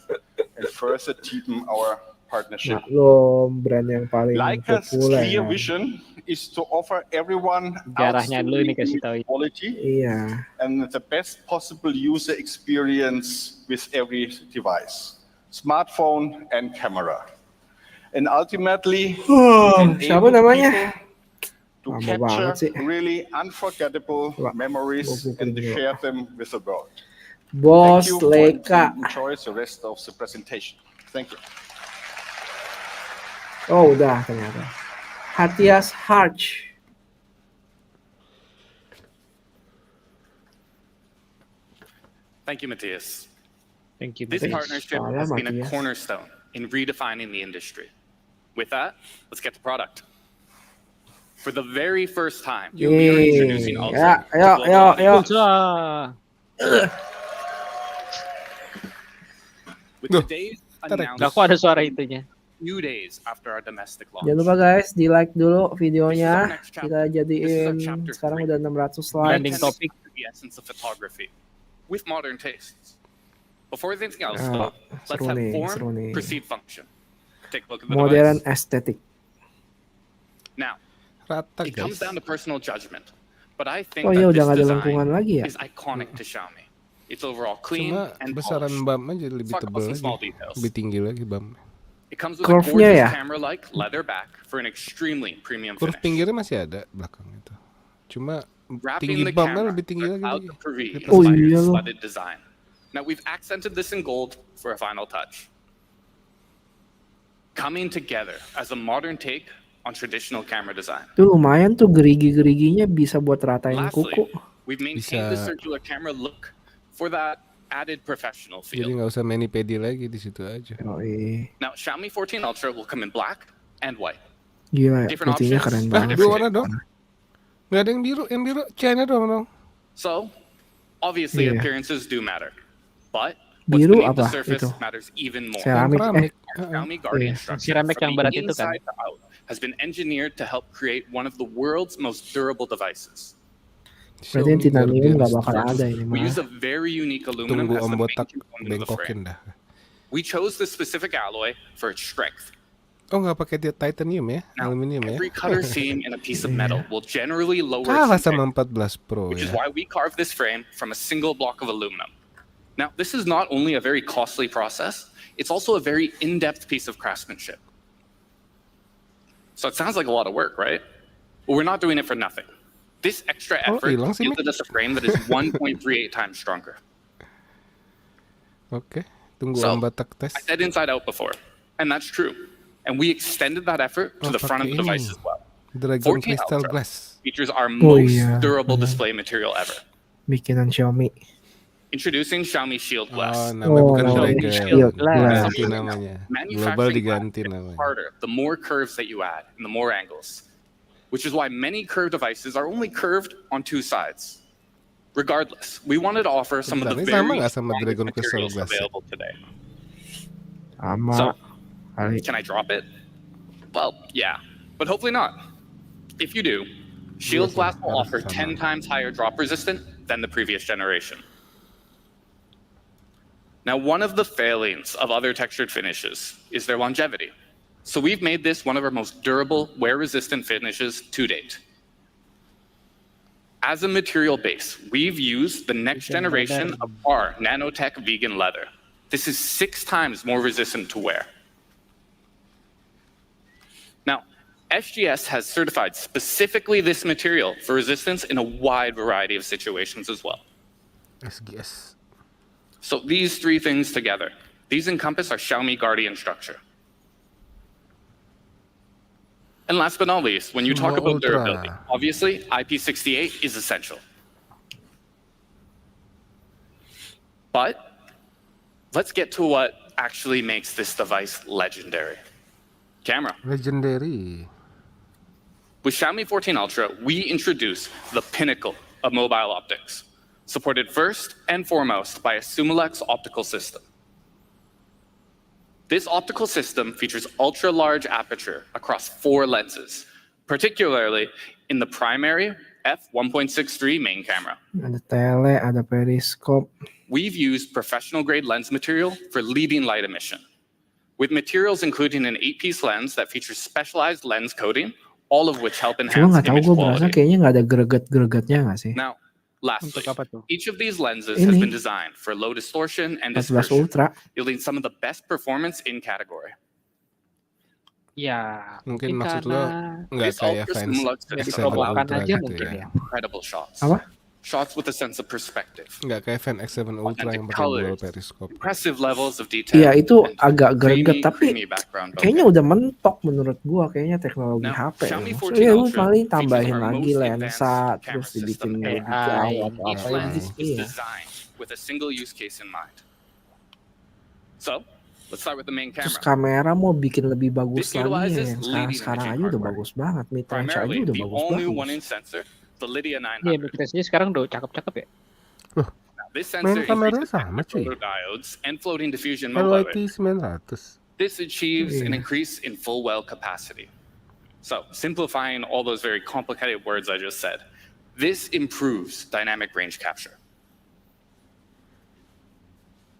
[SPEAKER 12] and further deepen our partnership.
[SPEAKER 1] Maklum, brand yang paling
[SPEAKER 12] Leica's
[SPEAKER 1] populer.
[SPEAKER 12] clear vision is to offer everyone
[SPEAKER 2] Jarahnya dulu nih kasih tahu.
[SPEAKER 12] quality
[SPEAKER 1] Iya.
[SPEAKER 12] and the best possible user experience with every device, smartphone and camera. And ultimately,
[SPEAKER 1] Siapa namanya?
[SPEAKER 12] to
[SPEAKER 1] Lama
[SPEAKER 12] capture
[SPEAKER 1] banget sih.
[SPEAKER 12] really unforgettable memories and to share them with the world.
[SPEAKER 1] Bos
[SPEAKER 12] Thank you
[SPEAKER 1] Leica.
[SPEAKER 12] and enjoy the rest of the presentation. Thank you.
[SPEAKER 1] Oh udah ternyata. Hatias Harch.
[SPEAKER 6] Thank you, Matthias.
[SPEAKER 2] Thank you,
[SPEAKER 6] This
[SPEAKER 2] Matthias.
[SPEAKER 6] partnership
[SPEAKER 1] Salah,
[SPEAKER 6] has been a
[SPEAKER 1] Matthias.
[SPEAKER 6] cornerstone in redefining the industry. With that, let's get the product. For the very first time, we are introducing
[SPEAKER 1] Ya,
[SPEAKER 6] Alat to
[SPEAKER 1] ayo,
[SPEAKER 6] global
[SPEAKER 1] ayo, ayo.
[SPEAKER 6] audience. With today's
[SPEAKER 2] Gak
[SPEAKER 6] announcement,
[SPEAKER 2] kok ada suara itunya.
[SPEAKER 6] few days after our domestic launch.
[SPEAKER 1] Jangan lupa guys, di like dulu videonya. Kita jadiin sekarang udah 600
[SPEAKER 2] Trending
[SPEAKER 1] likes.
[SPEAKER 2] topic.
[SPEAKER 6] The essence of photography with modern tastes. Before anything else,
[SPEAKER 1] Ah,
[SPEAKER 6] let's
[SPEAKER 1] seru
[SPEAKER 6] have
[SPEAKER 1] nih,
[SPEAKER 6] form,
[SPEAKER 1] seru nih.
[SPEAKER 6] proceed function. Take a look at the
[SPEAKER 1] Modern
[SPEAKER 6] device.
[SPEAKER 1] aesthetic.
[SPEAKER 6] Now,
[SPEAKER 3] Rata
[SPEAKER 6] it comes
[SPEAKER 3] guys.
[SPEAKER 6] down to personal judgment, but I think
[SPEAKER 1] Oh
[SPEAKER 6] that
[SPEAKER 1] iya
[SPEAKER 6] this
[SPEAKER 1] udah gak ada
[SPEAKER 6] design
[SPEAKER 1] lengkungan lagi ya?
[SPEAKER 6] is iconic to Xiaomi. It's overall clean
[SPEAKER 3] Cuma
[SPEAKER 6] and
[SPEAKER 3] besaran
[SPEAKER 6] polished.
[SPEAKER 3] BAM-nya jadi lebih
[SPEAKER 6] Let's talk about
[SPEAKER 3] tebal
[SPEAKER 6] some small
[SPEAKER 3] lagi.
[SPEAKER 6] details.
[SPEAKER 3] Lebih tinggi lagi BAM.
[SPEAKER 6] It comes with a
[SPEAKER 1] Curve-nya
[SPEAKER 6] gorgeous
[SPEAKER 1] ya?
[SPEAKER 6] camera-like leather back for an extremely premium
[SPEAKER 3] Kurve
[SPEAKER 6] finish.
[SPEAKER 3] pinggirnya masih ada belakang itu. Cuma
[SPEAKER 6] Wrapping
[SPEAKER 3] tinggi
[SPEAKER 6] the
[SPEAKER 3] bump kan
[SPEAKER 6] camera
[SPEAKER 3] lebih tinggi
[SPEAKER 6] with a
[SPEAKER 3] lagi.
[SPEAKER 6] cloud capri
[SPEAKER 1] Oh,
[SPEAKER 6] inspired
[SPEAKER 1] iya loh.
[SPEAKER 6] studded design. Now we've accented this in gold for a final touch. Coming together as a modern take on traditional camera design.
[SPEAKER 1] Itu lumayan tuh gerigi-geriginya bisa buat ratain
[SPEAKER 6] Lastly,
[SPEAKER 1] kuku.
[SPEAKER 6] we've maintained the
[SPEAKER 3] Bisa.
[SPEAKER 6] circular camera look for that added professional
[SPEAKER 3] Jadi
[SPEAKER 6] feel.
[SPEAKER 3] nggak usah mani-pedi lagi di situ aja.
[SPEAKER 6] Now, Xiaomi 14 Ultra will come in black and white.
[SPEAKER 1] Gila ya,
[SPEAKER 6] Different
[SPEAKER 1] putihnya
[SPEAKER 6] options
[SPEAKER 1] keren
[SPEAKER 6] for
[SPEAKER 1] banget.
[SPEAKER 3] Dua
[SPEAKER 6] different
[SPEAKER 3] warna
[SPEAKER 6] days.
[SPEAKER 3] dong. Nggak ada yang biru China dong.
[SPEAKER 6] So, obviously
[SPEAKER 1] Iya.
[SPEAKER 6] appearances do matter, but what's
[SPEAKER 1] Biru
[SPEAKER 6] beneath the
[SPEAKER 1] apa
[SPEAKER 6] surface
[SPEAKER 1] itu?
[SPEAKER 6] matters even more.
[SPEAKER 1] Ceramik.
[SPEAKER 6] Xiaomi Guardian
[SPEAKER 1] Iya.
[SPEAKER 6] structure
[SPEAKER 2] Ceramik
[SPEAKER 6] from
[SPEAKER 2] yang
[SPEAKER 6] the
[SPEAKER 2] berat itu kan.
[SPEAKER 6] inside to out has been engineered to help create one of the world's most durable devices.
[SPEAKER 1] Berarti yang
[SPEAKER 3] Xiaomi
[SPEAKER 1] titanium
[SPEAKER 3] Guardian
[SPEAKER 1] nggak bakal
[SPEAKER 3] Structure.
[SPEAKER 1] ada ini
[SPEAKER 6] We
[SPEAKER 1] mah.
[SPEAKER 6] use a very unique aluminum
[SPEAKER 3] Tunggu
[SPEAKER 6] as
[SPEAKER 3] Om
[SPEAKER 6] the main
[SPEAKER 3] Botak
[SPEAKER 6] component of the frame.
[SPEAKER 3] bengkokin dah.
[SPEAKER 6] We chose this specific alloy for its strength.
[SPEAKER 3] Oh nggak pakai titanium ya,
[SPEAKER 6] Now,
[SPEAKER 3] aluminium ya.
[SPEAKER 6] every cutter seam in a piece of metal will generally lower
[SPEAKER 3] Kalah
[SPEAKER 6] its
[SPEAKER 3] sama
[SPEAKER 6] integrity,
[SPEAKER 3] 14 Pro
[SPEAKER 6] which is
[SPEAKER 3] ya.
[SPEAKER 6] why we carved this frame from a single block of aluminum. Now, this is not only a very costly process, it's also a very in-depth piece of craftsmanship. So it sounds like a lot of work, right? Well, we're not doing it for nothing. This extra effort
[SPEAKER 3] hilang sih,
[SPEAKER 6] yielded us a frame that is 1.38 times stronger.
[SPEAKER 3] Oke, tunggu
[SPEAKER 6] So,
[SPEAKER 3] Om Botak tes.
[SPEAKER 6] I said inside out before, and that's true. And we extended that effort to
[SPEAKER 3] Oh,
[SPEAKER 6] the front of the
[SPEAKER 3] pakai
[SPEAKER 6] device
[SPEAKER 3] ini.
[SPEAKER 6] as well.
[SPEAKER 3] Dragon
[SPEAKER 6] 14
[SPEAKER 3] Crystal
[SPEAKER 6] Ultra
[SPEAKER 3] Glass.
[SPEAKER 6] features our
[SPEAKER 1] Oh,
[SPEAKER 6] most
[SPEAKER 1] iya.
[SPEAKER 6] durable display material ever.
[SPEAKER 1] Bikinan Xiaomi.
[SPEAKER 6] Introducing Xiaomi Shield
[SPEAKER 3] Oh,
[SPEAKER 6] Glass.
[SPEAKER 3] namanya bukan
[SPEAKER 1] namanya
[SPEAKER 3] Dragon.
[SPEAKER 1] Shield Glass.
[SPEAKER 3] Ganti namanya. Global
[SPEAKER 6] Manufacturing
[SPEAKER 3] diganti
[SPEAKER 6] glass
[SPEAKER 3] namanya.
[SPEAKER 6] gets harder the more curves that you add and the more angles, which is why many curved devices are only curved on two sides. Regardless, we wanted to offer some of the
[SPEAKER 3] Sebenarnya sama
[SPEAKER 6] very
[SPEAKER 3] nggak sama
[SPEAKER 6] strongest
[SPEAKER 3] Dragon Crystal
[SPEAKER 6] materials
[SPEAKER 3] Glass?
[SPEAKER 6] available today.
[SPEAKER 1] Sama
[SPEAKER 6] So,
[SPEAKER 1] kali.
[SPEAKER 6] can I drop it? Well, yeah, but hopefully not. If you do, Shield Glass will offer 10 times higher drop resistant than the previous generation. Now, one of the failings of other textured finishes is their longevity. So we've made this one of our most durable, wear-resistant finishes to date. As a material base, we've used the next generation of our nanotech vegan leather. This is 6 times more resistant to wear. Now, SGS has certified specifically this material for resistance in a wide variety of situations as well.
[SPEAKER 3] SGS.
[SPEAKER 6] So these 3 things together, these encompass our Xiaomi Guardian structure. And last but not least, when you talk
[SPEAKER 3] Ultra.
[SPEAKER 6] about durability, obviously IP68 is essential. But let's get to what actually makes this device legendary. Camera.
[SPEAKER 3] Legendary.
[SPEAKER 6] With Xiaomi 14 Ultra, we introduced the pinnacle of mobile optics, supported first and foremost by a Sumilex optical system. This optical system features ultra-large aperture across 4 lenses, particularly in the primary f1.63 main camera.
[SPEAKER 1] Ada tele, ada periskop.
[SPEAKER 6] We've used professional-grade lens material for leading light emission, with materials including an 8-piece lens that features specialized lens coating, all of which help
[SPEAKER 1] Cuma
[SPEAKER 6] enhance
[SPEAKER 1] nggak tahu,
[SPEAKER 6] image
[SPEAKER 1] gue berasa
[SPEAKER 6] quality.
[SPEAKER 1] kayaknya nggak ada greget-gregetnya nggak sih?
[SPEAKER 6] Now, lastly,
[SPEAKER 2] Untuk apa tuh?
[SPEAKER 6] each of these lenses has
[SPEAKER 1] Ini.
[SPEAKER 6] been designed for low distortion and
[SPEAKER 1] 14
[SPEAKER 6] dispersion,
[SPEAKER 1] Ultra.
[SPEAKER 6] yielding some of the best performance in category.
[SPEAKER 2] Ya,
[SPEAKER 3] Mungkin maksud lo
[SPEAKER 2] karena
[SPEAKER 3] nggak
[SPEAKER 6] This
[SPEAKER 3] kayak
[SPEAKER 6] ultra
[SPEAKER 3] fans
[SPEAKER 6] Sumilex
[SPEAKER 2] jadi
[SPEAKER 6] system
[SPEAKER 3] X7
[SPEAKER 2] perobokan
[SPEAKER 3] Ultra
[SPEAKER 2] aja
[SPEAKER 3] gitu
[SPEAKER 2] mungkin
[SPEAKER 3] ya.
[SPEAKER 2] ya.
[SPEAKER 6] incredible shots.
[SPEAKER 1] Apa?
[SPEAKER 6] Shots with a sense of perspective.
[SPEAKER 3] Nggak kayak fan X7 Ultra yang pakai dual periskop.
[SPEAKER 6] Impressive levels of detail.
[SPEAKER 1] Iya itu
[SPEAKER 6] and
[SPEAKER 1] agak greget,
[SPEAKER 6] creamy
[SPEAKER 1] tapi
[SPEAKER 6] background
[SPEAKER 1] kayaknya udah mentok menurut gua, kayaknya teknologi
[SPEAKER 6] Now,
[SPEAKER 1] HP.
[SPEAKER 6] Xiaomi
[SPEAKER 1] Ya.
[SPEAKER 6] 14
[SPEAKER 1] Maksudnya lu
[SPEAKER 6] Ultra
[SPEAKER 1] paling
[SPEAKER 6] features
[SPEAKER 1] tambahin
[SPEAKER 6] our
[SPEAKER 1] lagi
[SPEAKER 6] most
[SPEAKER 1] lensa,
[SPEAKER 6] advanced
[SPEAKER 1] terus
[SPEAKER 6] camera
[SPEAKER 1] dibikin
[SPEAKER 6] system
[SPEAKER 1] lebih
[SPEAKER 2] AI.
[SPEAKER 1] jauh atau
[SPEAKER 6] Each
[SPEAKER 1] apa
[SPEAKER 6] lens
[SPEAKER 1] gitu.
[SPEAKER 6] is
[SPEAKER 1] Iya.
[SPEAKER 6] designed with a single use case in mind. So, let's start with the main
[SPEAKER 1] Terus
[SPEAKER 6] camera.
[SPEAKER 1] kamera mau bikin lebih bagus
[SPEAKER 6] This
[SPEAKER 1] lagi
[SPEAKER 6] utilizes
[SPEAKER 1] ya. Yang
[SPEAKER 6] leading
[SPEAKER 1] sekarang
[SPEAKER 6] imaging
[SPEAKER 1] aja udah
[SPEAKER 6] hardware.
[SPEAKER 1] bagus banget. Mid range aja
[SPEAKER 6] Primarily,
[SPEAKER 1] udah
[SPEAKER 6] the
[SPEAKER 1] bagus
[SPEAKER 6] all-new
[SPEAKER 1] bagus.
[SPEAKER 6] one-inch sensor, the Lydia
[SPEAKER 2] Iya,
[SPEAKER 6] 900.
[SPEAKER 2] mikrofoninya sekarang udah cakep-cakep ya.
[SPEAKER 6] Now, this
[SPEAKER 3] Main
[SPEAKER 6] sensor
[SPEAKER 3] kameranya
[SPEAKER 6] increases
[SPEAKER 3] sama cuy.
[SPEAKER 6] photodiodes and floating diffusion mode.
[SPEAKER 3] LYT 900.
[SPEAKER 6] This achieves an
[SPEAKER 1] Yeah.
[SPEAKER 6] increase in full well capacity. So, simplifying all those very complicated words I just said, this improves dynamic range capture.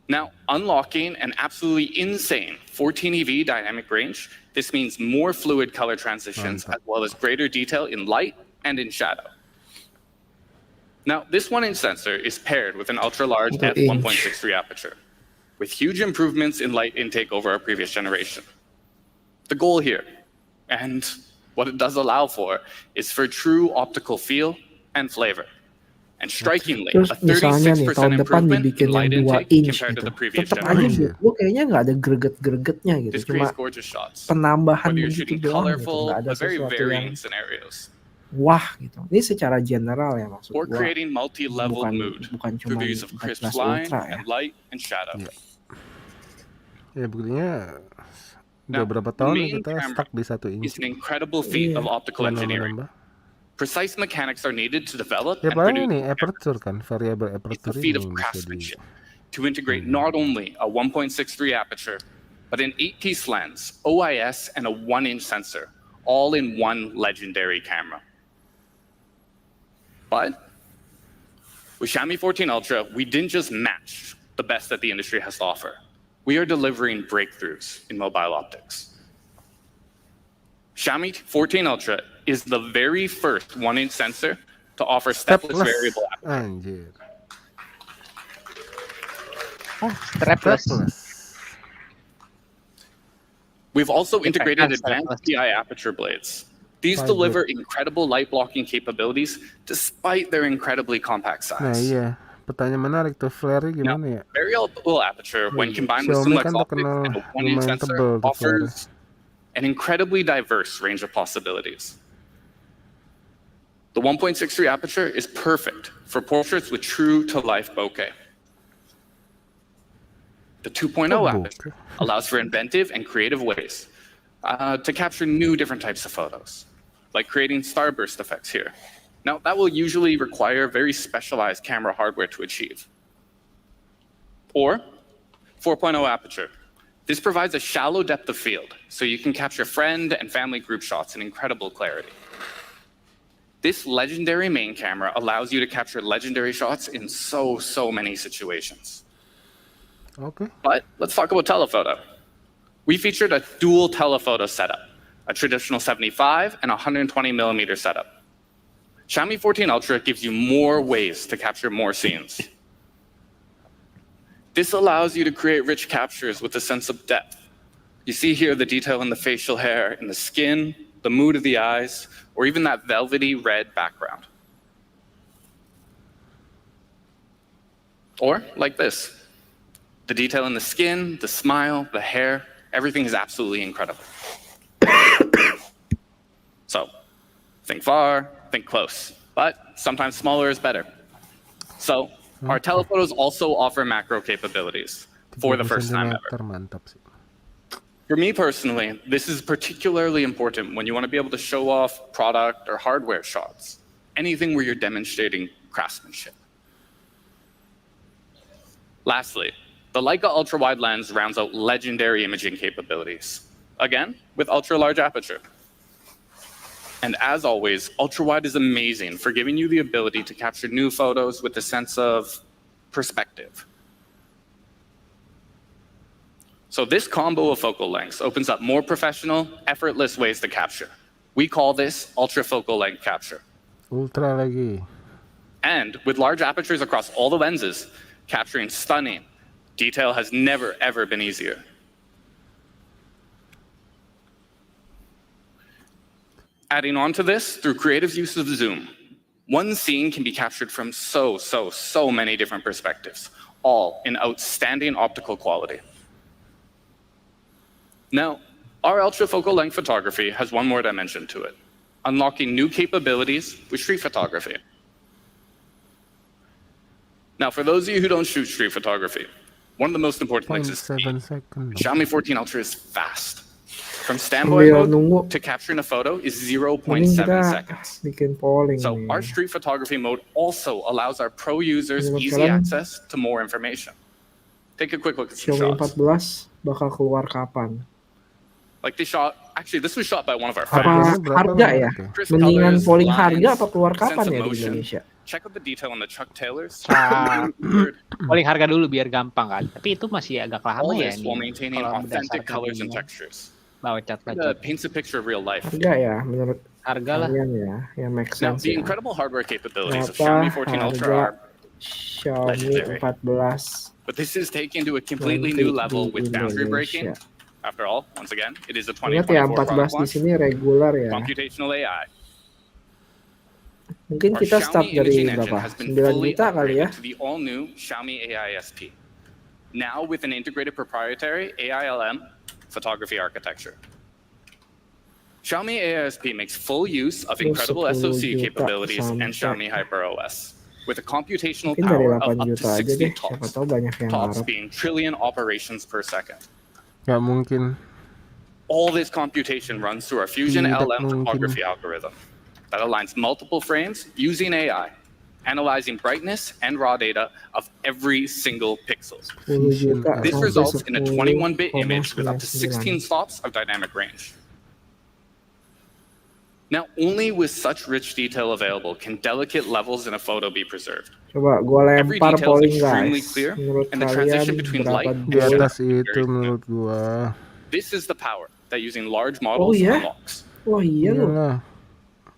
[SPEAKER 6] Now, unlocking an absolutely insane 14 EV dynamic range, this means more fluid color transitions as well as greater detail in light and in shadow. Now, this 1-inch sensor is paired with an ultra-large f1.63 aperture, with huge improvements in light intake over our previous generation. The goal here, and what it does allow for, is for true optical feel and flavor. And strikingly,
[SPEAKER 1] Terus
[SPEAKER 6] a
[SPEAKER 1] misalnya nih
[SPEAKER 6] 36%
[SPEAKER 1] tahun depan
[SPEAKER 6] improvement in
[SPEAKER 1] dibikin yang
[SPEAKER 6] light
[SPEAKER 1] 2
[SPEAKER 6] intake
[SPEAKER 1] inch
[SPEAKER 6] compared to
[SPEAKER 1] gitu,
[SPEAKER 6] the previous
[SPEAKER 1] tetap aja
[SPEAKER 6] generation.
[SPEAKER 1] gue kayaknya nggak ada greget-gregetnya gitu,
[SPEAKER 6] This
[SPEAKER 1] cuma
[SPEAKER 6] creates gorgeous shots.
[SPEAKER 1] penambahan
[SPEAKER 6] Whether you're
[SPEAKER 1] begitu
[SPEAKER 6] shooting
[SPEAKER 1] doang gitu,
[SPEAKER 6] colorful,
[SPEAKER 1] nggak ada
[SPEAKER 6] but very
[SPEAKER 1] sesuatu yang
[SPEAKER 6] varying scenarios.
[SPEAKER 1] wah gitu. Ini secara general ya maksud
[SPEAKER 6] Or
[SPEAKER 1] gue,
[SPEAKER 6] creating multi-leveled mood
[SPEAKER 1] bukan
[SPEAKER 6] through
[SPEAKER 1] cuma
[SPEAKER 6] the use of crisp
[SPEAKER 1] 14
[SPEAKER 6] line
[SPEAKER 1] Ultra ya.
[SPEAKER 6] and light and shadow.
[SPEAKER 3] Ya begininya udah
[SPEAKER 6] Now,
[SPEAKER 3] berapa
[SPEAKER 6] the
[SPEAKER 3] tahun
[SPEAKER 6] main
[SPEAKER 3] kita
[SPEAKER 6] camera
[SPEAKER 3] stuck di 1
[SPEAKER 6] is
[SPEAKER 3] inch.
[SPEAKER 6] an incredible feat of optical engineering. Precise mechanics are needed to develop
[SPEAKER 3] Ya
[SPEAKER 6] and
[SPEAKER 3] paling
[SPEAKER 6] produce
[SPEAKER 3] ini aperture kan, variable
[SPEAKER 6] It's
[SPEAKER 3] aperture
[SPEAKER 6] the feat
[SPEAKER 3] ini
[SPEAKER 6] of
[SPEAKER 3] yang bisa di.
[SPEAKER 6] craftsmanship to integrate not only a 1.63 aperture, but an 8-piece lens, OIS, and a 1-inch sensor, all in one legendary camera. But with Xiaomi 14 Ultra, we didn't just match the best that the industry has to offer. We are delivering breakthroughs in mobile optics. Xiaomi 14 Ultra is the very first 1-inch sensor to offer stepless variable aperture.
[SPEAKER 3] Anjir.
[SPEAKER 2] Strapless.
[SPEAKER 6] We've also integrated
[SPEAKER 2] Strapless.
[SPEAKER 6] advanced PI aperture blades. These
[SPEAKER 3] Fiber.
[SPEAKER 6] deliver incredible light blocking capabilities despite their incredibly compact
[SPEAKER 3] Nah
[SPEAKER 6] size.
[SPEAKER 3] iya, pertanyaan menarik tuh, flare
[SPEAKER 6] Now,
[SPEAKER 3] gimana ya?
[SPEAKER 6] variable aperture, when combined with
[SPEAKER 3] Xiaomi
[SPEAKER 6] Lumlex
[SPEAKER 3] kan
[SPEAKER 6] optics
[SPEAKER 3] terkenal
[SPEAKER 6] and a 1-inch
[SPEAKER 3] lumayan
[SPEAKER 6] sensor,
[SPEAKER 3] tebel tuh flare.
[SPEAKER 6] offers an incredibly diverse range of possibilities. The 1.63 aperture is perfect for portraits with true-to-life bokeh. The 2.0 aperture allows for inventive and creative ways to capture new different types of photos, like creating starburst effects here. Now, that will usually require very specialized camera hardware to achieve. Or 4.0 aperture. This provides a shallow depth of field, so you can capture friend and family group shots in incredible clarity. This legendary main camera allows you to capture legendary shots in so many situations.
[SPEAKER 3] Okay.
[SPEAKER 6] But let's talk about telephoto. We featured a dual telephoto setup, a traditional 75 and 120 millimeter setup. Xiaomi 14 Ultra gives you more ways to capture more scenes. This allows you to create rich captures with a sense of depth. You see here the detail in the facial hair, in the skin, the mood of the eyes, or even that velvety red background. Or like this, the detail in the skin, the smile, the hair, everything is absolutely incredible. So, think far, think close, but sometimes smaller is better. So, our telephotos also offer macro capabilities for the first time ever.
[SPEAKER 3] Mantap sih.
[SPEAKER 6] For me personally, this is particularly important when you want to be able to show off product or hardware shots, anything where you're demonstrating craftsmanship. Lastly, the Leica ultra-wide lens rounds out legendary imaging capabilities, again, with ultra-large aperture. And as always, ultra-wide is amazing for giving you the ability to capture new photos with a sense of perspective. So this combo of focal lengths opens up more professional, effortless ways to capture. We call this ultra-focal length capture.
[SPEAKER 3] Ultra lagi.
[SPEAKER 6] And with large apertures across all the lenses, capturing stunning detail has never, ever been easier. Adding on to this, through creative use of zoom, one scene can be captured from so many different perspectives, all in outstanding optical quality. Now, our ultra-focal length photography has one more dimension to it, unlocking new capabilities with street photography. Now, for those of you who don't shoot street photography, one of the most important things is
[SPEAKER 3] 0.7 seconds.
[SPEAKER 6] Xiaomi 14 Ultra is fast. From standby mode to capturing a photo is 0.7 seconds.
[SPEAKER 1] Bikin polling
[SPEAKER 6] So
[SPEAKER 1] nih.
[SPEAKER 6] our street photography mode also allows our pro users
[SPEAKER 1] Ini
[SPEAKER 6] easy
[SPEAKER 1] sekarang
[SPEAKER 6] access to more information. Take a quick look at some
[SPEAKER 1] Xiaomi
[SPEAKER 6] shots.
[SPEAKER 1] 14 bakal keluar kapan?
[SPEAKER 6] Like this shot, actually this was shot by one of our
[SPEAKER 1] Apa
[SPEAKER 6] friends.
[SPEAKER 1] harga ya?
[SPEAKER 6] Crisp
[SPEAKER 1] Mendingan
[SPEAKER 6] colors,
[SPEAKER 1] polling
[SPEAKER 6] lines,
[SPEAKER 1] harga apa keluar
[SPEAKER 6] sense
[SPEAKER 1] kapan
[SPEAKER 6] of
[SPEAKER 1] ya di
[SPEAKER 6] motion.
[SPEAKER 1] Indonesia?
[SPEAKER 6] Check out the detail on the Chuck Taylors.
[SPEAKER 2] Paling harga dulu biar gampang kan. Tapi itu masih agak lama
[SPEAKER 6] All
[SPEAKER 2] ya
[SPEAKER 6] this
[SPEAKER 2] ini.
[SPEAKER 6] while maintaining
[SPEAKER 2] Kalau
[SPEAKER 6] authentic
[SPEAKER 2] berdasarkan
[SPEAKER 6] colors and
[SPEAKER 2] ininya.
[SPEAKER 6] textures.
[SPEAKER 2] Bacot.
[SPEAKER 6] Paints a picture of real life.
[SPEAKER 1] Harga ya menurut
[SPEAKER 2] Harga lah.
[SPEAKER 1] kalian ya, yang make
[SPEAKER 6] Now,
[SPEAKER 1] sense
[SPEAKER 6] the
[SPEAKER 1] ya.
[SPEAKER 6] incredible hardware capabilities of
[SPEAKER 1] Berapa
[SPEAKER 6] Xiaomi 14 Ultra
[SPEAKER 1] harga
[SPEAKER 6] are
[SPEAKER 1] Xiaomi
[SPEAKER 6] legendary.
[SPEAKER 1] 14
[SPEAKER 6] But this is taken to a completely new level with boundary breaking After all, once again, it is a
[SPEAKER 1] Ingat ya
[SPEAKER 6] 2024 product
[SPEAKER 1] 14 di
[SPEAKER 6] launch.
[SPEAKER 1] sini regular ya.
[SPEAKER 6] Computational AI.
[SPEAKER 1] Mungkin
[SPEAKER 6] Our
[SPEAKER 1] kita start
[SPEAKER 6] Xiaomi
[SPEAKER 1] dari
[SPEAKER 6] imaging engine
[SPEAKER 1] berapa?
[SPEAKER 6] has been
[SPEAKER 1] 9
[SPEAKER 6] fully
[SPEAKER 1] juta kali ya.
[SPEAKER 6] upgraded to the all-new Xiaomi AI SP. Now with an integrated proprietary AILM photography architecture. Xiaomi AI SP makes full use of incredible
[SPEAKER 1] 10
[SPEAKER 6] SoC
[SPEAKER 1] juta
[SPEAKER 6] capabilities and
[SPEAKER 1] sampai.
[SPEAKER 6] Xiaomi HyperOS. With a computational
[SPEAKER 1] Mungkin dari
[SPEAKER 6] power of
[SPEAKER 1] 8
[SPEAKER 6] up to
[SPEAKER 1] juta aja
[SPEAKER 6] 60
[SPEAKER 1] deh. Siapa
[SPEAKER 6] TOPS.
[SPEAKER 1] tahu banyak yang
[SPEAKER 6] TOPS
[SPEAKER 1] ngarep.
[SPEAKER 6] being trillion operations per second.
[SPEAKER 3] Nggak mungkin.
[SPEAKER 6] All this computation runs through our Fusion
[SPEAKER 3] Tidak
[SPEAKER 6] LM
[SPEAKER 3] mungkin.
[SPEAKER 6] photography algorithm that aligns multiple frames using AI, analyzing brightness and raw data of every single pixel.
[SPEAKER 1] 10 juta
[SPEAKER 6] This
[SPEAKER 1] sampai
[SPEAKER 6] results in a 21-bit image with up to 16
[SPEAKER 1] 10,99.
[SPEAKER 6] stops of dynamic range. Now, only with such rich detail available can delicate levels in a photo be preserved.
[SPEAKER 1] Coba gua
[SPEAKER 6] Every
[SPEAKER 1] lempar
[SPEAKER 6] detail is
[SPEAKER 1] polling
[SPEAKER 6] extremely
[SPEAKER 1] guys.
[SPEAKER 6] clear,
[SPEAKER 1] Menurut
[SPEAKER 6] and the
[SPEAKER 1] kalian
[SPEAKER 6] transition between light
[SPEAKER 1] berapa
[SPEAKER 6] and
[SPEAKER 3] Di
[SPEAKER 1] poll?
[SPEAKER 3] atas
[SPEAKER 6] shadow is
[SPEAKER 3] itu
[SPEAKER 6] very smooth.
[SPEAKER 3] menurut gua.
[SPEAKER 6] This is the power that using large
[SPEAKER 1] Oh
[SPEAKER 6] models
[SPEAKER 1] iya?
[SPEAKER 6] unlocks.
[SPEAKER 1] Wah iya loh.
[SPEAKER 3] Iyalah.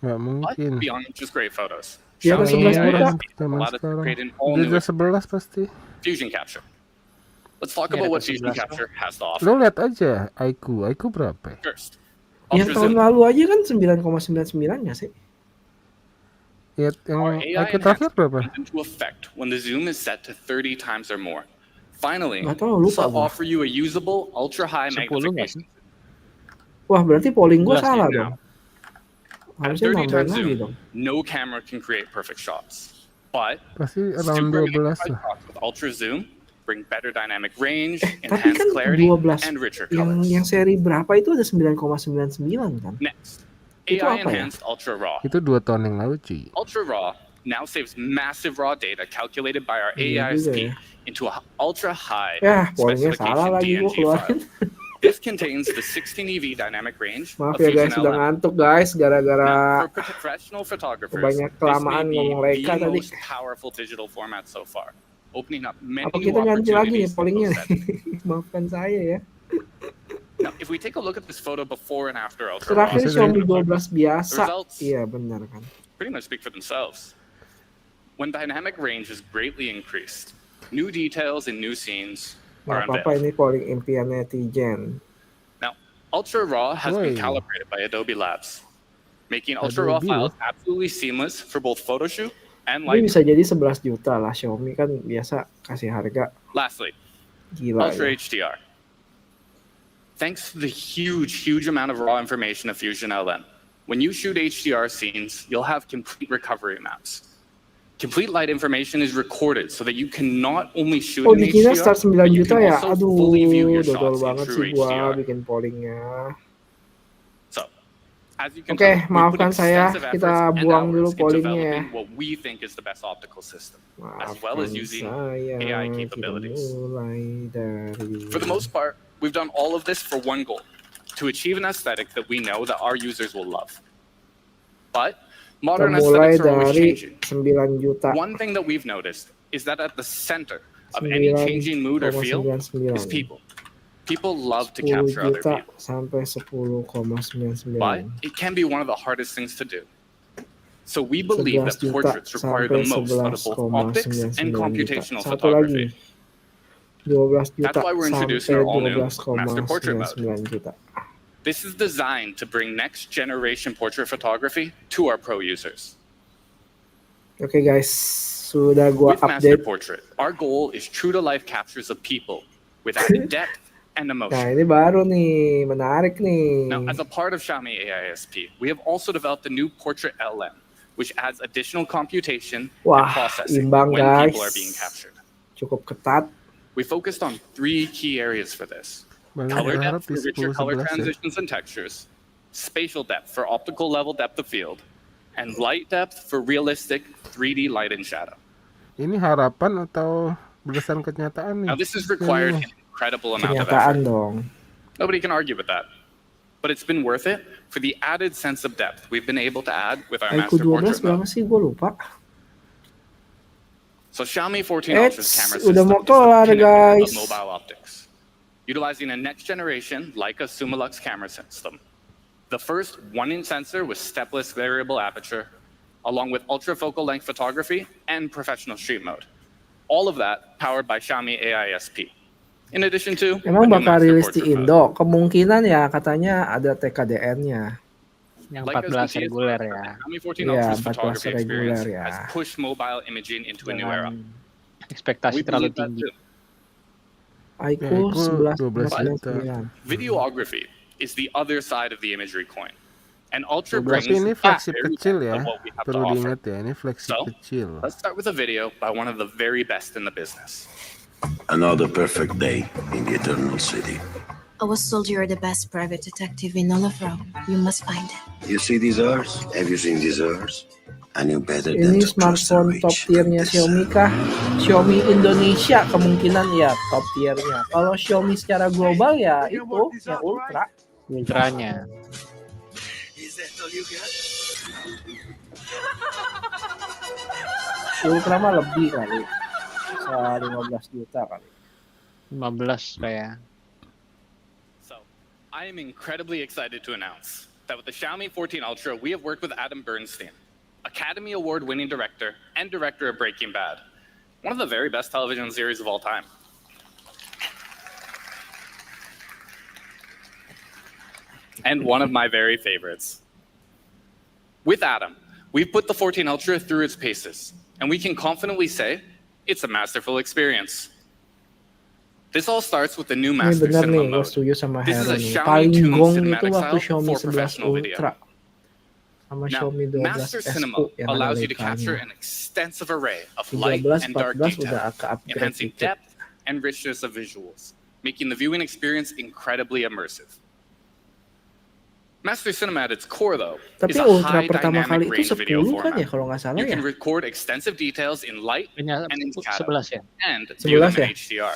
[SPEAKER 3] Nggak
[SPEAKER 6] But
[SPEAKER 3] mungkin.
[SPEAKER 6] beyond just great photos,
[SPEAKER 1] Di atas 11
[SPEAKER 6] Xiaomi AI
[SPEAKER 1] juta.
[SPEAKER 6] SP
[SPEAKER 3] Zaman
[SPEAKER 6] allowed us to
[SPEAKER 3] sekarang.
[SPEAKER 6] create an all
[SPEAKER 3] Di
[SPEAKER 6] new
[SPEAKER 3] atas 11 pasti.
[SPEAKER 6] fusion capture. Let's talk
[SPEAKER 2] Ini
[SPEAKER 6] about
[SPEAKER 2] ada
[SPEAKER 6] what fusion
[SPEAKER 2] 11
[SPEAKER 6] capture has to offer.
[SPEAKER 3] Lo lihat aja IQ berapa ya?
[SPEAKER 6] First,
[SPEAKER 1] Yang
[SPEAKER 6] ultra
[SPEAKER 1] tahun
[SPEAKER 6] zoom.
[SPEAKER 1] lalu aja kan 9,99 nggak sih?
[SPEAKER 3] Lihat yang
[SPEAKER 6] Our AI
[SPEAKER 3] IQ terakhir
[SPEAKER 6] enhancement
[SPEAKER 3] berapa?
[SPEAKER 6] comes into effect when the zoom is set to 30 times or more. Finally,
[SPEAKER 1] Nggak tahu,
[SPEAKER 6] this
[SPEAKER 1] lupa
[SPEAKER 6] will
[SPEAKER 1] gua.
[SPEAKER 6] offer you a usable ultra-high
[SPEAKER 2] 10 nggak
[SPEAKER 6] magnification.
[SPEAKER 2] sih?
[SPEAKER 1] Wah berarti polling gua
[SPEAKER 2] 11
[SPEAKER 1] salah
[SPEAKER 6] now.
[SPEAKER 1] dong.
[SPEAKER 6] At
[SPEAKER 1] Harusnya
[SPEAKER 6] 30
[SPEAKER 1] nambahin
[SPEAKER 6] times
[SPEAKER 1] lagi
[SPEAKER 6] zoom,
[SPEAKER 1] dong.
[SPEAKER 6] no camera can create perfect shots. But
[SPEAKER 3] Pasti around
[SPEAKER 6] super
[SPEAKER 3] 12
[SPEAKER 6] magnified
[SPEAKER 3] lah.
[SPEAKER 6] shots with ultra zoom bring better dynamic range,
[SPEAKER 1] Tapi
[SPEAKER 6] enhanced
[SPEAKER 1] kan
[SPEAKER 6] clarity,
[SPEAKER 1] 12
[SPEAKER 6] and richer
[SPEAKER 1] yang
[SPEAKER 6] colors.
[SPEAKER 1] seri berapa itu ada 9,99 kan?
[SPEAKER 6] Next,
[SPEAKER 1] Itu
[SPEAKER 6] AI
[SPEAKER 1] apa ya?
[SPEAKER 6] enhanced ultra raw.
[SPEAKER 3] Itu 2 tahun yang lalu cuy.
[SPEAKER 6] Ultra raw now saves massive raw data calculated by our
[SPEAKER 1] Iya juga
[SPEAKER 6] AISP
[SPEAKER 1] ya.
[SPEAKER 6] into a ultra high
[SPEAKER 1] Ya pollingnya salah
[SPEAKER 6] specification
[SPEAKER 1] lagi gua
[SPEAKER 6] DNG
[SPEAKER 1] keluarin.
[SPEAKER 6] file. This contains the 16 EV dynamic range
[SPEAKER 1] Maaf
[SPEAKER 6] of
[SPEAKER 1] ya
[SPEAKER 6] Fusion
[SPEAKER 1] guys sudah
[SPEAKER 6] LM.
[SPEAKER 1] ngantuk guys
[SPEAKER 6] Now,
[SPEAKER 1] gara-gara
[SPEAKER 6] for professional photographers,
[SPEAKER 1] banyak
[SPEAKER 6] this may
[SPEAKER 1] kelamaan
[SPEAKER 6] be
[SPEAKER 1] ngomong Leica
[SPEAKER 6] the
[SPEAKER 1] tadi.
[SPEAKER 6] most powerful digital format so far, opening up many
[SPEAKER 1] Apa
[SPEAKER 6] new
[SPEAKER 1] kita ganti lagi nih
[SPEAKER 6] opportunities in
[SPEAKER 1] pollingnya?
[SPEAKER 6] post editing.
[SPEAKER 1] Maafkan saya ya.
[SPEAKER 6] Now, if we take a look at this photo before and after ultra
[SPEAKER 1] Terakhir
[SPEAKER 6] raw,
[SPEAKER 1] Xiaomi 12
[SPEAKER 6] the
[SPEAKER 1] biasa.
[SPEAKER 6] results
[SPEAKER 1] Iya benar kan.
[SPEAKER 6] pretty much speak for themselves. When dynamic range is greatly increased, new details and new scenes are
[SPEAKER 1] Nggak apa-apa
[SPEAKER 6] unveiled.
[SPEAKER 1] ini polling impian netizen.
[SPEAKER 6] Now, Ultra Raw has been
[SPEAKER 3] Woi.
[SPEAKER 6] calibrated by Adobe Labs, making Ultra Raw
[SPEAKER 3] Adobe
[SPEAKER 6] files absolutely seamless for both photo shoot and
[SPEAKER 1] Ini
[SPEAKER 6] light.
[SPEAKER 1] bisa jadi 11 juta lah. Xiaomi kan biasa kasih harga
[SPEAKER 6] Lastly,
[SPEAKER 1] gila
[SPEAKER 6] Ultra
[SPEAKER 1] ya.
[SPEAKER 6] HDR. Thanks to the huge amount of raw information of Fusion LM, when you shoot HDR scenes, you'll have complete recovery maps. Complete light information is recorded so that you can not only shoot
[SPEAKER 1] Oh
[SPEAKER 6] in
[SPEAKER 1] di China
[SPEAKER 6] HDR,
[SPEAKER 1] start 9
[SPEAKER 6] but you
[SPEAKER 1] juta
[SPEAKER 6] can
[SPEAKER 1] ya?
[SPEAKER 6] also fully view your
[SPEAKER 1] Dodol
[SPEAKER 6] shots in
[SPEAKER 1] banget
[SPEAKER 6] true
[SPEAKER 1] sih gua
[SPEAKER 6] HDR.
[SPEAKER 1] bikin pollingnya.
[SPEAKER 6] So, as you can
[SPEAKER 1] Oke,
[SPEAKER 6] tell, we put
[SPEAKER 1] maafkan saya,
[SPEAKER 6] extensive
[SPEAKER 1] kita
[SPEAKER 6] efforts and
[SPEAKER 1] buang dulu
[SPEAKER 6] hours in
[SPEAKER 1] pollingnya ya.
[SPEAKER 6] developing what we think is the best optical system, as well
[SPEAKER 1] Maafkan
[SPEAKER 6] as using
[SPEAKER 1] saya,
[SPEAKER 6] AI
[SPEAKER 1] kita
[SPEAKER 6] capabilities.
[SPEAKER 1] mulai dari...
[SPEAKER 6] For the most part, we've done all of this for one goal, to achieve an aesthetic that we know that our users will love. But
[SPEAKER 1] Kita
[SPEAKER 6] modern
[SPEAKER 1] mulai
[SPEAKER 6] aesthetics are always
[SPEAKER 1] dari
[SPEAKER 6] changing.
[SPEAKER 1] 9 juta.
[SPEAKER 6] One thing that we've noticed is that at the center of any changing mood or feel is people. People love to
[SPEAKER 1] 10
[SPEAKER 6] capture other
[SPEAKER 1] juta
[SPEAKER 6] people,
[SPEAKER 1] sampai 10,99.
[SPEAKER 6] but it can be one of the hardest things to do. So we believe
[SPEAKER 1] 11
[SPEAKER 6] that
[SPEAKER 1] juta
[SPEAKER 6] portraits require
[SPEAKER 1] sampai
[SPEAKER 6] the most out of both optics
[SPEAKER 1] 11,99
[SPEAKER 6] and
[SPEAKER 1] juta.
[SPEAKER 6] computational
[SPEAKER 1] Satu
[SPEAKER 6] photography.
[SPEAKER 1] lagi 12 juta
[SPEAKER 6] That's why we're introducing
[SPEAKER 1] sampai
[SPEAKER 6] our all-new Master Portrait Mode.
[SPEAKER 1] 12,99 juta.
[SPEAKER 6] This is designed to bring next generation portrait photography to our pro users.
[SPEAKER 1] Oke guys, sudah gua
[SPEAKER 6] With Master
[SPEAKER 1] update.
[SPEAKER 6] Portrait, our goal is true to life captures of people with added depth and
[SPEAKER 1] Nah
[SPEAKER 6] emotion.
[SPEAKER 1] ini baru nih, menarik nih.
[SPEAKER 6] Now, as a part of Xiaomi AISP, we have also developed a new Portrait LM, which adds additional computation
[SPEAKER 1] Wah,
[SPEAKER 6] and processing
[SPEAKER 1] imbang
[SPEAKER 6] when
[SPEAKER 1] guys.
[SPEAKER 6] people are being captured.
[SPEAKER 1] Cukup ketat.
[SPEAKER 6] We focused on 3 key areas for this.
[SPEAKER 3] Banyak
[SPEAKER 6] Color
[SPEAKER 3] berharap
[SPEAKER 6] depth
[SPEAKER 3] di
[SPEAKER 6] for richer
[SPEAKER 3] 10
[SPEAKER 6] color
[SPEAKER 3] 11 ya.
[SPEAKER 6] transitions and textures, spatial depth for optical level depth of field, and light depth for realistic 3D light and shadow.
[SPEAKER 3] Ini harapan atau berdasarkan kenyataan nih?
[SPEAKER 6] Now, this has required an incredible amount of
[SPEAKER 1] Kenyataan
[SPEAKER 6] effort.
[SPEAKER 1] dong.
[SPEAKER 6] Nobody can argue with that. But it's been worth it for the added sense of depth we've been able to add with our
[SPEAKER 1] IQ
[SPEAKER 6] Master
[SPEAKER 1] 12
[SPEAKER 6] Portrait
[SPEAKER 1] berapa
[SPEAKER 6] Mode.
[SPEAKER 1] sih? Gue lupa.
[SPEAKER 6] So Xiaomi 14 Ultra's camera
[SPEAKER 1] Udah
[SPEAKER 6] system
[SPEAKER 1] mau
[SPEAKER 6] is the
[SPEAKER 1] kelar
[SPEAKER 6] pinnacle
[SPEAKER 1] guys.
[SPEAKER 6] of mobile optics. Utilizing a next generation Leica Summilux camera system. The first 1-inch sensor with stepless variable aperture, along with ultra-focal length photography and professional street mode. All of that powered by Xiaomi AISP. in addition to
[SPEAKER 1] Emang
[SPEAKER 6] a new
[SPEAKER 1] bakal
[SPEAKER 6] master
[SPEAKER 1] rilis di
[SPEAKER 6] portrait mode.
[SPEAKER 1] Indo. Kemungkinan ya katanya ada TKDN-nya.
[SPEAKER 2] Yang
[SPEAKER 6] Leica's
[SPEAKER 2] 14
[SPEAKER 6] DT
[SPEAKER 2] reguler ya.
[SPEAKER 6] Xiaomi 14
[SPEAKER 1] Iya,
[SPEAKER 6] Ultra's
[SPEAKER 1] 14
[SPEAKER 6] photography experience
[SPEAKER 1] reguler
[SPEAKER 6] has
[SPEAKER 1] ya.
[SPEAKER 6] pushed mobile imaging into a new era.
[SPEAKER 2] Jangan ekspektasi
[SPEAKER 6] We
[SPEAKER 2] terlalu
[SPEAKER 6] believe that
[SPEAKER 2] tinggi.
[SPEAKER 6] too.
[SPEAKER 1] iQOO
[SPEAKER 3] iQOO 12
[SPEAKER 1] 11,99.
[SPEAKER 6] Videography is the other side of the imagery coin. And Ultra
[SPEAKER 3] 12
[SPEAKER 6] brings
[SPEAKER 3] ini
[SPEAKER 6] the
[SPEAKER 3] flagship
[SPEAKER 6] very
[SPEAKER 3] kecil
[SPEAKER 6] best
[SPEAKER 3] ya.
[SPEAKER 6] of what we have to
[SPEAKER 3] Perlu
[SPEAKER 6] offer.
[SPEAKER 3] diingat ya, ini flagship
[SPEAKER 6] So,
[SPEAKER 3] kecil.
[SPEAKER 6] let's start with a video by one of the very best in the business.
[SPEAKER 13] Another perfect day in the Eternal City.
[SPEAKER 14] I was told you're the best private detective in all of Rome. You must find it.
[SPEAKER 13] You see these R's? Have you seen these R's? I knew better
[SPEAKER 1] Ini
[SPEAKER 13] than to trust the
[SPEAKER 1] smartphone top
[SPEAKER 13] rich.
[SPEAKER 1] tiernya Xiaomi kah? Xiaomi Indonesia kemungkinan ya top tiernya. Kalau Xiaomi secara global ya itu yang Ultra.
[SPEAKER 2] Ultranya.
[SPEAKER 1] Ultra mah lebih kali. Bisa 15 juta kali.
[SPEAKER 2] 15 kayak.
[SPEAKER 6] So, I am incredibly excited to announce that with the Xiaomi 14 Ultra, we have worked with Adam Bernstein, Academy Award-winning director and director of Breaking Bad, one of the very best television series of all time. And one of my very favorites. With Adam, we've put the 14 Ultra through its paces, and we can confidently say it's a masterful experience. This all starts with the new
[SPEAKER 1] Ini
[SPEAKER 6] Master
[SPEAKER 1] benar
[SPEAKER 6] Cinema
[SPEAKER 1] nih, gue
[SPEAKER 6] mode.
[SPEAKER 1] setuju sama
[SPEAKER 6] This is
[SPEAKER 1] Hero
[SPEAKER 6] a
[SPEAKER 1] nih.
[SPEAKER 6] Xiaomi
[SPEAKER 1] Paling
[SPEAKER 6] tuned
[SPEAKER 1] gong itu
[SPEAKER 6] cinematic
[SPEAKER 1] waktu
[SPEAKER 6] style
[SPEAKER 1] Xiaomi
[SPEAKER 6] for
[SPEAKER 1] 11
[SPEAKER 6] professional video.
[SPEAKER 1] Ultra sama
[SPEAKER 6] Now,
[SPEAKER 1] Xiaomi 12
[SPEAKER 6] Master
[SPEAKER 1] S3
[SPEAKER 6] Cinema
[SPEAKER 1] yang ada
[SPEAKER 6] allows you to capture
[SPEAKER 1] Leica-nya.
[SPEAKER 6] an extensive array of light
[SPEAKER 1] 13,
[SPEAKER 6] and dark
[SPEAKER 1] 14 udah
[SPEAKER 6] detail,
[SPEAKER 1] ke-upgrade
[SPEAKER 6] enhancing
[SPEAKER 1] dikit.
[SPEAKER 6] depth and richness of visuals, making the viewing experience incredibly immersive. Master Cinema at its core, though,
[SPEAKER 1] Tapi
[SPEAKER 6] is a
[SPEAKER 1] Ultra
[SPEAKER 6] high
[SPEAKER 1] pertama kali
[SPEAKER 6] dynamic
[SPEAKER 1] itu
[SPEAKER 6] range video
[SPEAKER 1] 10 kan ya
[SPEAKER 6] format.
[SPEAKER 1] kalau nggak salah
[SPEAKER 6] You
[SPEAKER 1] ya.
[SPEAKER 6] can record extensive details in light
[SPEAKER 2] Punya
[SPEAKER 6] and in shadow,
[SPEAKER 2] 11 ya.
[SPEAKER 6] and view
[SPEAKER 1] 11
[SPEAKER 6] them in
[SPEAKER 1] ya?
[SPEAKER 6] HDR.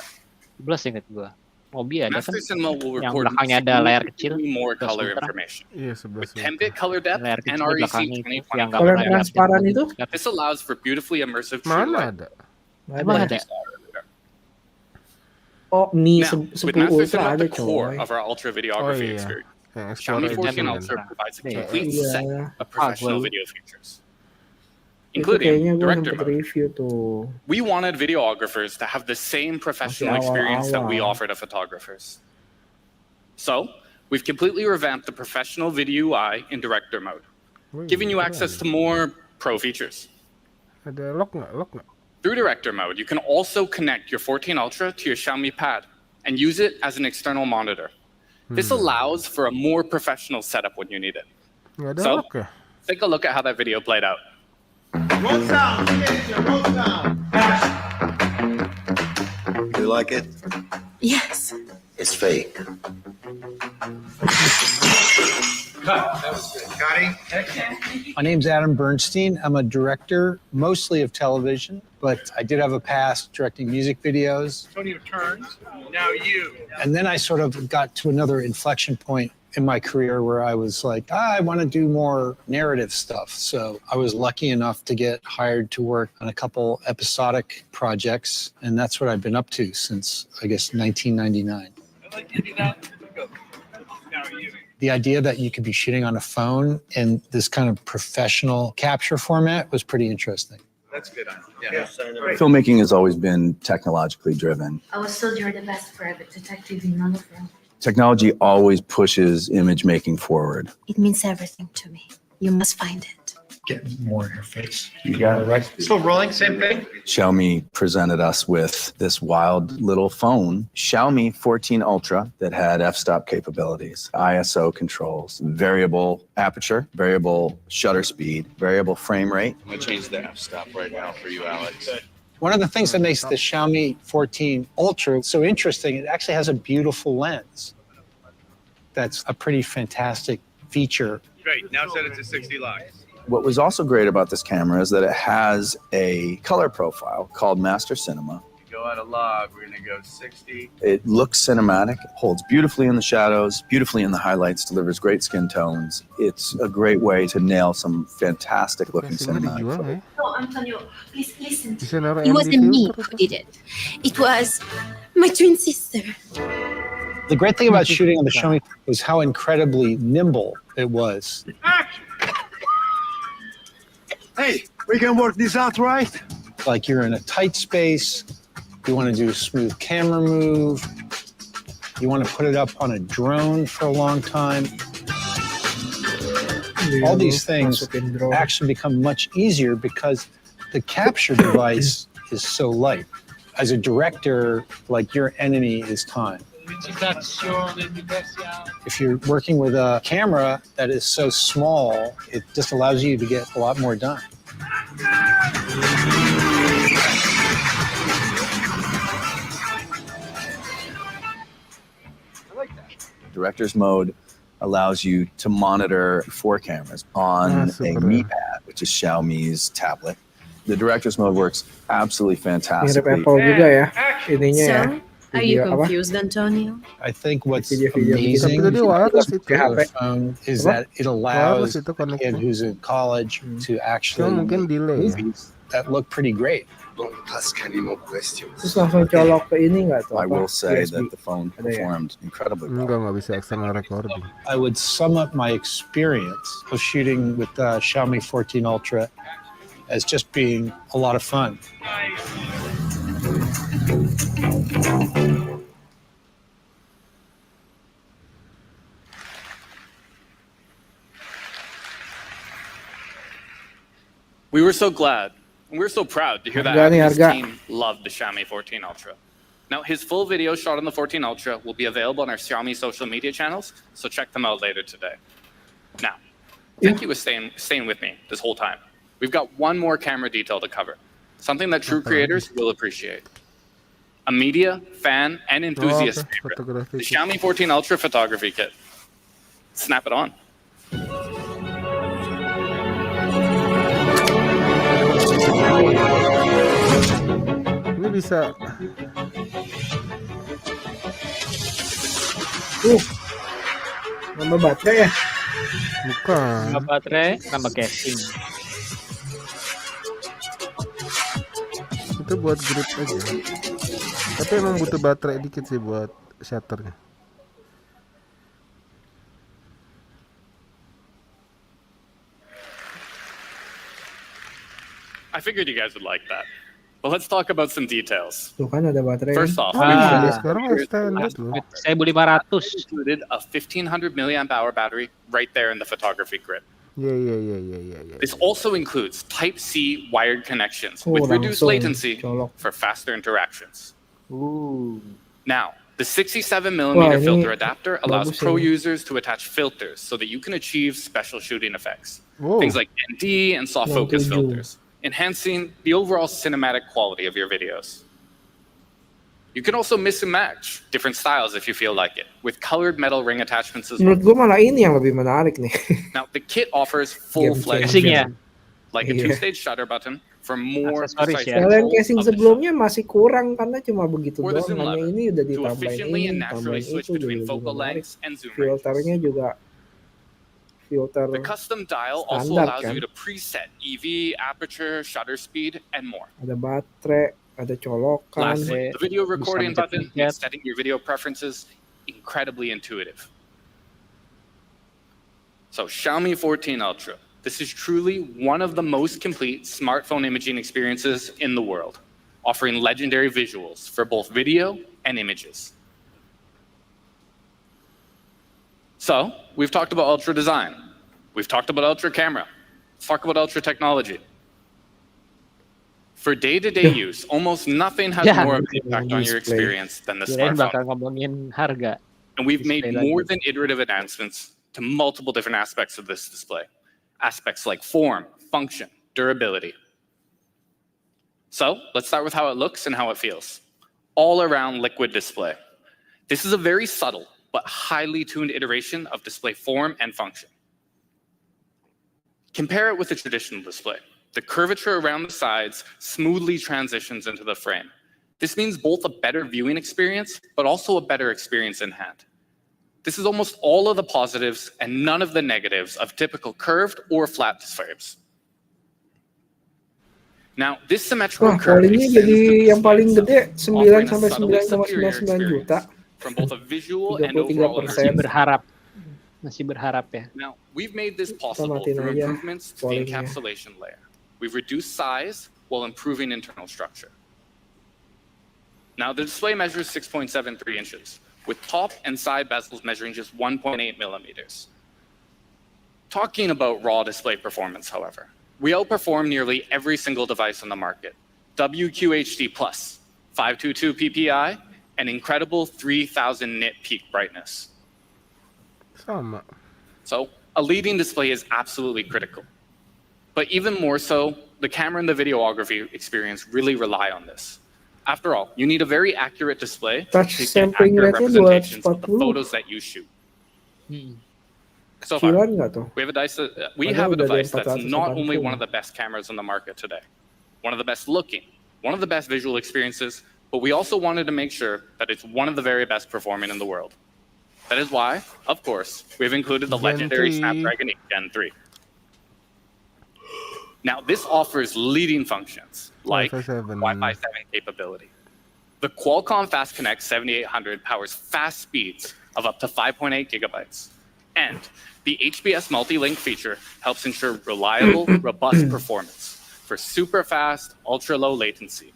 [SPEAKER 2] 11 inget gua. Mobi ada kan.
[SPEAKER 6] Master Cinema will
[SPEAKER 2] Yang
[SPEAKER 6] record
[SPEAKER 2] belakangnya ada layar kecil.
[SPEAKER 6] significantly more
[SPEAKER 2] Plus
[SPEAKER 6] color
[SPEAKER 2] Ultra.
[SPEAKER 6] information.
[SPEAKER 3] Iya, 11
[SPEAKER 6] With 10-bit color depth
[SPEAKER 2] Layar
[SPEAKER 6] and
[SPEAKER 2] kecil
[SPEAKER 6] REC
[SPEAKER 2] belakangnya itu
[SPEAKER 6] 2020
[SPEAKER 2] yang nggak
[SPEAKER 1] Kalau
[SPEAKER 6] color
[SPEAKER 1] yang
[SPEAKER 2] pernah
[SPEAKER 6] depth.
[SPEAKER 1] transparan itu
[SPEAKER 6] This allows for beautifully immersive true
[SPEAKER 3] Mana
[SPEAKER 6] light.
[SPEAKER 3] ada?
[SPEAKER 1] nggak
[SPEAKER 2] Emang
[SPEAKER 1] ada.
[SPEAKER 2] ada.
[SPEAKER 1] Oh, Mi
[SPEAKER 6] Now,
[SPEAKER 1] 10
[SPEAKER 6] with Master
[SPEAKER 1] Ultra
[SPEAKER 6] Cinema
[SPEAKER 1] ada
[SPEAKER 6] at the core
[SPEAKER 1] coy.
[SPEAKER 6] of our ultra
[SPEAKER 3] Oh
[SPEAKER 6] videography
[SPEAKER 3] iya,
[SPEAKER 6] experience,
[SPEAKER 3] yang
[SPEAKER 6] Xiaomi
[SPEAKER 3] Explorer
[SPEAKER 6] 14
[SPEAKER 3] Edition
[SPEAKER 6] Ultra
[SPEAKER 3] kan.
[SPEAKER 6] provides a
[SPEAKER 2] Iya.
[SPEAKER 6] complete
[SPEAKER 1] Iya.
[SPEAKER 6] set of professional
[SPEAKER 2] gua-
[SPEAKER 6] video features,
[SPEAKER 1] Itu
[SPEAKER 6] including
[SPEAKER 1] kayaknya gue
[SPEAKER 6] director
[SPEAKER 1] sempet
[SPEAKER 6] mode.
[SPEAKER 1] review tuh.
[SPEAKER 6] We wanted videographers to have the same professional
[SPEAKER 1] Masih
[SPEAKER 6] experience that we
[SPEAKER 1] awal-awal.
[SPEAKER 6] offer to photographers. So, we've completely revamped the professional video UI in director mode,
[SPEAKER 3] Wih,
[SPEAKER 6] giving you
[SPEAKER 3] keren.
[SPEAKER 6] access to more pro features.
[SPEAKER 3] Ada lock nggak? Lock nggak?
[SPEAKER 6] Through director mode, you can also connect your 14 Ultra to your Xiaomi Pad and use it as an external monitor. This allows for a more professional setup when you need it.
[SPEAKER 3] Nggak ada
[SPEAKER 6] So,
[SPEAKER 3] lock ya?
[SPEAKER 6] take a look at how that video played out.
[SPEAKER 13] You like it?
[SPEAKER 14] Yes.
[SPEAKER 13] It's fake.
[SPEAKER 15] My name's Adam Bernstein. I'm a director, mostly of television, but I did have a past directing music videos.
[SPEAKER 16] Tony returns. Now you.
[SPEAKER 15] And then I sort of got to another inflection point in my career where I was like, I want to do more narrative stuff. So I was lucky enough to get hired to work on a couple episodic projects. And that's what I've been up to since, I guess, 1999.
[SPEAKER 16] Now you.
[SPEAKER 15] The idea that you could be shooting on a phone in this kind of professional capture format was pretty interesting.
[SPEAKER 16] That's good. Yeah.
[SPEAKER 17] Filmmaking has always been technologically driven.
[SPEAKER 14] I was told you're the best private detective in all of Rome.
[SPEAKER 17] Technology always pushes image making forward.
[SPEAKER 14] It means everything to me. You must find it.
[SPEAKER 15] Get more in your face.
[SPEAKER 17] You got it right.
[SPEAKER 16] Still rolling, same thing?
[SPEAKER 17] Xiaomi presented us with this wild little phone, Xiaomi 14 Ultra, that had f-stop capabilities, ISO controls, variable aperture, variable shutter speed, variable frame rate.
[SPEAKER 12] I'm going to change the f-stop right now for you, Alex.
[SPEAKER 15] One of the things that makes the Xiaomi 14 Ultra so interesting, it actually has a beautiful lens. That's a pretty fantastic feature.
[SPEAKER 16] Great. Now set it to 60 lux.
[SPEAKER 17] What was also great about this camera is that it has a color profile called Master Cinema.
[SPEAKER 16] Go out of log. We're going to go 60.
[SPEAKER 17] It looks cinematic, holds beautifully in the shadows, beautifully in the highlights, delivers great skin tones. It's a great way to nail some fantastic looking cinematic footage.
[SPEAKER 14] No, Antonio, please listen.
[SPEAKER 3] Bisa naruh
[SPEAKER 14] It
[SPEAKER 3] MD
[SPEAKER 14] wasn't me
[SPEAKER 3] filter
[SPEAKER 14] who did it. It was my twin sister.
[SPEAKER 15] The great thing about shooting on the Xiaomi was how incredibly nimble it was.
[SPEAKER 16] Hey, we can work this out, right?
[SPEAKER 15] Like you're in a tight space, you want to do a smooth camera move, You want to put it up on a drone for a long time. All these things actually become much easier because the capture device is so light. As a director, like, your enemy is time. If you're working with a camera that is so small, it just allows you to get a lot more done.
[SPEAKER 17] Director's mode allows you to monitor 4 cameras on a Mi Pad, which is Xiaomi's tablet. The director's mode works absolutely
[SPEAKER 1] Mirip
[SPEAKER 17] fantastically.
[SPEAKER 1] Apple juga ya ininya ya.
[SPEAKER 14] So, are you
[SPEAKER 1] Video apa?
[SPEAKER 14] confused, Antonio?
[SPEAKER 15] I think what's
[SPEAKER 1] Video-video
[SPEAKER 15] amazing
[SPEAKER 3] Tapi tadi wireless itu.
[SPEAKER 15] about the phone is that it allows
[SPEAKER 3] Wireless itu
[SPEAKER 15] a kid
[SPEAKER 3] connectnya.
[SPEAKER 15] who's in college to actually
[SPEAKER 3] Cuma mungkin
[SPEAKER 15] make
[SPEAKER 3] delay ya.
[SPEAKER 15] movies that look pretty great.
[SPEAKER 1] Terus langsung colok ke ini nggak tuh?
[SPEAKER 17] I
[SPEAKER 1] apa?
[SPEAKER 17] will say
[SPEAKER 1] USB.
[SPEAKER 17] that the phone
[SPEAKER 1] Ada ya?
[SPEAKER 17] performed incredibly well.
[SPEAKER 3] Nggak bisa external recording.
[SPEAKER 15] I would sum up my experience of shooting with the Xiaomi 14 Ultra as just being a lot of fun.
[SPEAKER 6] We were so glad, and we're so proud to hear that
[SPEAKER 1] Harga nih,
[SPEAKER 6] his
[SPEAKER 1] harga.
[SPEAKER 6] team loved the Xiaomi 14 Ultra. Now, his full video shot on the 14 Ultra will be available on our Xiaomi social media channels, so check them out later today. Now, thank you for staying with me this whole time. We've got one more camera detail to cover, something that true creators will appreciate. A media, fan, and enthusiast favorite, the Xiaomi 14 Ultra photography kit. Snap it on.
[SPEAKER 3] Ini bisa.
[SPEAKER 1] Nambah baterai ya?
[SPEAKER 3] Bukan.
[SPEAKER 2] Nambah baterai, nambah casing.
[SPEAKER 3] Itu buat grip aja. Tapi emang butuh baterai dikit sih buat shutternya.
[SPEAKER 6] I figured you guys would like that. But let's talk about some details.
[SPEAKER 1] Tuh kan ada baterai.
[SPEAKER 6] First off,
[SPEAKER 3] Sekarang standar loh.
[SPEAKER 2] 1.500.
[SPEAKER 6] included a 1500 milliamp hour battery right there in the photography grip.
[SPEAKER 3] Yeah.
[SPEAKER 6] This also includes Type-C wired connections
[SPEAKER 1] Oh,
[SPEAKER 6] with reduced
[SPEAKER 1] langsung
[SPEAKER 6] latency
[SPEAKER 1] colok.
[SPEAKER 6] for faster interactions.
[SPEAKER 2] Ooh.
[SPEAKER 6] Now, the 67 millimeter
[SPEAKER 1] Wah, ini
[SPEAKER 6] filter adapter allows
[SPEAKER 1] bagus
[SPEAKER 6] pro
[SPEAKER 1] ini.
[SPEAKER 6] users to attach filters so that you can achieve special shooting effects.
[SPEAKER 3] Whoa.
[SPEAKER 6] Things like ND and soft focus
[SPEAKER 1] 67.
[SPEAKER 6] filters, enhancing the overall cinematic quality of your videos. You can also mix and match different styles if you feel like it, with colored metal ring attachments as well.
[SPEAKER 1] Menurut gue malah ini yang lebih menarik nih.
[SPEAKER 6] Now, the kit offers full-fledged
[SPEAKER 2] Casing ya.
[SPEAKER 6] like a
[SPEAKER 1] Iya.
[SPEAKER 6] two-stage shutter button for more
[SPEAKER 2] Aksesoris
[SPEAKER 6] precise
[SPEAKER 2] ya.
[SPEAKER 1] Kalian
[SPEAKER 6] control
[SPEAKER 1] casing
[SPEAKER 6] of the
[SPEAKER 1] sebelumnya masih kurang karena cuma begitu
[SPEAKER 6] Or the
[SPEAKER 1] doang.
[SPEAKER 6] zoom
[SPEAKER 1] Hanya
[SPEAKER 6] lever
[SPEAKER 1] ini udah
[SPEAKER 6] to
[SPEAKER 1] ditambahin
[SPEAKER 6] efficiently
[SPEAKER 1] ini,
[SPEAKER 6] and naturally
[SPEAKER 1] tambahin
[SPEAKER 6] switch
[SPEAKER 1] itu,
[SPEAKER 6] between
[SPEAKER 1] jadi
[SPEAKER 6] focal
[SPEAKER 1] lebih menarik.
[SPEAKER 6] lengths and zoom
[SPEAKER 1] Filternya
[SPEAKER 6] ranges.
[SPEAKER 1] juga filter
[SPEAKER 6] The custom dial also
[SPEAKER 1] standar
[SPEAKER 6] allows
[SPEAKER 1] kan.
[SPEAKER 6] you to preset EV, aperture, shutter speed, and more.
[SPEAKER 1] Ada baterai, ada colokan.
[SPEAKER 6] Lastly, the video recording
[SPEAKER 2] bisa
[SPEAKER 6] button
[SPEAKER 2] mencet
[SPEAKER 6] and setting your video preferences, incredibly intuitive. So Xiaomi 14 Ultra. This is truly one of the most complete smartphone imaging experiences in the world, offering legendary visuals for both video and images. So we've talked about Ultra design. We've talked about Ultra camera. Let's talk about Ultra technology. For day-to-day use, almost nothing has
[SPEAKER 2] Yeah.
[SPEAKER 6] more of an impact on your experience than the
[SPEAKER 2] Kirain bakal
[SPEAKER 6] smartphone.
[SPEAKER 2] ngomongin harga.
[SPEAKER 6] And we've made
[SPEAKER 2] Display
[SPEAKER 6] more
[SPEAKER 2] lagi.
[SPEAKER 6] than iterative advancements to multiple different aspects of this display. Aspects like form, function, durability. So let's start with how it looks and how it feels. All-around liquid display. This is a very subtle but highly tuned iteration of display form and function. Compare it with a traditional display. The curvature around the sides smoothly transitions into the frame. This means both a better viewing experience, but also a better experience in hand. This is almost all of the positives and none of the negatives of typical curved or flat frames. Now, this symmetrical
[SPEAKER 1] Wah,
[SPEAKER 6] curve
[SPEAKER 1] pollingnya
[SPEAKER 6] extends
[SPEAKER 1] jadi
[SPEAKER 6] the
[SPEAKER 1] yang paling gede
[SPEAKER 6] display
[SPEAKER 1] 9
[SPEAKER 6] itself,
[SPEAKER 1] sampai
[SPEAKER 6] offering a subtly
[SPEAKER 1] 9,99 juta.
[SPEAKER 6] from both a visual and overall
[SPEAKER 1] 33%.
[SPEAKER 6] immersion.
[SPEAKER 2] Masih berharap ya.
[SPEAKER 6] Now, we've made this possible
[SPEAKER 1] matiin
[SPEAKER 6] through
[SPEAKER 1] aja
[SPEAKER 6] improvements to the
[SPEAKER 1] pollingnya.
[SPEAKER 6] encapsulation layer. We've reduced size while improving internal structure. Now, the display measures 6.73 inches, with top and side bezels measuring just 1.8 millimeters. Talking about raw display performance, however, we outperform nearly every single device on the market. WQHD+, 522 ppi, and incredible 3000 nit peak brightness. So a leading display is absolutely critical. But even more so, the camera and the videography experience really rely on this. After all, you need a very accurate display to
[SPEAKER 1] Touch
[SPEAKER 6] get
[SPEAKER 1] sampling
[SPEAKER 6] accurate
[SPEAKER 1] rate-nya
[SPEAKER 6] representations of the
[SPEAKER 1] 240.
[SPEAKER 6] photos that you shoot. So far,
[SPEAKER 1] Kilan nggak tuh?
[SPEAKER 6] we
[SPEAKER 1] Padahal
[SPEAKER 6] have a
[SPEAKER 1] udah di
[SPEAKER 6] device that's not only
[SPEAKER 1] 480.
[SPEAKER 6] one of the best cameras on the market today, one of the best looking, one of the best visual experiences, but we also wanted to make sure that it's one of the very best performing in the world. That is why, of course, we've included the legendary Snapdragon 8 Gen 3. Now, this offers leading functions like Wi-Fi 7 capability. The Qualcomm Fast Connect 7800 powers fast speeds of up to 5.8 gigabytes. And the HBS multi-link feature helps ensure reliable, robust performance for super fast, ultra-low latency.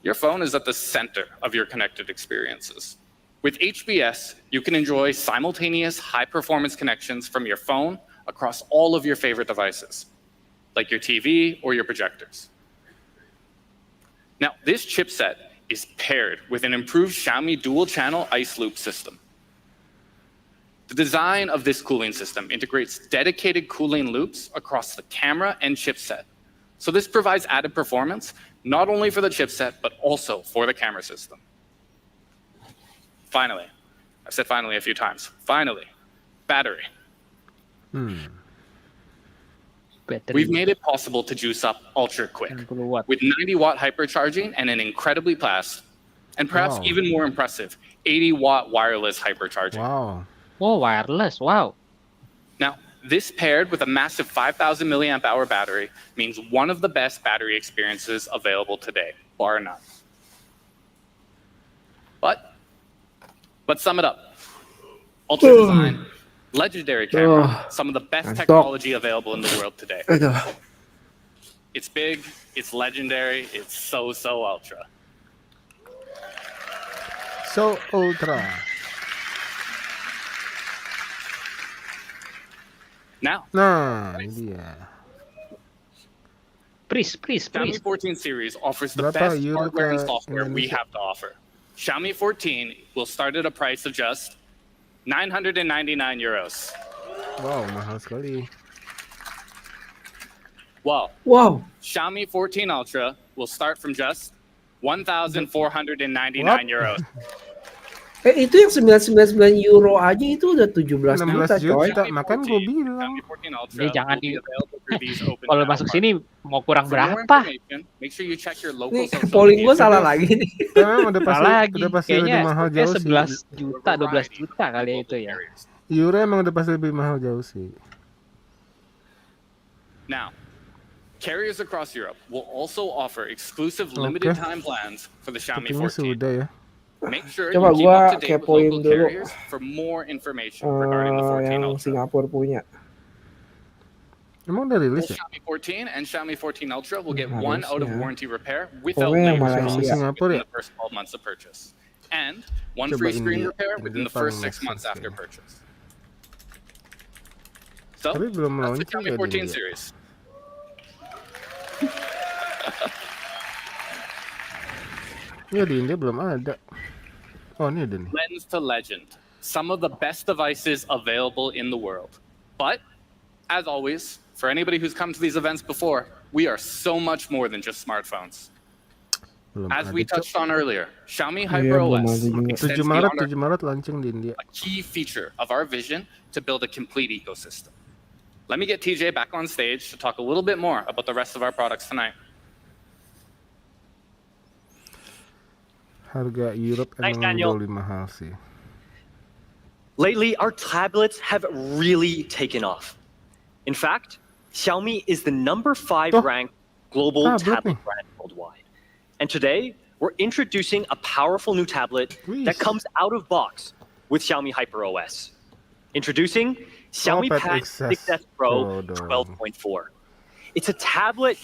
[SPEAKER 6] Your phone is at the center of your connected experiences. With HBS, you can enjoy simultaneous high-performance connections from your phone across all of your favorite devices, like your TV or your projectors. Now, this chipset is paired with an improved Xiaomi dual-channel ice loop system. The design of this cooling system integrates dedicated cooling loops across the camera and chipset. So this provides added performance, not only for the chipset, but also for the camera system. Finally, I've said finally a few times, finally, battery. We've made it possible to juice up ultra quick with 90-watt hypercharging and an incredibly fast, and perhaps even more impressive, 80-watt wireless hypercharging.
[SPEAKER 3] Wow.
[SPEAKER 2] Oh, wireless. Wow.
[SPEAKER 6] Now, this paired with a massive 5,000 milliamp hour battery means one of the best battery experiences available today, bar none. But let's sum it up. Ultra design, legendary camera, some of the best technology available in the world today. It's big, it's legendary, it's so ultra.
[SPEAKER 3] So ultra.
[SPEAKER 6] Now,
[SPEAKER 3] ini dia.
[SPEAKER 6] Xiaomi 14 series offers the
[SPEAKER 3] Berapa
[SPEAKER 6] best
[SPEAKER 3] euro
[SPEAKER 6] hardware and
[SPEAKER 3] ke
[SPEAKER 6] software we
[SPEAKER 3] Indonesia?
[SPEAKER 6] have to offer. Xiaomi 14 will start at a price of just 999 euros.
[SPEAKER 3] Wow, mahal sekali.
[SPEAKER 6] Wow. Xiaomi 14 Ultra will start from just 1,499 euros.
[SPEAKER 1] Itu yang 999 euro aja itu udah 17 juta,
[SPEAKER 3] 16
[SPEAKER 1] coy.
[SPEAKER 3] juta, makan gue bilang.
[SPEAKER 2] Ini jangan di kalau masuk sini mau kurang berapa?
[SPEAKER 6] Make sure you check your local
[SPEAKER 1] Nih,
[SPEAKER 6] social
[SPEAKER 1] polling gue
[SPEAKER 6] media.
[SPEAKER 1] salah lagi nih.
[SPEAKER 3] Memang udah
[SPEAKER 2] Salah
[SPEAKER 3] pasti lebih mahal jauh sih.
[SPEAKER 2] 11 juta, 12 juta kali itu ya.
[SPEAKER 3] Euro emang udah pasti lebih mahal jauh sih.
[SPEAKER 6] Now, carriers across Europe will also offer exclusive limited time plans for the Xiaomi
[SPEAKER 3] Sepertinya
[SPEAKER 6] 14.
[SPEAKER 3] sudah ya.
[SPEAKER 6] Make sure
[SPEAKER 1] Coba
[SPEAKER 6] you keep
[SPEAKER 1] gua
[SPEAKER 6] up to date with
[SPEAKER 1] kepoin
[SPEAKER 6] local
[SPEAKER 1] dulu.
[SPEAKER 6] carriers for more information regarding the 14
[SPEAKER 1] Yang
[SPEAKER 6] Ultra.
[SPEAKER 1] Singapura punya.
[SPEAKER 3] Emang udah rilis ya?
[SPEAKER 6] Xiaomi 14 and Xiaomi 14 Ultra will get
[SPEAKER 1] Harusnya.
[SPEAKER 6] one out of warranty repair without
[SPEAKER 1] Pokoknya yang
[SPEAKER 6] labor
[SPEAKER 1] Malaysia.
[SPEAKER 6] costs within the first 12 months of purchase, and one
[SPEAKER 3] Coba
[SPEAKER 6] free screen
[SPEAKER 3] India.
[SPEAKER 6] repair within the
[SPEAKER 3] India
[SPEAKER 6] first
[SPEAKER 3] paling
[SPEAKER 6] 6 months
[SPEAKER 3] make
[SPEAKER 6] after
[SPEAKER 3] sense
[SPEAKER 6] purchase. So
[SPEAKER 3] Tapi belum
[SPEAKER 6] that's the
[SPEAKER 3] launching
[SPEAKER 6] Xiaomi
[SPEAKER 3] ya di
[SPEAKER 6] 14
[SPEAKER 3] India.
[SPEAKER 6] series.
[SPEAKER 3] Ya di India belum ada. Oh ini ada nih.
[SPEAKER 6] Lens to legend, some of the best devices available in the world. But as always, for anybody who's come to these events before, we are so much more than just smartphones.
[SPEAKER 3] Belum
[SPEAKER 6] As
[SPEAKER 3] ada,
[SPEAKER 6] we
[SPEAKER 3] Cok.
[SPEAKER 6] touched on earlier, Xiaomi
[SPEAKER 1] Iya, belum
[SPEAKER 6] HyperOS
[SPEAKER 1] ada juga.
[SPEAKER 6] extends
[SPEAKER 3] 7 Maret,
[SPEAKER 6] beyond
[SPEAKER 3] 7 Maret launching di India.
[SPEAKER 6] a key feature of our vision to build a complete ecosystem. Let me get TJ back on stage to talk a little bit more about the rest of our products tonight.
[SPEAKER 3] Harga Europe
[SPEAKER 9] Thanks,
[SPEAKER 3] emang
[SPEAKER 9] Daniel.
[SPEAKER 3] lebih mahal sih.
[SPEAKER 9] Lately, our tablets have really taken off. In fact, Xiaomi is the number 5 ranked global tablet brand worldwide. And today, we're introducing a powerful new tablet that comes out of box with Xiaomi HyperOS. Introducing Xiaomi Pad 6S Pro 12.4. It's a tablet,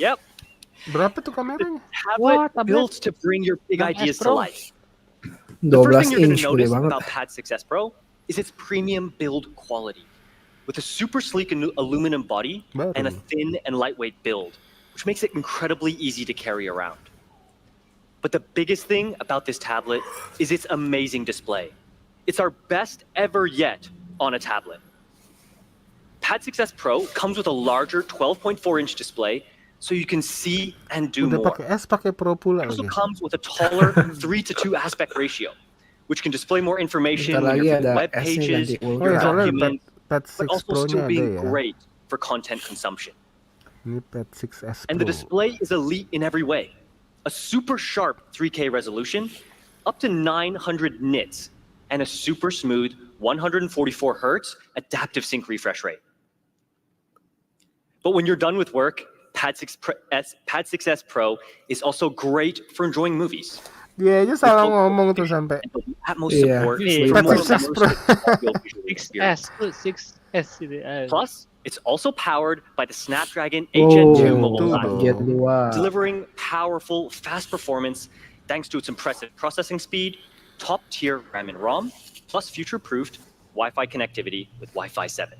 [SPEAKER 3] Berapa tuh kameranya?
[SPEAKER 9] tablet built to bring your big ideas to life. The first thing
[SPEAKER 1] 12
[SPEAKER 9] you're going
[SPEAKER 1] inch
[SPEAKER 9] to
[SPEAKER 1] gede
[SPEAKER 9] notice
[SPEAKER 1] banget.
[SPEAKER 9] about Pad 6s Pro is its premium build quality. With a super sleek aluminum body and a thin and lightweight build, which makes it incredibly easy to carry around. But the biggest thing about this tablet is its amazing display. It's our best ever yet on a tablet. Pad 6s Pro comes with a larger 12.4-inch display, so you can see and do
[SPEAKER 3] Udah
[SPEAKER 9] more.
[SPEAKER 3] pakai S, pakai Pro pula
[SPEAKER 9] It also
[SPEAKER 3] lagi.
[SPEAKER 9] comes with a taller 3:2 aspect ratio, which can display more information
[SPEAKER 1] Bentar
[SPEAKER 9] when
[SPEAKER 1] lagi
[SPEAKER 9] you're viewing
[SPEAKER 1] ada
[SPEAKER 9] web
[SPEAKER 1] S-nya
[SPEAKER 9] pages,
[SPEAKER 1] ganti
[SPEAKER 3] Oh
[SPEAKER 9] your
[SPEAKER 3] ya, soalnya
[SPEAKER 9] documents,
[SPEAKER 3] Pad
[SPEAKER 9] but
[SPEAKER 3] 6
[SPEAKER 9] also
[SPEAKER 3] Pro-nya
[SPEAKER 9] still
[SPEAKER 3] ada
[SPEAKER 9] being
[SPEAKER 3] ya.
[SPEAKER 9] great for content consumption.
[SPEAKER 3] Ini Pad 6s
[SPEAKER 9] And the
[SPEAKER 3] Pro.
[SPEAKER 9] display is elite in every way. A super sharp 3K resolution, up to 900 nits, and a super smooth 144 hertz adaptive sync refresh rate. But when you're done with work, Pad 6s Pro is also great for enjoying movies.
[SPEAKER 3] Dia aja salah ngomong tuh sampai.
[SPEAKER 9] Utmost support for
[SPEAKER 3] Pad
[SPEAKER 9] more
[SPEAKER 3] 6s Pro.
[SPEAKER 9] experience.
[SPEAKER 2] 6S gitu.
[SPEAKER 9] Plus, it's also powered by the Snapdragon
[SPEAKER 1] Oh,
[SPEAKER 9] 8 Gen 2 mobile
[SPEAKER 1] Gen
[SPEAKER 9] platform,
[SPEAKER 1] 2.
[SPEAKER 9] delivering powerful, fast performance thanks to its impressive processing speed, top-tier RAM and ROM, plus future-proofed Wi-Fi connectivity with Wi-Fi 7.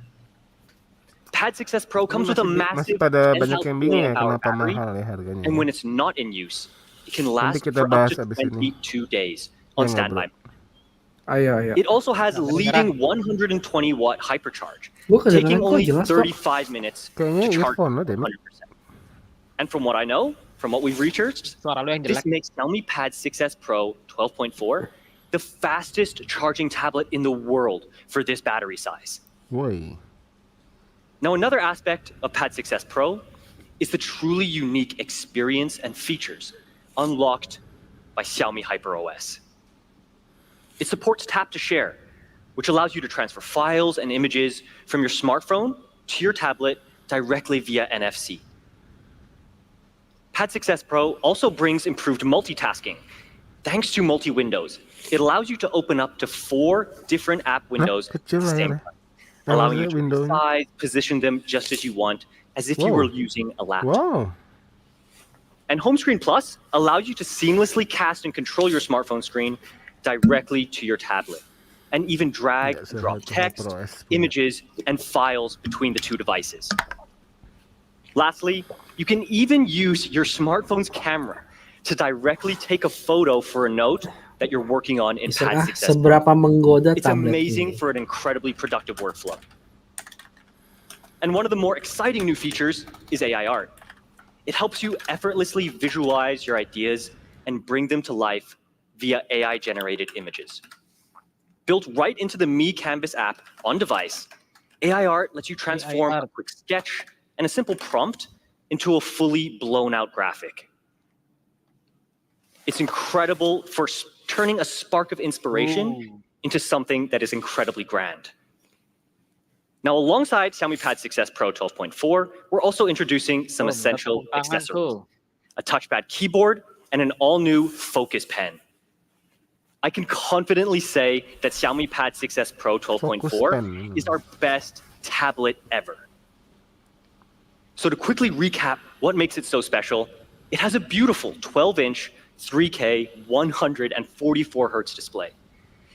[SPEAKER 9] Pad 6s Pro comes with a
[SPEAKER 3] Masih
[SPEAKER 9] massive
[SPEAKER 3] pada banyak
[SPEAKER 9] 10,000
[SPEAKER 3] yang bingung ya
[SPEAKER 9] mAh
[SPEAKER 3] kenapa
[SPEAKER 9] battery,
[SPEAKER 3] mahal ya harganya.
[SPEAKER 9] and when it's not in use, it can
[SPEAKER 3] Nanti
[SPEAKER 9] last
[SPEAKER 3] kita
[SPEAKER 9] for up
[SPEAKER 3] bahas
[SPEAKER 9] to
[SPEAKER 3] abis ini.
[SPEAKER 9] 22 days on
[SPEAKER 3] Ya,
[SPEAKER 9] standby.
[SPEAKER 1] Ayo.
[SPEAKER 9] It also has leading 120-watt hypercharge,
[SPEAKER 1] Gua kedengeran
[SPEAKER 9] taking
[SPEAKER 1] kok
[SPEAKER 9] only
[SPEAKER 1] jelas kok.
[SPEAKER 9] 35 minutes
[SPEAKER 3] Kayaknya
[SPEAKER 9] to charge
[SPEAKER 3] earphone lo deh.
[SPEAKER 9] 100%. And from what I know, from what we've researched,
[SPEAKER 2] Suara lu yang
[SPEAKER 9] this
[SPEAKER 2] jelek.
[SPEAKER 9] makes Xiaomi Pad 6s Pro 12.4 the fastest charging tablet in the world for this battery size.
[SPEAKER 3] Woi.
[SPEAKER 9] Now, another aspect of Pad 6s Pro is the truly unique experience and features unlocked by Xiaomi HyperOS. It supports tap to share, which allows you to transfer files and images from your smartphone to your tablet directly via NFC. Pad 6s Pro also brings improved multitasking. Thanks to multi-windows, it allows you to open up to 4 different app windows at the same time, allowing you to resize, position them just as you want, as if you were using a laptop.
[SPEAKER 3] Wow.
[SPEAKER 9] And Home Screen Plus allows you to seamlessly cast and control your smartphone screen directly to your tablet, and even drag and drop text, images, and files between the two devices. Lastly, you can even use your smartphone's camera to directly take a photo for a note that you're working on in Pad 6s.
[SPEAKER 1] Seberapa menggoda
[SPEAKER 9] It's
[SPEAKER 1] tablet
[SPEAKER 9] amazing
[SPEAKER 1] ini.
[SPEAKER 9] for an incredibly productive workflow. And one of the more exciting new features is AI art. It helps you effortlessly visualize your ideas and bring them to life via AI-generated images. Built right into the Mi Canvas app on device, AI art lets you transform a quick sketch and a simple prompt into a fully blown-out graphic. It's incredible for turning a spark of inspiration into something that is incredibly grand. Now, alongside Xiaomi Pad 6s Pro 12.4, we're also introducing some essential accessories: a touchpad keyboard and an all-new Focus pen. I can confidently say that Xiaomi Pad 6s Pro 12.4 is our best tablet ever. So to quickly recap what makes it so special, it has a beautiful 12-inch 3K 144 hertz display.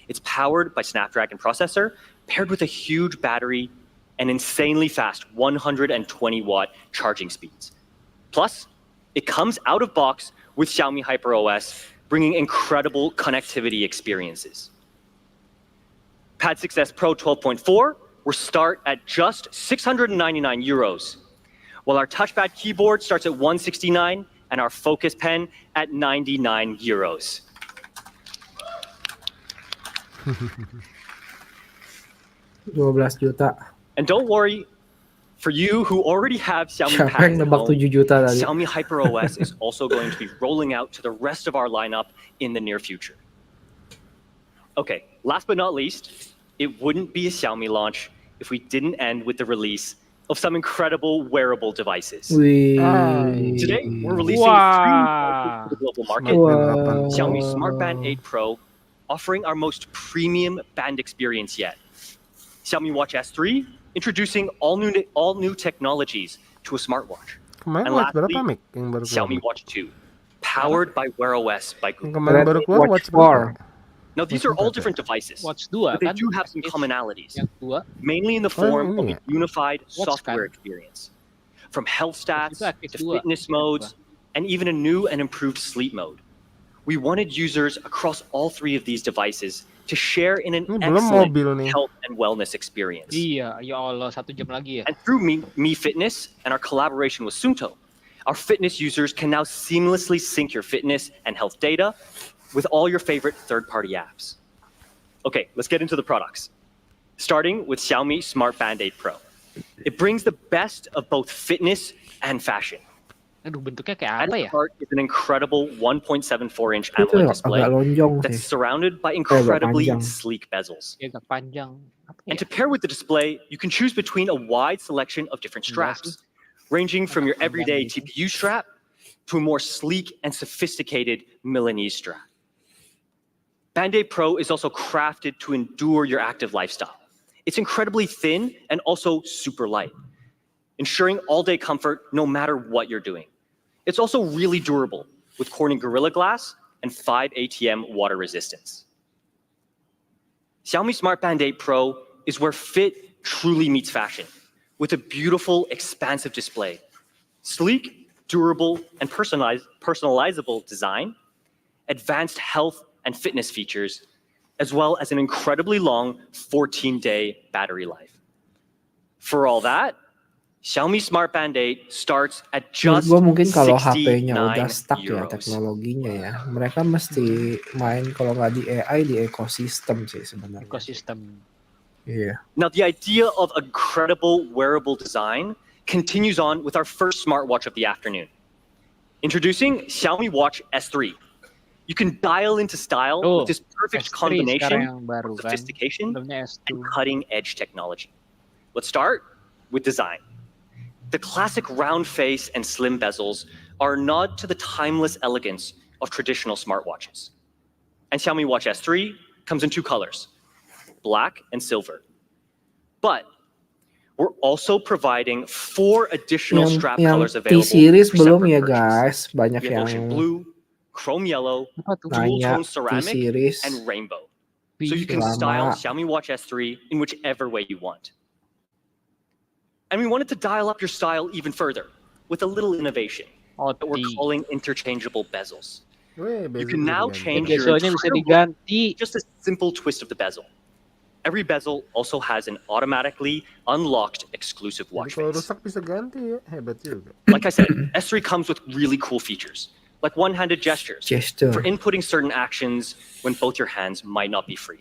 [SPEAKER 9] It's powered by Snapdragon processor, paired with a huge battery and insanely fast 120-watt charging speeds. Plus, it comes out of box with Xiaomi HyperOS, bringing incredible connectivity experiences. Pad 6s Pro 12.4 will start at just 699 euros, while our touchpad keyboard starts at 169 and our Focus pen at 99 euros.
[SPEAKER 1] $12 juta.
[SPEAKER 9] And don't worry, for you who already have Xiaomi
[SPEAKER 1] Siapa
[SPEAKER 9] Pad
[SPEAKER 1] yang
[SPEAKER 9] at
[SPEAKER 1] nebak
[SPEAKER 9] home,
[SPEAKER 1] 7 juta tadi?
[SPEAKER 9] Xiaomi HyperOS is also going to be rolling out to the rest of our lineup in the near future. Okay, last but not least, it wouldn't be a Xiaomi launch if we didn't end with the release of some incredible wearable devices. Today, we're releasing 3 devices to the global market. Xiaomi Smart Band 8 Pro, offering our most premium band experience yet. Xiaomi Watch S3, introducing all new technologies to a smartwatch.
[SPEAKER 3] Kemarin
[SPEAKER 9] And
[SPEAKER 3] watch
[SPEAKER 9] lastly,
[SPEAKER 3] berapa Mic yang baru keluar?
[SPEAKER 9] Xiaomi Watch 2, powered by Wear OS by
[SPEAKER 3] Yang
[SPEAKER 9] Google.
[SPEAKER 3] kemarin baru keluar Watch berapa?
[SPEAKER 9] Now, these are all different devices,
[SPEAKER 2] Watch 2
[SPEAKER 9] but they
[SPEAKER 2] kan?
[SPEAKER 9] do have some
[SPEAKER 2] It's
[SPEAKER 9] commonalities,
[SPEAKER 2] yang 2.
[SPEAKER 9] mainly in the form of
[SPEAKER 3] ini
[SPEAKER 9] a unified
[SPEAKER 2] Watch
[SPEAKER 9] software
[SPEAKER 2] kan?
[SPEAKER 9] experience, from health stats
[SPEAKER 2] Active
[SPEAKER 9] to
[SPEAKER 2] 2.
[SPEAKER 9] fitness modes, and even a new and improved sleep mode. We wanted users across all three of these devices to share in an
[SPEAKER 3] Ini belum
[SPEAKER 9] excellent
[SPEAKER 3] mobil nih.
[SPEAKER 9] health and wellness experience.
[SPEAKER 2] Iya, ya Allah, 1 jam lagi ya.
[SPEAKER 9] And through Mi Fitness and our collaboration with Sunto, our fitness users can now seamlessly sync your fitness and health data with all your favorite third-party apps. Okay, let's get into the products. Starting with Xiaomi Smart Band 8 Pro. It brings the best of both fitness and fashion.
[SPEAKER 2] Aduh, bentuknya kayak
[SPEAKER 9] At
[SPEAKER 2] apa
[SPEAKER 9] its
[SPEAKER 2] ya?
[SPEAKER 9] heart is an incredible 1.74-inch
[SPEAKER 1] Itu
[SPEAKER 9] AMOLED
[SPEAKER 1] agak
[SPEAKER 9] display
[SPEAKER 1] lonjong
[SPEAKER 9] that's
[SPEAKER 1] sih.
[SPEAKER 9] surrounded by
[SPEAKER 1] Agak
[SPEAKER 9] incredibly
[SPEAKER 1] panjang.
[SPEAKER 9] sleek bezels.
[SPEAKER 2] Ya agak panjang. Apa
[SPEAKER 9] And
[SPEAKER 2] ya?
[SPEAKER 9] to pair with the display, you can choose between a wide selection of different straps, ranging from your everyday TPU strap to a more sleek and sophisticated Milanese strap. Band 8 Pro is also crafted to endure your active lifestyle. It's incredibly thin and also super light, ensuring all-day comfort no matter what you're doing. It's also really durable, with Corning Gorilla Glass and 5 ATM water resistance. Xiaomi Smart Band 8 Pro is where fit truly meets fashion, with a beautiful, expansive display, sleek, durable, and personalizable design, advanced health and fitness features, as well as an incredibly long 14-day battery life. For all that, Xiaomi Smart Band 8 starts at
[SPEAKER 1] Menurut
[SPEAKER 9] just
[SPEAKER 1] gue mungkin kalau HP-nya udah
[SPEAKER 9] 69
[SPEAKER 1] stuck ya
[SPEAKER 9] euros.
[SPEAKER 1] teknologinya ya, mereka mesti main kalau nggak di AI di ekosistem sih sebenarnya.
[SPEAKER 2] Ekosistem.
[SPEAKER 1] Iya.
[SPEAKER 9] Now, the idea of a credible wearable design continues on with our first smartwatch of the afternoon. Introducing Xiaomi Watch S3. You can dial into style with this perfect
[SPEAKER 2] S3 sekarang
[SPEAKER 9] combination
[SPEAKER 2] yang baru
[SPEAKER 9] of
[SPEAKER 2] kan.
[SPEAKER 9] sophistication
[SPEAKER 2] Sebelumnya S2.
[SPEAKER 9] and cutting-edge technology. Let's start with design. The classic round face and slim bezels are a nod to the timeless elegance of traditional smartwatches. And Xiaomi Watch S3 comes in 2 colors, black and silver. But we're also providing 4 additional strap colors available
[SPEAKER 1] T-series
[SPEAKER 9] for
[SPEAKER 1] belum
[SPEAKER 9] separate
[SPEAKER 1] ya
[SPEAKER 9] purchase.
[SPEAKER 1] guys, banyak
[SPEAKER 9] We have
[SPEAKER 1] yang
[SPEAKER 9] ocean blue, chrome yellow,
[SPEAKER 1] nanya
[SPEAKER 9] dual-tone ceramic,
[SPEAKER 1] T-series
[SPEAKER 9] and rainbow. So you can
[SPEAKER 1] lama.
[SPEAKER 9] style Xiaomi Watch S3 in whichever way you want. And we wanted to dial up your style even further with a little innovation that we're calling interchangeable bezels. You can now change your
[SPEAKER 2] Bezelnya bisa
[SPEAKER 9] entire look
[SPEAKER 2] diganti.
[SPEAKER 9] just a simple twist of the bezel. Every bezel also has an automatically unlocked exclusive watch
[SPEAKER 3] Kalau
[SPEAKER 9] face.
[SPEAKER 3] rusak bisa ganti ya, hebat juga.
[SPEAKER 9] Like I said, S3 comes with really cool features, like one-handed gestures
[SPEAKER 1] Gesture.
[SPEAKER 9] for inputting certain actions when both your hands might not be free.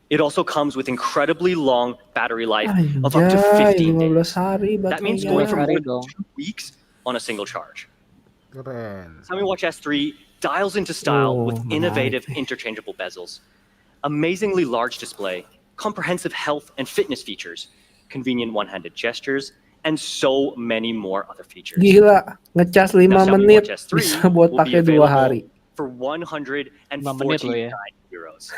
[SPEAKER 9] It also comes with incredibly long battery life of up to 15 days.
[SPEAKER 1] 15 hari
[SPEAKER 9] That means
[SPEAKER 1] baterainya.
[SPEAKER 9] going for more than 2 weeks on a single charge.
[SPEAKER 3] Keren.
[SPEAKER 9] Xiaomi Watch S3 dials into style
[SPEAKER 1] Oh,
[SPEAKER 9] with innovative interchangeable bezels, amazingly large display, comprehensive health and fitness features, convenient one-handed gestures, and so many more other features.
[SPEAKER 1] Gila, ngecas 5
[SPEAKER 9] Now, Xiaomi
[SPEAKER 1] menit
[SPEAKER 9] Watch S3
[SPEAKER 1] bisa buat
[SPEAKER 9] will be
[SPEAKER 1] pakai 2
[SPEAKER 9] available
[SPEAKER 1] hari.
[SPEAKER 9] for 149 euros.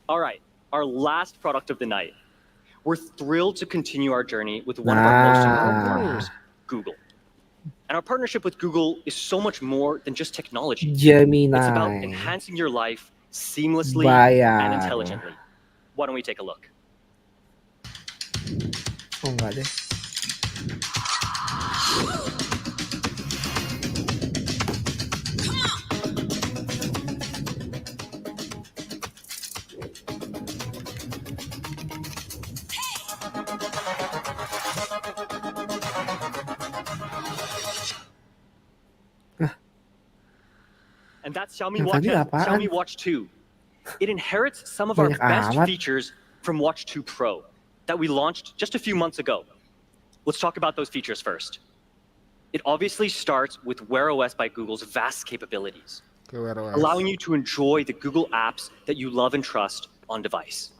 [SPEAKER 9] All right, our last product of the night. We're thrilled to continue our journey with one of our most important partners, Google. And our partnership with Google is so much more than just technology.
[SPEAKER 1] Gemini.
[SPEAKER 9] It's about enhancing your life seamlessly
[SPEAKER 1] Bayar.
[SPEAKER 9] and intelligently. Why don't we take a look?
[SPEAKER 1] Oh enggak deh.
[SPEAKER 9] And that's Xiaomi
[SPEAKER 1] Yang
[SPEAKER 9] Watch,
[SPEAKER 1] tadi apaan?
[SPEAKER 9] Xiaomi Watch 2. It inherits some of our
[SPEAKER 1] Banyak
[SPEAKER 9] best
[SPEAKER 1] amat.
[SPEAKER 9] features from Watch 2 Pro that we launched just a few months ago. Let's talk about those features first. It obviously starts with Wear OS by Google's vast capabilities, allowing you to enjoy the Google apps that you love and trust on device,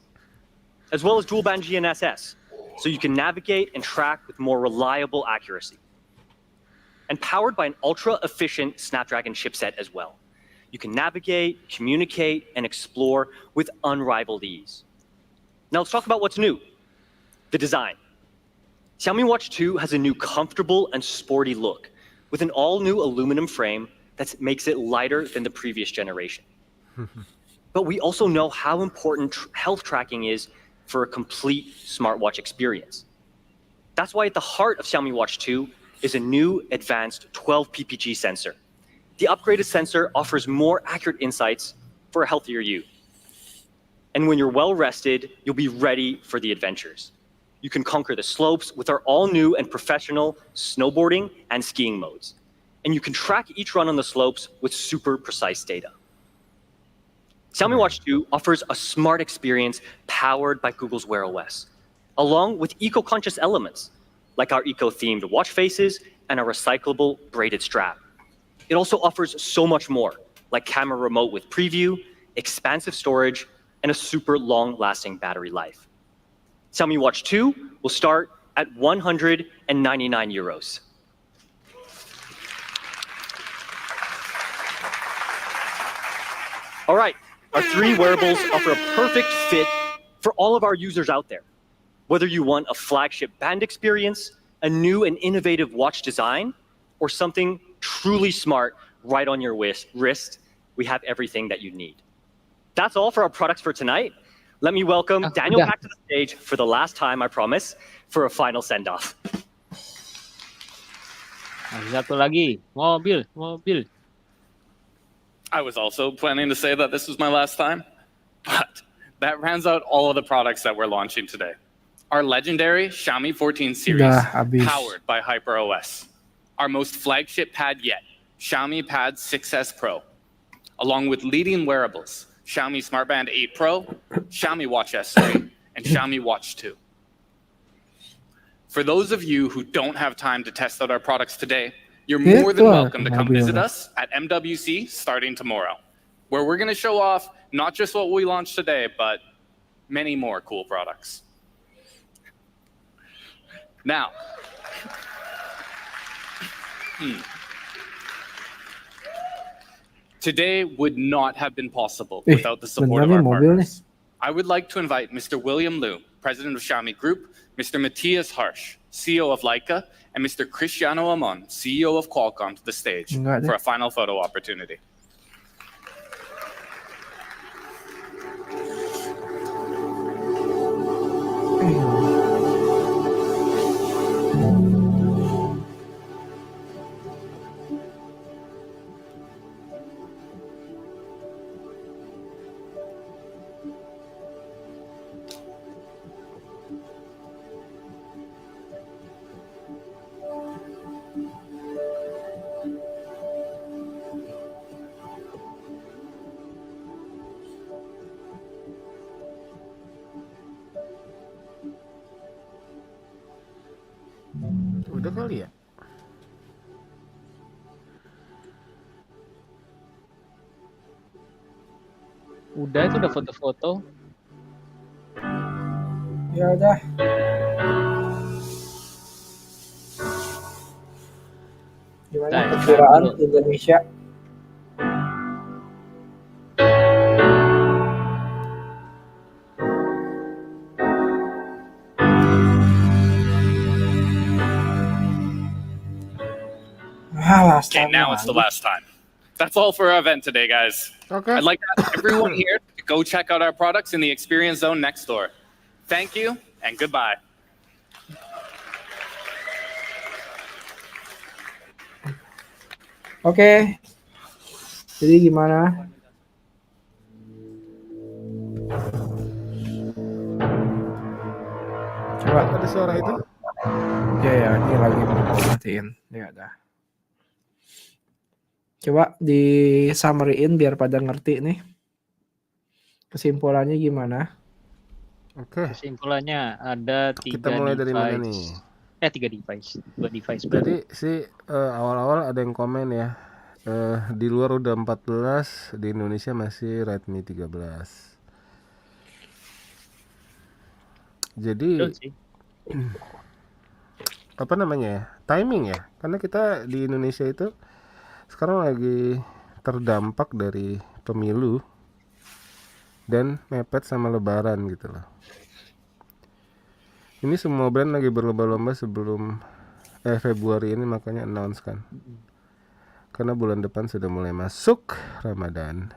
[SPEAKER 9] as well as dual band GNSS, so you can navigate and track with more reliable accuracy. And powered by an ultra-efficient Snapdragon chipset as well. You can navigate, communicate, and explore with unrivaled ease. Now let's talk about what's new, the design. Xiaomi Watch 2 has a new comfortable and sporty look with an all-new aluminum frame that makes it lighter than the previous generation. But we also know how important health tracking is for a complete smartwatch experience. That's why at the heart of Xiaomi Watch 2 is a new advanced 12 ppg sensor. The upgraded sensor offers more accurate insights for a healthier you. And when you're well rested, you'll be ready for the adventures. You can conquer the slopes with our all-new and professional snowboarding and skiing modes. And you can track each run on the slopes with super precise data. Xiaomi Watch 2 offers a smart experience powered by Google's Wear OS, along with eco-conscious elements, like our eco-themed watch faces and a recyclable braided strap. It also offers so much more, like camera remote with preview, expansive storage, and a super long-lasting battery life. Xiaomi Watch 2 will start at 199 euros. All right, our 3 wearables offer a perfect fit for all of our users out there. Whether you want a flagship band experience, a new and innovative watch design, or something truly smart right on your wrist, we have everything that you need. That's all for our products for tonight. Let me welcome Daniel back to the stage for the last time, I promise, for a final send-off.
[SPEAKER 2] Satu lagi, mobil.
[SPEAKER 6] I was also planning to say that this was my last time, but that rounds out all of the products that we're launching today. Our legendary Xiaomi 14 series, powered by HyperOS. Our most flagship pad yet, Xiaomi Pad 6S Pro, along with leading wearables, Xiaomi Smart Band 8 Pro, Xiaomi Watch S3, and Xiaomi Watch 2. For those of you who don't have time to test out our products today, you're more than welcome to come visit us at MWC starting tomorrow, where we're going to show off not just what we launched today, but many more cool products. Now, today would not have been possible without the support of our partners. I would like to invite Mr. William Liu, President of Xiaomi Group, Mr. Matthias Harsch, CEO of Leica, and Mr. Cristiano Amon, CEO of Qualcomm, to the stage for a final photo opportunity.
[SPEAKER 3] Udah kali ya?
[SPEAKER 2] Udah itu udah foto-foto.
[SPEAKER 1] Ya udah. Gimana perkiraan Indonesia?
[SPEAKER 6] Okay, now it's the last time. That's all for our event today, guys.
[SPEAKER 3] Okay.
[SPEAKER 6] I'd like to ask everyone here to go check out our products in the experience zone next door. Thank you and goodbye.
[SPEAKER 1] Oke. Jadi gimana? Coba
[SPEAKER 3] ada suara itu?
[SPEAKER 1] Ya, ini lagi matiin. Ya udah. Coba di summary-in biar pada ngerti nih. Kesimpulannya gimana?
[SPEAKER 3] Oke.
[SPEAKER 2] Kesimpulannya ada 3
[SPEAKER 3] Kita mulai
[SPEAKER 2] device.
[SPEAKER 3] dari mana nih?
[SPEAKER 2] 3 device. 2 device.
[SPEAKER 3] Jadi sih awal-awal ada yang komen ya. Di luar udah 14, di Indonesia masih Redmi 13. Jadi apa namanya ya? Timing ya. Karena kita di Indonesia itu sekarang lagi terdampak dari pemilu dan mepet sama lebaran gitu loh. Ini semua brand lagi berlomba-lomba sebelum Februari ini makanya announce kan. Karena bulan depan sudah mulai masuk Ramadan.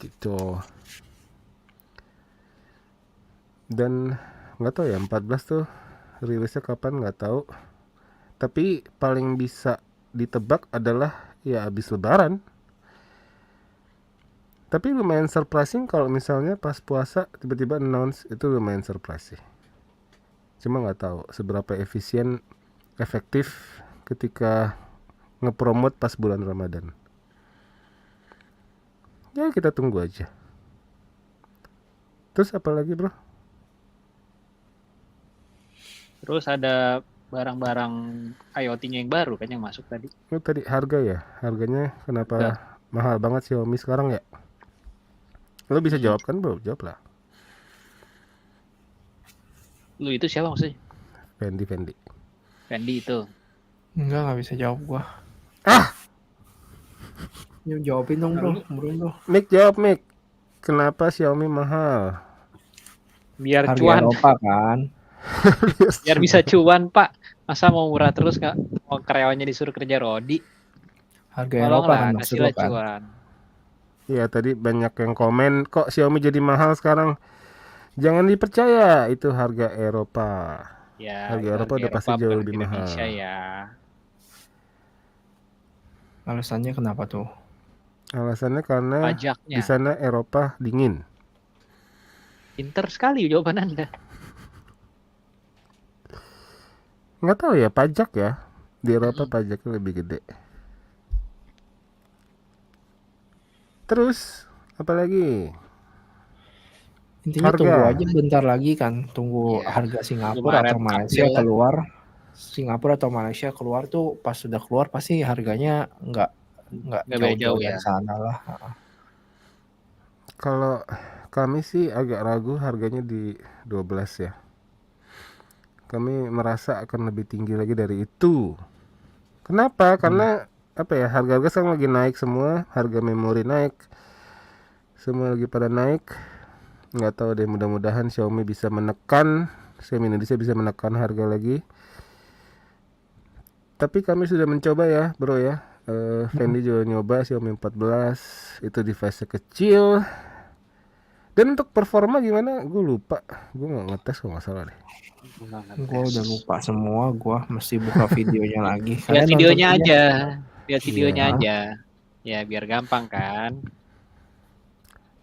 [SPEAKER 3] Gitu. Dan nggak tahu ya 14 tuh rilisnya kapan nggak tahu. Tapi paling bisa ditebak adalah ya habis Lebaran. Tapi lumayan surprising kalau misalnya pas puasa tiba-tiba announce, itu lumayan surprising. Cuma nggak tahu seberapa efektif ketika ngepromot pas bulan Ramadan. Ya kita tunggu aja. Terus apa lagi bro?
[SPEAKER 2] Terus ada barang-barang IoT-nya yang baru kan yang masuk tadi.
[SPEAKER 3] Oh, tadi harga ya? Harganya kenapa mahal banget Xiaomi sekarang ya? Lo bisa jawab kan bro? Jawab lah.
[SPEAKER 2] Lu itu siapa maksudnya?
[SPEAKER 3] Fendi
[SPEAKER 2] itu.
[SPEAKER 1] Nggak bisa jawab gua. Yuk jawabin dong bro, bro.
[SPEAKER 3] Mik jawab Mik. Kenapa Xiaomi mahal?
[SPEAKER 2] Biar
[SPEAKER 1] Harga
[SPEAKER 2] cuan.
[SPEAKER 1] Eropa kan.
[SPEAKER 2] Biar bisa cuan pak. Masa mau murah terus nggak? Mau karyawannya disuruh kerja rodi?
[SPEAKER 1] Harga Eropa kan
[SPEAKER 2] kasihlah
[SPEAKER 1] kan.
[SPEAKER 2] cuan.
[SPEAKER 3] Iya tadi banyak yang komen kok Xiaomi jadi mahal sekarang. Jangan dipercaya, itu harga Eropa.
[SPEAKER 2] Ya,
[SPEAKER 3] harga Eropa udah pasti jauh lebih mahal.
[SPEAKER 2] Ya.
[SPEAKER 1] Alasannya kenapa tuh?
[SPEAKER 3] Alasannya karena
[SPEAKER 2] pajaknya.
[SPEAKER 3] Di sana Eropa dingin.
[SPEAKER 2] Pinter sekali jawaban Anda.
[SPEAKER 3] Nggak tahu ya, pajak ya. Di Eropa pajaknya lebih gede. Terus apa lagi?
[SPEAKER 1] Intinya
[SPEAKER 3] harga.
[SPEAKER 1] Tunggu aja bentar lagi kan. Tunggu harga Singapura atau Malaysia keluar. Singapura atau Malaysia keluar tuh pas sudah keluar pasti harganya nggak jauh-jauh dari sana lah.
[SPEAKER 3] Kalau kami sih agak ragu harganya di 12 ya. Kami merasa akan lebih tinggi lagi dari itu. Kenapa? Karena apa ya, harga-harga sekarang lagi naik semua, harga memori naik, semua lagi pada naik. Nggak tahu deh, mudah-mudahan Xiaomi Indonesia bisa menekan harga lagi. Tapi kami sudah mencoba ya bro ya. Fendi juga nyoba Xiaomi 14, itu device kecil. Dan untuk performa gimana? Gue lupa, gue nggak ngetes kalau nggak salah deh.
[SPEAKER 1] Gue udah lupa semua, gue mesti buka videonya lagi.
[SPEAKER 2] Lihat videonya aja, lihat videonya aja. Ya biar gampang kan.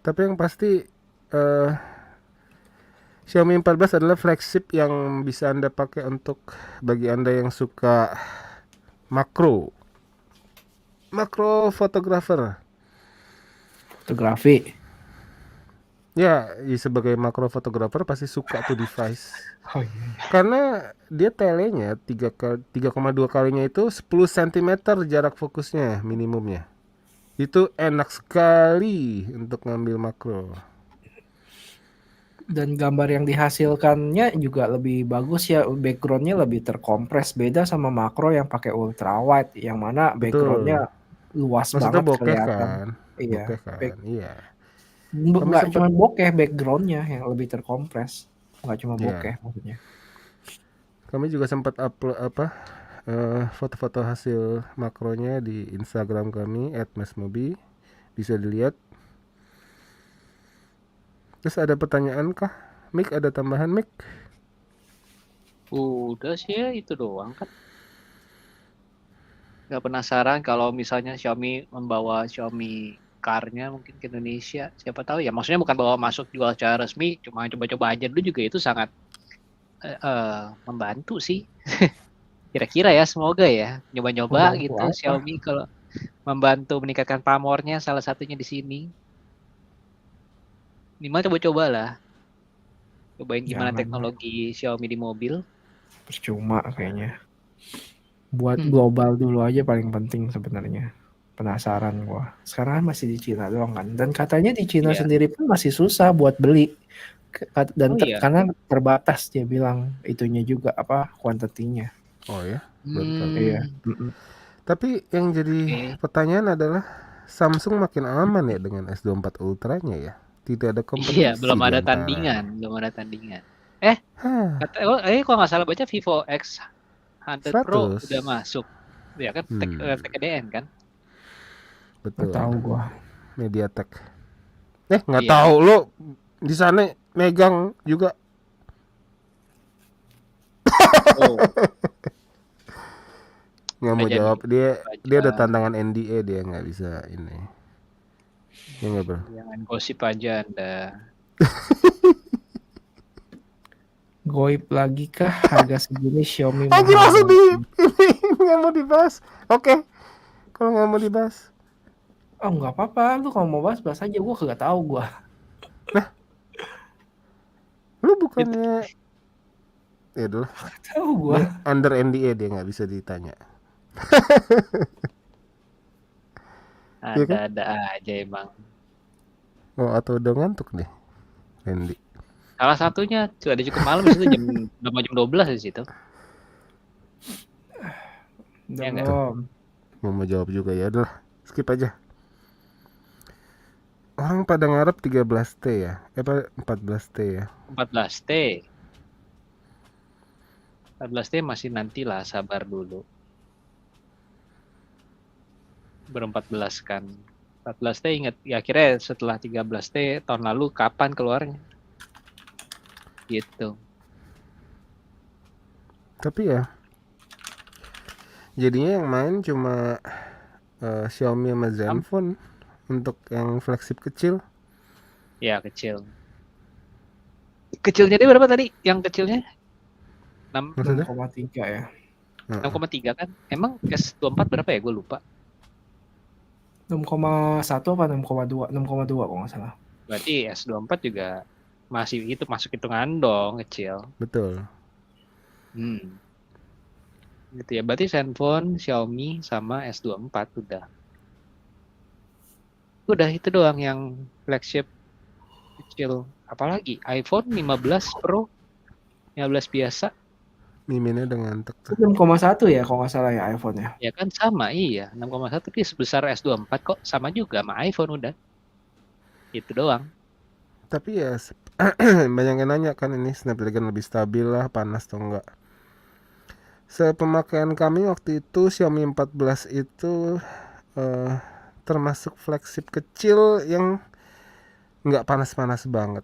[SPEAKER 3] Tapi yang pasti Xiaomi 14 adalah flagship yang bisa Anda pakai untuk bagi Anda yang suka makro fotografi. Ya, sebagai makro fotografer pasti suka tuh device. Karena dia telenya 3,2 kalinya itu 10 cm jarak fokusnya minimumnya. Itu enak sekali untuk ngambil makro.
[SPEAKER 1] Dan gambar yang dihasilkannya juga lebih bagus ya, backgroundnya lebih terkompres, beda sama makro yang pakai ultra wide yang mana backgroundnya luas
[SPEAKER 3] maksudnya
[SPEAKER 1] banget
[SPEAKER 3] bokeh
[SPEAKER 1] kelihatan.
[SPEAKER 3] Kan?
[SPEAKER 1] Iya.
[SPEAKER 3] Bokeh kan? Iya.
[SPEAKER 1] Nggak cuma bokeh, backgroundnya yang lebih terkompres, nggak cuma bokeh maksudnya.
[SPEAKER 3] Kami juga sempat upload foto-foto hasil makronya di Instagram kami @mesmobi, bisa dilihat. Terus ada pertanyaan kah? Mik, ada tambahan Mik?
[SPEAKER 2] Udah sih ya, itu doang kan. Gak penasaran kalau misalnya Xiaomi membawa Xiaomi car-nya mungkin ke Indonesia. Siapa tahu ya, maksudnya bukan bawa masuk jual secara resmi, cuma coba-coba aja dulu juga itu sangat membantu sih. Kira-kira ya, semoga ya nyoba-nyoba gitu apa? Xiaomi kalau membantu meningkatkan pamornya, salah satunya di sini. Minimal coba-coba lah. Cobain gimana teknologi Xiaomi di mobil.
[SPEAKER 1] Percuma kayaknya. Buat global dulu aja paling penting sebenarnya. Penasaran gua. Sekarang masih di Cina doang kan. Dan katanya di Cina sendiri pun masih susah buat beli. Dan karena terbatas dia bilang itunya juga kuantitinya.
[SPEAKER 3] Oh ya?
[SPEAKER 1] Iya.
[SPEAKER 3] Tapi yang jadi pertanyaan adalah Samsung makin aman ya dengan S24 Ultra-nya ya? Tidak ada kompetisi.
[SPEAKER 2] Iya, belum ada tandingan. Kalau nggak salah baca Vivo X100 Pro
[SPEAKER 3] 100.
[SPEAKER 2] udah masuk. Ya kan, TKDN kan?
[SPEAKER 3] Betul.
[SPEAKER 1] Nggak tahu gua.
[SPEAKER 3] MediaTek. Nggak
[SPEAKER 2] Iya.
[SPEAKER 3] tahu lo di sana megang juga.
[SPEAKER 2] Oh.
[SPEAKER 3] Nggak mau
[SPEAKER 2] Nggak jadi
[SPEAKER 3] jawab, dia
[SPEAKER 2] baca.
[SPEAKER 3] ada tantangan NDA, dia nggak bisa ini. Ya nggak bro?
[SPEAKER 2] Jangan gosip aja Anda.
[SPEAKER 1] Goib lagi kah harga segini Xiaomi
[SPEAKER 3] Anjir
[SPEAKER 1] mahal?
[SPEAKER 3] langsung nggak mau dibahas. Oke. Kalau nggak mau dibahas.
[SPEAKER 1] Oh nggak apa-apa, lu kalau mau bahas aja, gua kagak tahu gua.
[SPEAKER 3] Lu bukannya ya dulu.
[SPEAKER 1] Tahu gua.
[SPEAKER 3] Under NDA dia nggak bisa ditanya. Iya kan?
[SPEAKER 2] Ada aja emang.
[SPEAKER 3] Oh, atau udah ngantuk nih, Randy.
[SPEAKER 2] Salah satunya ada cukup malam di situ jam 12 di situ. Ya enggak?
[SPEAKER 3] Mau jawab juga ya, udah skip aja. Orang pada ngarep 13T ya? 14T ya?
[SPEAKER 2] 14T. 14T masih nantilah, sabar dulu. Baru 14 kan. 14T ingat, ya akhirnya setelah 13T tahun lalu kapan keluarnya? Gitu.
[SPEAKER 3] Tapi ya, jadinya yang main cuma Xiaomi sama Zenfone untuk yang flagship kecil.
[SPEAKER 2] Ya kecil. Kecilnya dia berapa tadi? Yang kecilnya?
[SPEAKER 1] 6,3 ya.
[SPEAKER 2] 6,3 kan? Emang S24 berapa ya? Gue lupa.
[SPEAKER 1] 6,1 apa 6,2? 6,2 kalau nggak salah.
[SPEAKER 2] Berarti S24 juga masih itu masuk hitungan dong, kecil.
[SPEAKER 3] Betul.
[SPEAKER 2] Gitu ya. Berarti Zenfone, Xiaomi sama S24 udah. Udah itu doang yang flagship kecil. Apalagi iPhone 15 Pro, 15 biasa.
[SPEAKER 3] Miminnya udah ngantuk tuh.
[SPEAKER 1] 6,1 ya kalau nggak salah ya iPhone ya.
[SPEAKER 2] Ya kan sama, iya. 6,1 dia sebesar S24 kok. Sama juga sama iPhone udah. Itu doang.
[SPEAKER 3] Tapi ya banyak yang nanya kan ini Snapdragon lebih stabil lah, panas atau enggak. Sepemakaian kami waktu itu Xiaomi 14 itu termasuk flagship kecil yang nggak panas-panas banget.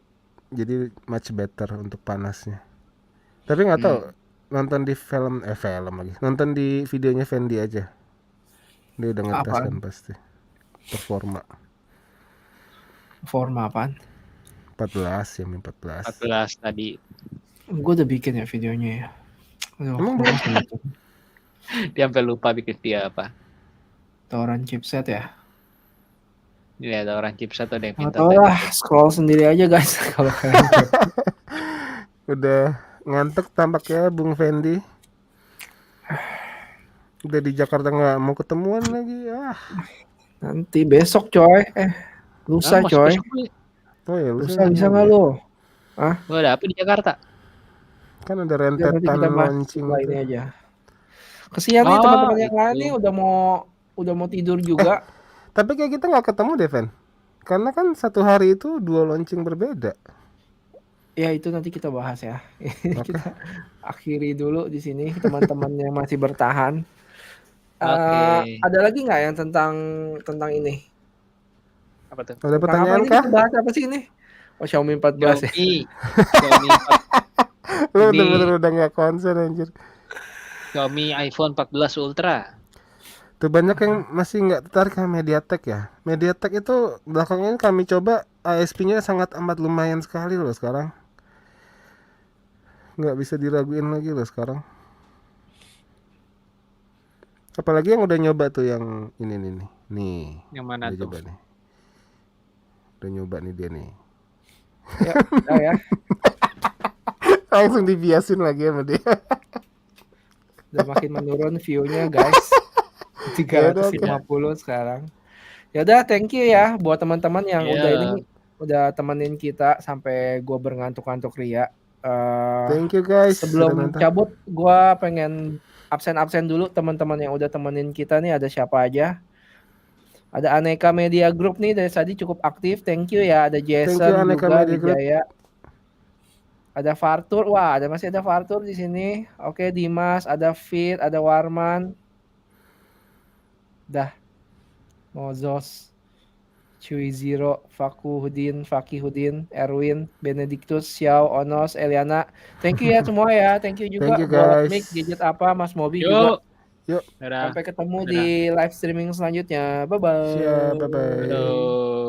[SPEAKER 3] Jadi much better untuk panasnya. Tapi nggak tahu, nonton di film lagi. Nonton di videonya Fendi aja. Dia udah ngetes kan pasti. Performa.
[SPEAKER 1] Performa apaan?
[SPEAKER 3] 14 ya, 14.
[SPEAKER 2] 14 tadi.
[SPEAKER 1] Gue udah bikin ya videonya ya. Aduh,
[SPEAKER 3] emang
[SPEAKER 2] dia sampai lupa bikin dia apa.
[SPEAKER 1] Tawaran chipset ya.
[SPEAKER 2] Iya, tawaran chipset ada yang minta.
[SPEAKER 1] Tahu lah, scroll sendiri aja guys kalau kalian.
[SPEAKER 3] Udah ngantuk tampaknya Bung Fendi. Udah di Jakarta nggak mau ketemuan lagi.
[SPEAKER 1] Nanti besok coy. Lusa coy.
[SPEAKER 3] Oh ya,
[SPEAKER 1] lusa bisa nggak lo?
[SPEAKER 2] Gue ada apa di Jakarta?
[SPEAKER 3] Kan ada rentetan launching
[SPEAKER 1] ini aja. Kesian nih teman-teman yang lain nih udah mau tidur juga.
[SPEAKER 3] Tapi kayak kita nggak ketemu deh, Ven. Karena kan satu hari itu 2 launching berbeda.
[SPEAKER 1] Ya itu nanti kita bahas ya. Kita akhiri dulu di sini teman-teman yang masih bertahan. Ada lagi nggak yang tentang ini?
[SPEAKER 2] Apa tuh?
[SPEAKER 3] Ada pertanyaan kah?
[SPEAKER 1] Kita bahas apa sih ini? Oh Xiaomi 14 ya.
[SPEAKER 2] Xiaomi 14.
[SPEAKER 3] Lu bener-bener udah nggak konsen anjir.
[SPEAKER 2] Xiaomi iPhone 14 Ultra.
[SPEAKER 3] Tuh banyak yang masih nggak tertarik sama MediaTek ya. MediaTek itu belakangan kami coba ASP-nya sangat amat lumayan sekali loh sekarang. Nggak bisa diraguin lagi loh sekarang. Apalagi yang udah nyoba tuh yang ini nih. Nih.
[SPEAKER 2] Yang mana tuh?
[SPEAKER 3] Coba nih. Udah nyoba nih dia nih.
[SPEAKER 1] Ya, udah ya.
[SPEAKER 3] Langsung dibiasin lagi sama dia.
[SPEAKER 1] Udah makin menurun view-nya guys. 350 sekarang. Ya udah, thank you ya buat teman-teman yang udah temenin kita sampai gua berngantuk-ngantuk ria.
[SPEAKER 3] Thank you guys.
[SPEAKER 1] Sebelum cabut, gua pengen absen dulu teman-teman yang udah temenin kita nih. Ada siapa aja? Ada Aneka Media Group nih dari tadi cukup aktif. Thank you ya. Ada Jason juga, Wijaya. Ada Fartur, wah masih ada Fartur di sini. Oke, Dimas, ada Fit, ada Warman. Dah. Mozos, Cui Zero, Fakihudin, Erwin, Benedictus, Xiao, Onos, Eliana. Thank you ya semua ya. Thank you juga
[SPEAKER 3] Thank you
[SPEAKER 1] buat
[SPEAKER 3] guys.
[SPEAKER 1] mic, gadget apa, Mas Mobi juga.
[SPEAKER 3] Yuk.
[SPEAKER 2] Dadah.
[SPEAKER 1] Sampai ketemu
[SPEAKER 2] Dadah.
[SPEAKER 1] di live streaming selanjutnya. Bye-bye.
[SPEAKER 3] Siap, bye-bye.
[SPEAKER 2] Halo.